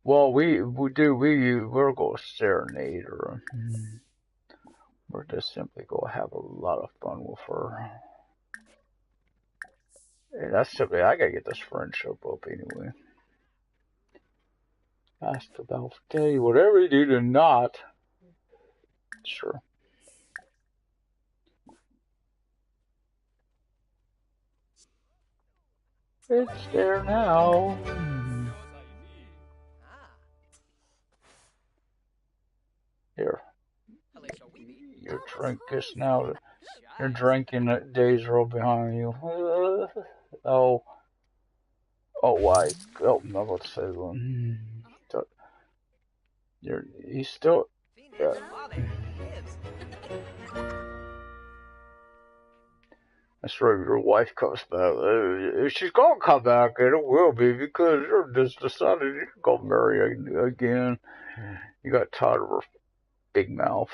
Well, we're gonna serenade her. We're just simply gonna have a lot of fun with her. And that's simply, I gotta get this friendship up anyway. Ask about day, whatever you do to not. Sure. It's there now. Here. You drink this now. You're drinking days roll behind you. Oh, why? Oh, I'm about to say one. He's still. Yeah. That's right, your wife comes back. If she's gonna come back, and it will be because you're just decided you're gonna marry again. You got tired of her big mouth.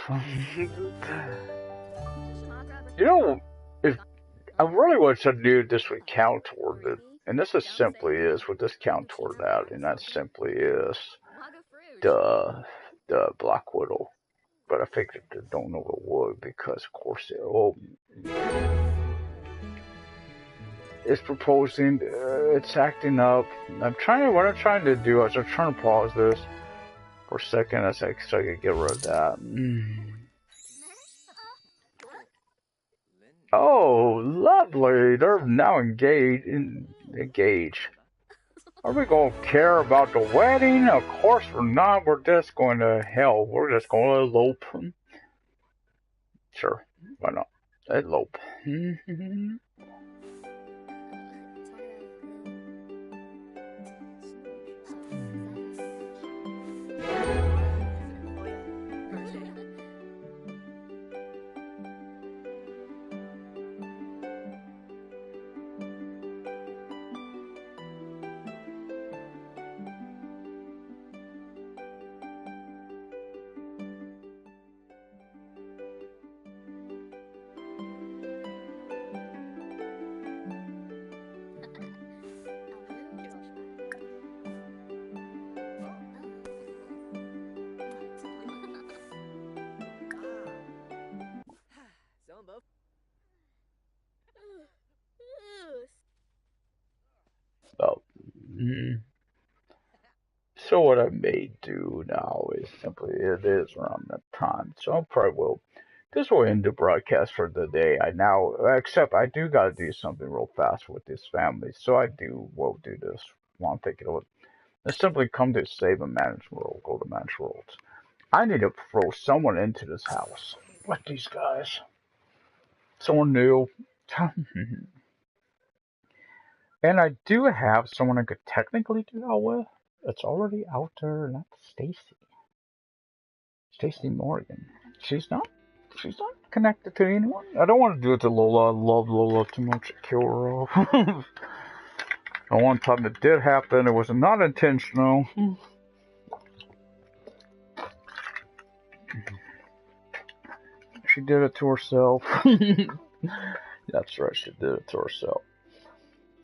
You know, if I really want to do this would count toward it, and this is simply is what this count toward that, and that simply is the Black Widow. But I figured I don't know it would because of course it's proposing, it's acting up. What I'm trying to do is I'm trying to pause this for a second so I can get rid of that. Oh, lovely. They're now engaged. Are we going to care about the wedding? Of course we're not. We're just going to hell. We're just going to elope. Sure. Why not? Elope. So what I may do now is simply, it is around that time, so I probably will this will end the broadcast for the day. Except I do gotta do something real fast with this family, so will do this while I'm thinking of it. Let's simply come to save a managed world, go to managed worlds. I need to throw someone into this house. Like these guys. Someone new. And I do have someone I could technically do that with. It's already out there, and that's Stacy. Stacy Morgan. She's not connected to anyone. I don't want to do it to Lola. I love Lola too much to kill her off. The one time it did happen, it was not intentional. She did it to herself. That's right, she did it to herself.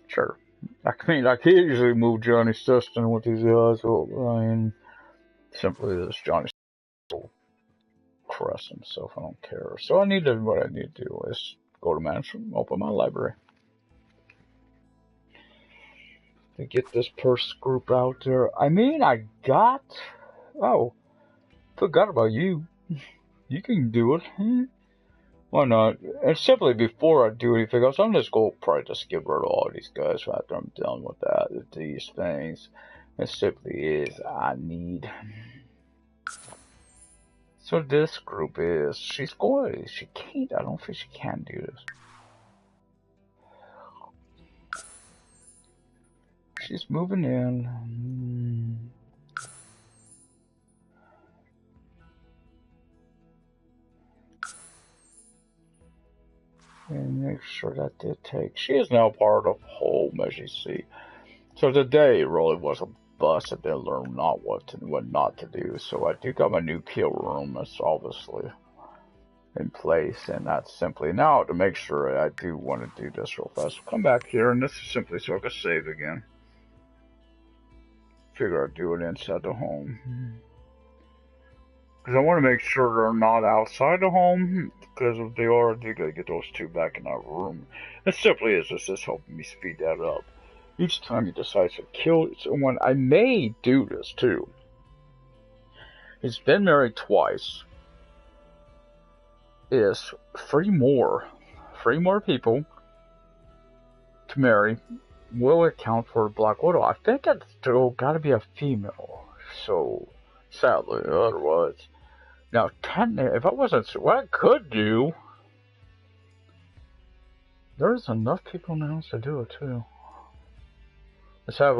Sure. I mean, I could usually move Johnny's sister with these guys, but I mean, simply this Johnny will caress himself. I don't care. So what I need to do is go to management, open my library. To get this purse group out there. I mean, forgot about you. You can do it. Why not? And simply before I do anything else, I'm just going to probably just get rid of all these guys after I'm done with these things. It simply is, I need. So this group is, she can't, I don't think she can do this. She's moving in. And make sure that did take. She is now part of home, as you see. So today really was a bust. I did learn what not to do. So I do got my new kill room. That's obviously in place, and that's simply now to make sure I do want to do this real fast. Come back here, and this is simply so I can save again. Figure I'd do it inside the home. Because I want to make sure they're not outside the home. Because if they are, I do gotta get those two back in our room. It simply is just helping me speed that up. Each time he decides to kill someone, I may do this too. He's been married twice. Is three more people to marry will account for Black Widow. I think it's still gotta be a female. So, sadly, otherwise. Now, if I wasn't, what I could do, there's enough people in the house to do it too. Let's have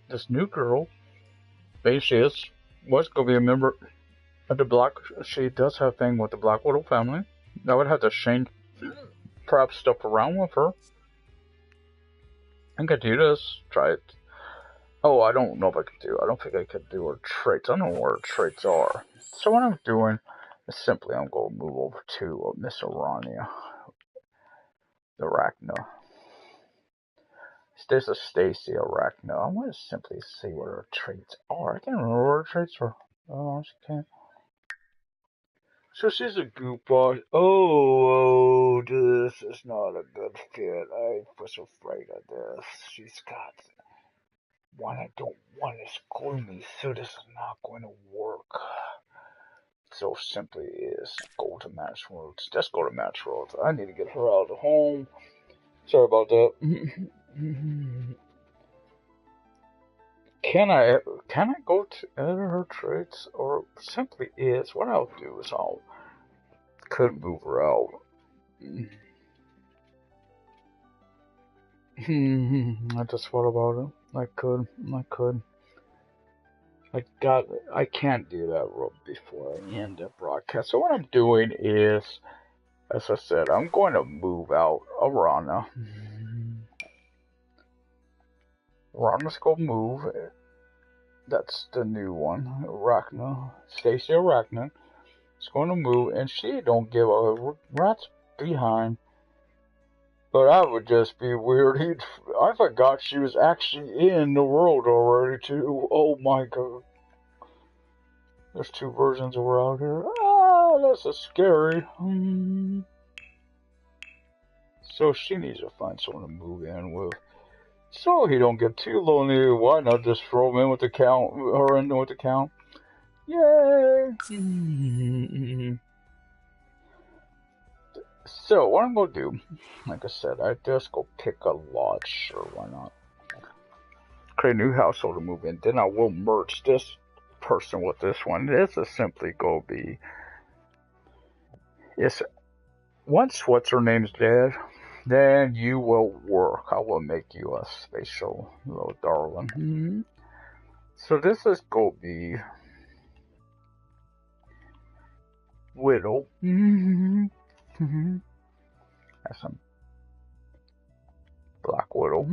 this new girl. Basically, was going to be a member of the Black. She does have a thing with the Black Widow family. I would have to change perhaps stuff around with her. I could do this. Try it. Oh, I don't know if I could do. I don't think I could do her traits. I don't know where her traits are. So what I'm doing is simply I'm going to move over to Miss Arania, the Arachna. There's a Stacy Arachna. I want to simply see what her traits are. I can't remember what her traits are. Oh, she can't. So she's a goofball. Oh, this is not a good fit. I was afraid of this. She's got one I don't want is gloomy, so this is not going to work. So simply is go to Match Worlds. Let's go to Match Worlds. I need to get her out of the home. Sorry about that. Can I go to edit her traits, or simply is what I'll do is could move her out. I just thought about it. I could. I can't do that before I end the broadcast. So what I'm doing is, as I said, I'm going to move out Arana. Arana's going to move. That's the new one. Arachna. Stacy Arachna. It's going to move, and she don't give a rat's behind. But I would just be weird. I forgot she was actually in the world already, too. Oh my god. There's two versions of her out here. Ah, this is scary. So she needs to find someone to move in with. So he don't get too lonely. Why not just throw him in with the count? Her in with the count? Yay! So what I'm gonna do, like I said, I just go pick a lot. Sure, why not? Create a new household to move in. Then I will merge this person with this one. This is simply gonna be. Yes. Once what's her name's dead, then you will work. I will make you a spatial little darling. So this is gonna be Widow. That's some Black Widow.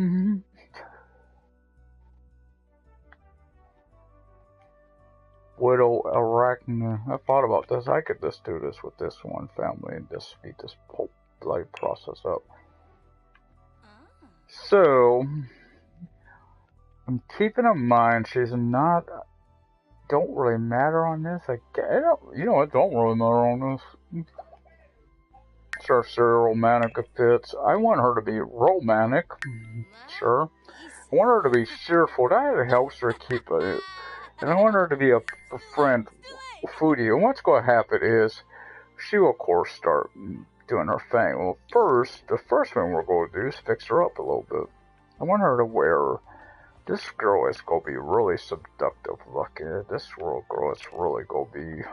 Widow Arachne. I thought about this. I could just do this with this one family and just speed this whole bloody process up. So I'm keeping in mind she's not. Don't really matter on this. You know, it don't really matter on this. Sure, romantic if fits. I want her to be romantic. Sure. I want her to be cheerful. That helps her keep it. And I want her to be a friend, foodie. And what's going to happen is she will, of course, start doing her thing. Well, the first thing we're going to do is fix her up a little bit. I want her to wear. This girl is going to be really seductive looking. This girl is really going to be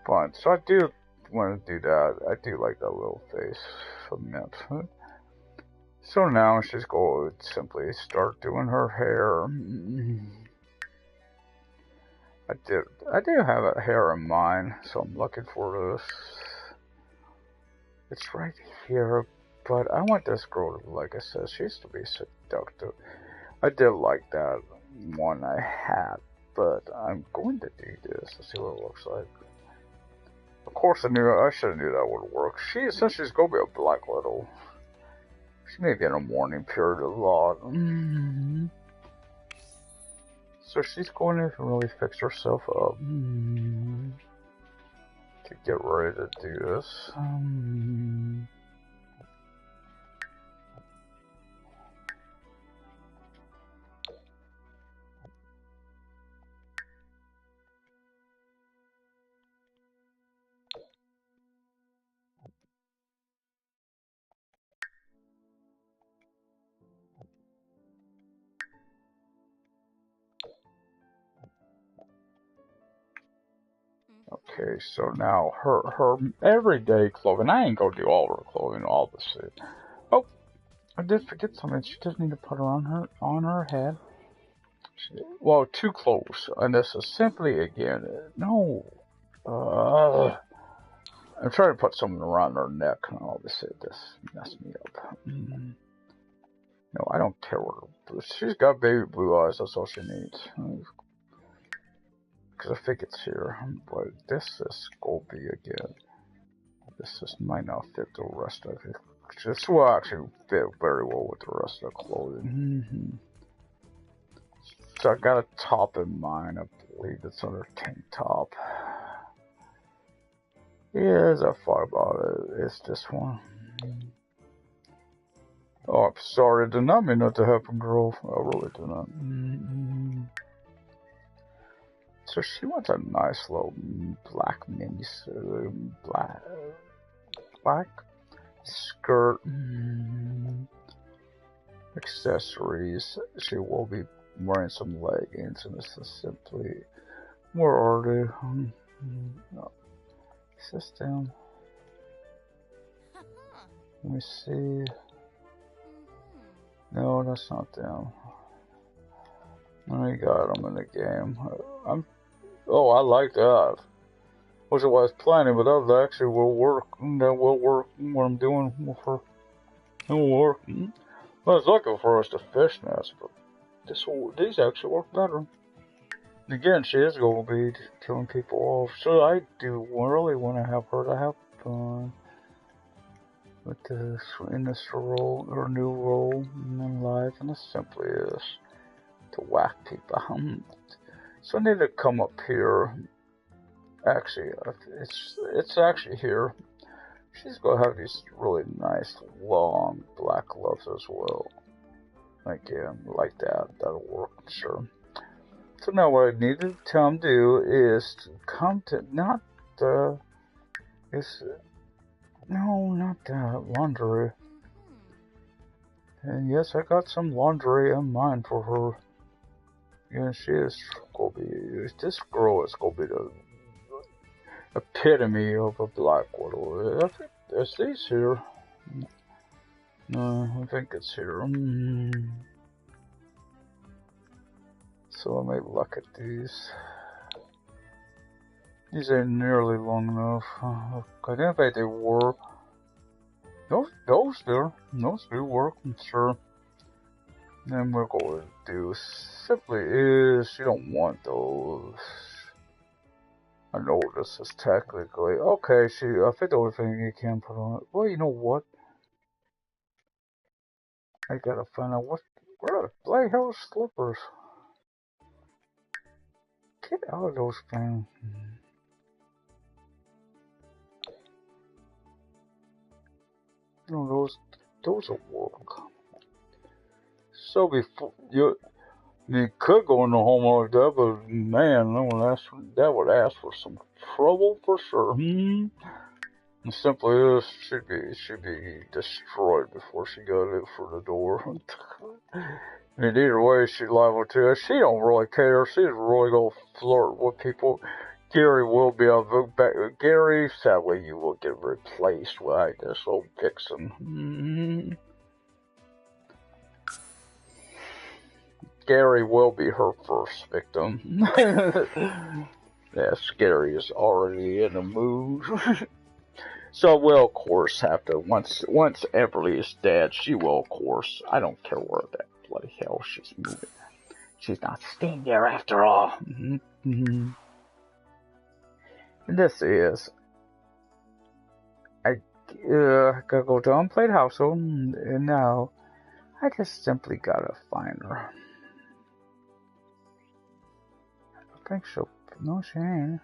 fun. So I do want to do that. I do like that little face. So now she's going to simply start doing her hair. I do have a hair in mind, so I'm looking for this. It's right here, but I want this girl to, like I said, she used to be seductive. I did like that one I had, but I'm going to do this to see what it looks like. Of course, I should have knew that would work. Since she's going to be a Black Widow, she may be in a mourning period a lot. So she's going to really fix herself up to get ready to do this. Okay, so now her everyday clothing. I ain't gonna do all her clothing, obviously. Oh, I did forget something. She does need to put her on her head. Well, two clothes, and this is simply again. No, I'm trying to put something around her neck, and obviously this messed me up. No, I don't care what her. She's got baby blue eyes. That's all she needs. Because I think it's here, but this is Sculpey again. This just might not fit the rest of it. This will actually fit very well with the rest of the clothing. So I got a top in mind. I believe it's under tank top. Yes, I thought about it. It's this one. Oh, I'm sorry. I did not mean that to happen, girl. I really did not. So she wants a nice little black mini black skirt, accessories. She will be wearing some leggings, and this is simply where are they? No. Is this down? Let me see. No, that's not down. I got them in the game. Oh, I like that. Was it what I was planning, but that actually will work. That will work. What I'm doing with her. It will work. I was looking for us to fishnets, but these actually work better. Again, she is going to be killing people off, so I do really want to have her to have fun with this in this role or new role in life, and it simply is to whack people. So I need to come up here. Actually, it's actually here. She's gonna have these really nice long black gloves as well. Again, like that. That'll work, sure. So now what I need to tell him to do is to come to not the. Is No, not that. Laundry. And yes, I got some laundry in mind for her. Yeah, she is gonna be. This girl is gonna be the epitome of a Black Widow. I think is these here. No, I think it's here. So let me look at these. These ain't nearly long enough. I didn't think they were. Those do work, I'm sure. Then we're going to do simply is you don't want those. I know this is technically okay. I think the only thing you can put on it. Well, you know what? I gotta find out where the bloody hell are slippers? Get out of those things. No, those will work. So before you could go in the home like that, but man, that would ask for some trouble for sure. And simply is she'd be destroyed before she got it for the door. I mean, either way, she's liable to. She don't really care. She's really gonna flirt with people. Gary will be back. Gary, sadly, you will get replaced by this old vixen. Gary will be her first victim. Yes, Gary is already in the mood. So we'll of course have to once Everly is dead, she will of course. I don't care where that bloody hell she's moving. She's not staying there after all. And this is I gotta go to Unplayed Household, and now I just simply gotta find her. I think she'll. No, she ain't.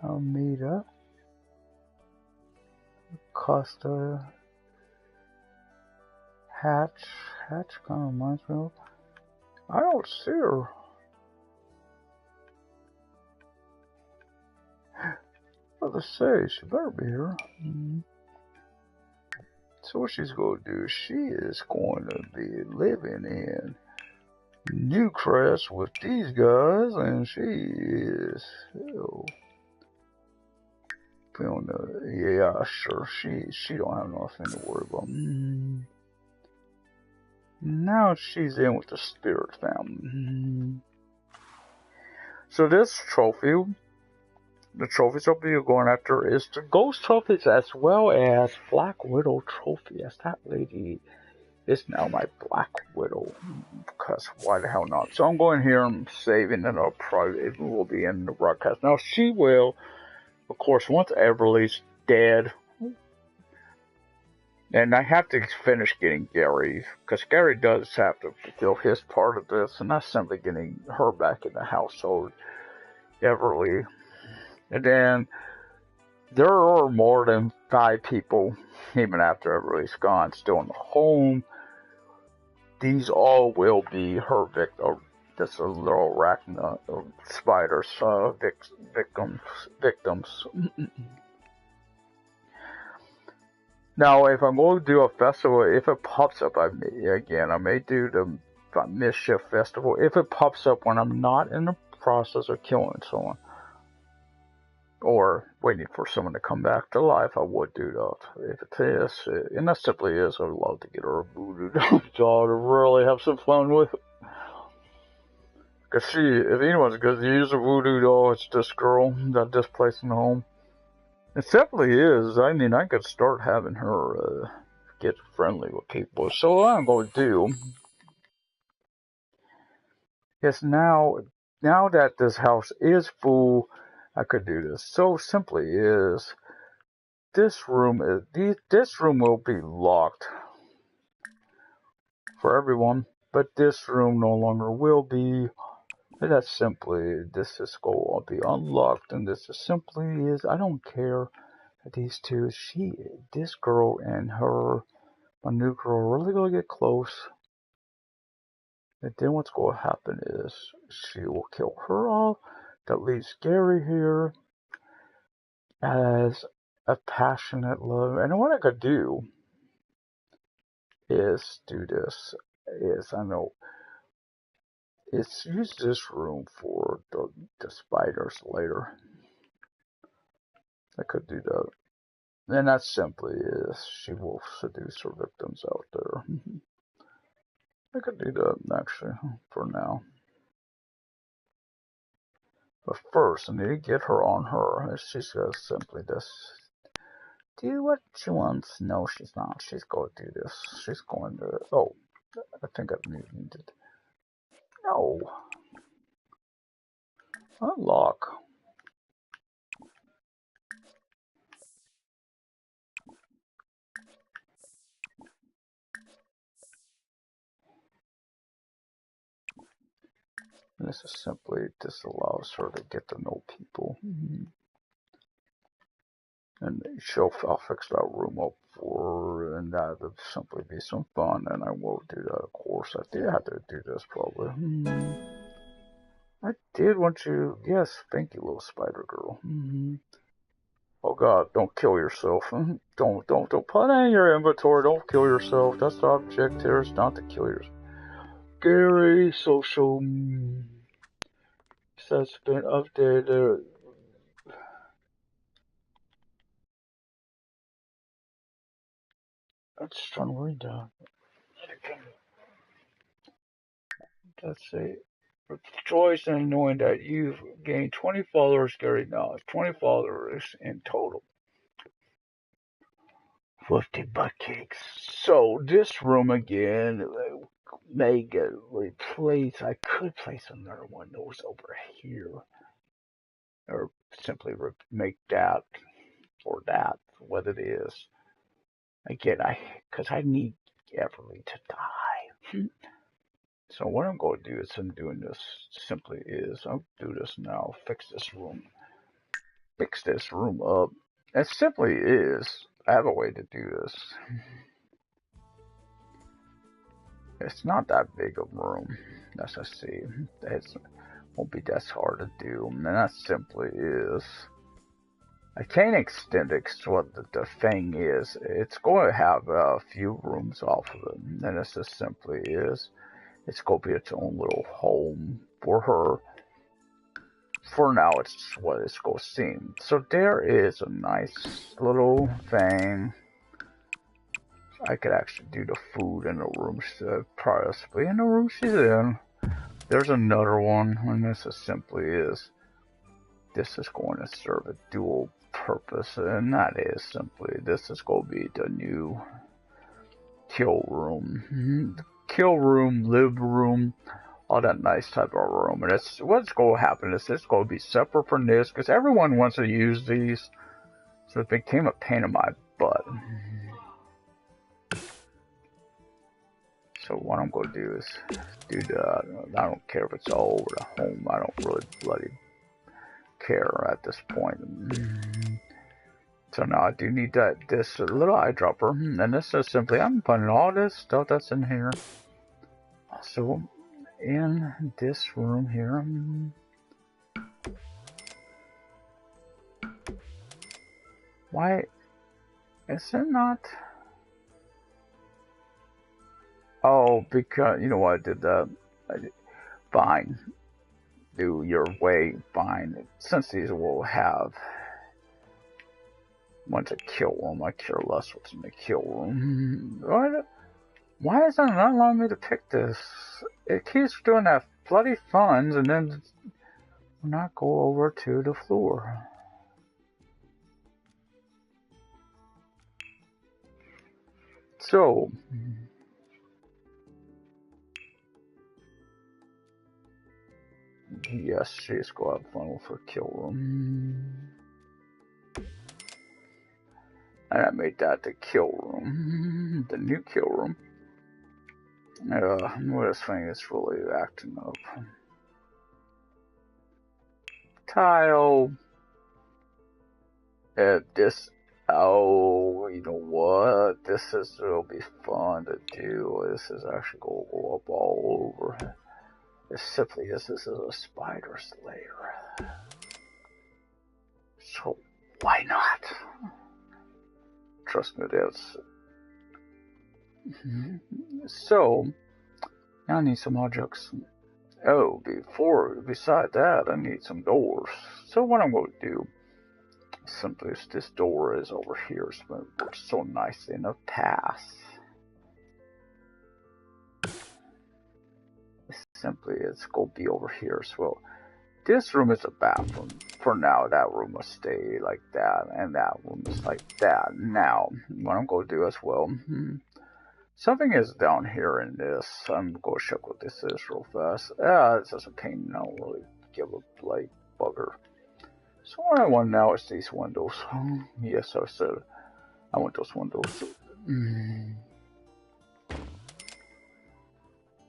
Almeida, Costa, Hatch kind of reminds me of. I don't see her. Well, to say, she better be here. So what she's going to do, she is going to be living in Newcrest with these guys, and she is feeling yeah, sure, she don't have nothing to worry about. Now she's in with the Spirit family. So this trophy, the trophies I'll be going after is the Ghost trophies as well as Black Widow trophy, as that lady is now my Black Widow, because why the hell not? So I'm going here and saving it up private. It will be in the broadcast. Now she will, of course, once Everly's dead, and I have to finish getting Gary, because Gary does have to fulfill his part of this, and that's simply getting her back in the household, Everly. And then there are more than 5 people, even after Everly's gone, still in the home. These all will be her victim. Just a little arachna spiders, victims. Now, if I'm going to do a festival, if it pops up, I may do the Mischief Festival. If it pops up when I'm not in the process of killing someone, or waiting for someone to come back to life, I would do that. If it is, and that simply is, I would love to get her a voodoo doll to really have some fun with it. Because if anyone's going to use a voodoo doll, it's this girl that displaced in the home. It simply is. I mean, I could start having her get friendly with people. So what I'm going to do is now that this house is full, I could do this. So simply is this room will be locked for everyone, but this room no longer will be. That's simply this is going to be unlocked, and this is simply is. I don't care. These two, this girl and her, my new girl, are really gonna get close. And then what's gonna happen is she will kill her off. that leaves Gary here as a passionate love. And what I could do is do this. I know, it's use this room for the spiders later. I could do that. And that simply is she will seduce her victims out there. I could do that actually for now. But first, I need to get her on her. She's going to simply just do what she wants. No, she's not. She's going to do this. She's going to. Oh, I think I needed. No. Unlock. This is simply, this allows her to get to know people. And I'll fix that room up for her, and that would simply be some fun, and I will do that, of course. I did have to do this, probably. I did want you, yes, thank you, little spider girl. Oh God, don't kill yourself. Don't put it in your inventory, don't kill yourself. That's the object here, is not to kill yourself. Gary, social, that's been updated. I'm just trying to read that. Let's see. Rejoice in knowing that you've gained 20 followers, Gary. Now it's 20 followers in total. 50 butt cakes. So this room again may get replaced. I could place another one that was over here, or simply make that or that what it is. Again, because I need Everly to die. So what I'm going to do is I'm doing this simply is I'll do this now. Fix this room up. It simply is. I have a way to do this. It's not that big a room, as I see. It won't be that hard to do. And that simply is. I can't extend it because what the thing is. It's going to have a few rooms off of it. And this just simply is. It's going to be its own little home for her. For now, it's what it's going to seem. So there is a nice little thing. I could actually do the food in the room, possibly in the room she's in. There's another one, and this is simply is. This is going to serve a dual purpose, and that is simply this is going to be the new kill room. Kill room, live room, all that nice type of room. And it's what's going to happen is it's going to be separate from this because everyone wants to use these, so it became a pain in my butt. So what I'm going to do is do that. I don't care if it's all over the home. I don't really bloody care at this point. So now I do need this little eyedropper, and this is simply I'm putting all this stuff that's in here. Also in this room here. Why is it not? Oh, because you know why I did that. Fine. Do your way, fine. Since these will have once a kill room, I care less what's in the kill room. Why is it not allowing me to pick this? It keeps doing that bloody funds and then not go over to the floor. So yes, she's going to have fun with her kill room. And I made that the kill room. The new kill room. This thing is really acting up. Tile. Oh, you know what? It'll be fun to do. This is actually going to go up all over. It simply is, this is a spider's lair. So why not? Trust me, it is. So, I need some objects. Oh, beside that, I need some doors. So what I'm going to do, simply is this door is over here, so it works so nicely in a pass. Simply, it's going to be over here as well. This room is a bathroom. For now, that room will stay like that, and that room is like that. Now, what I'm going to do as well, something is down here in this. I'm going to check what this is real fast. It's just a pain. I don't really give a like bugger. So what I want now is these windows. Yes, I said I want those windows.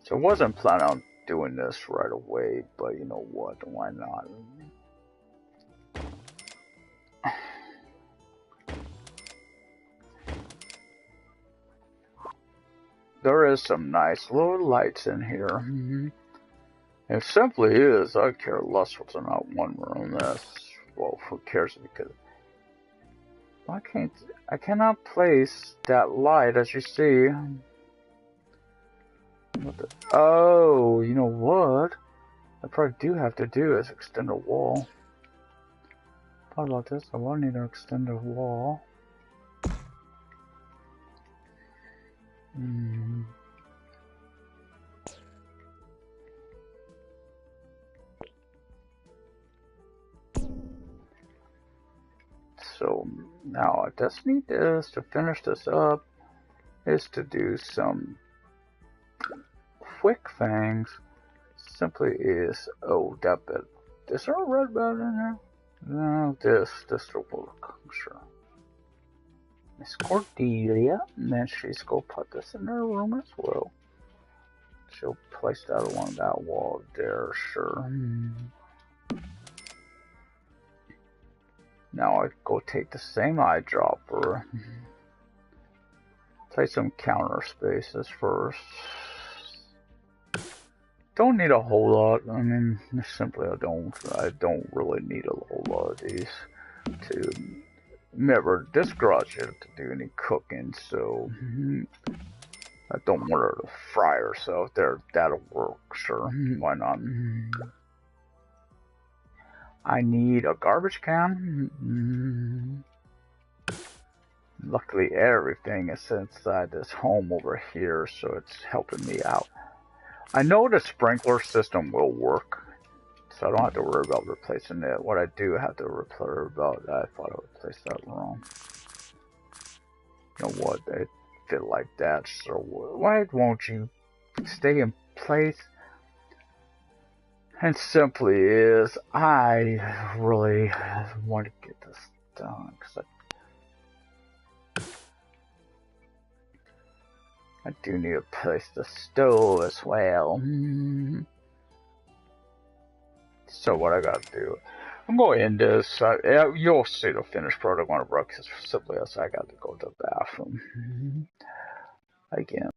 So I wasn't planning on doing this right away, but you know what? Why not? There is some nice little lights in here. It simply is. I care less what's in that one room. Well, who cares? Because I cannot place that light, as you see. Oh, you know what? I probably do have to do is extend a wall. Thought about this. I will need to extend a wall. So now I just need this to finish this up. Is to do some quick things. Simply is that bed. Is there a red bed in here? No, this will work, I'm sure. Miss Cordelia, and then she's gonna put this in her room as well. She'll place that along that wall there, sure. Now I go take the same eyedropper. Place some counter spaces first. Don't need a whole lot. I mean, simply I don't really need a whole lot of these to. Remember, this garage isn't to do any cooking, so I don't want her to fry herself there. That'll work, sure. Why not? I need a garbage can. Luckily, everything is inside this home over here, so it's helping me out. I know the sprinkler system will work, so I don't have to worry about replacing it. What I do have to worry about, I thought I would place that wrong. You know what? It fit like that, so why won't you stay in place? And simply is, I really want to get this done, because I do need to place the stove as well. So what I gotta do, I'm going to end this. You'll see the finished product on a break, because simply as I got to go to the bathroom again.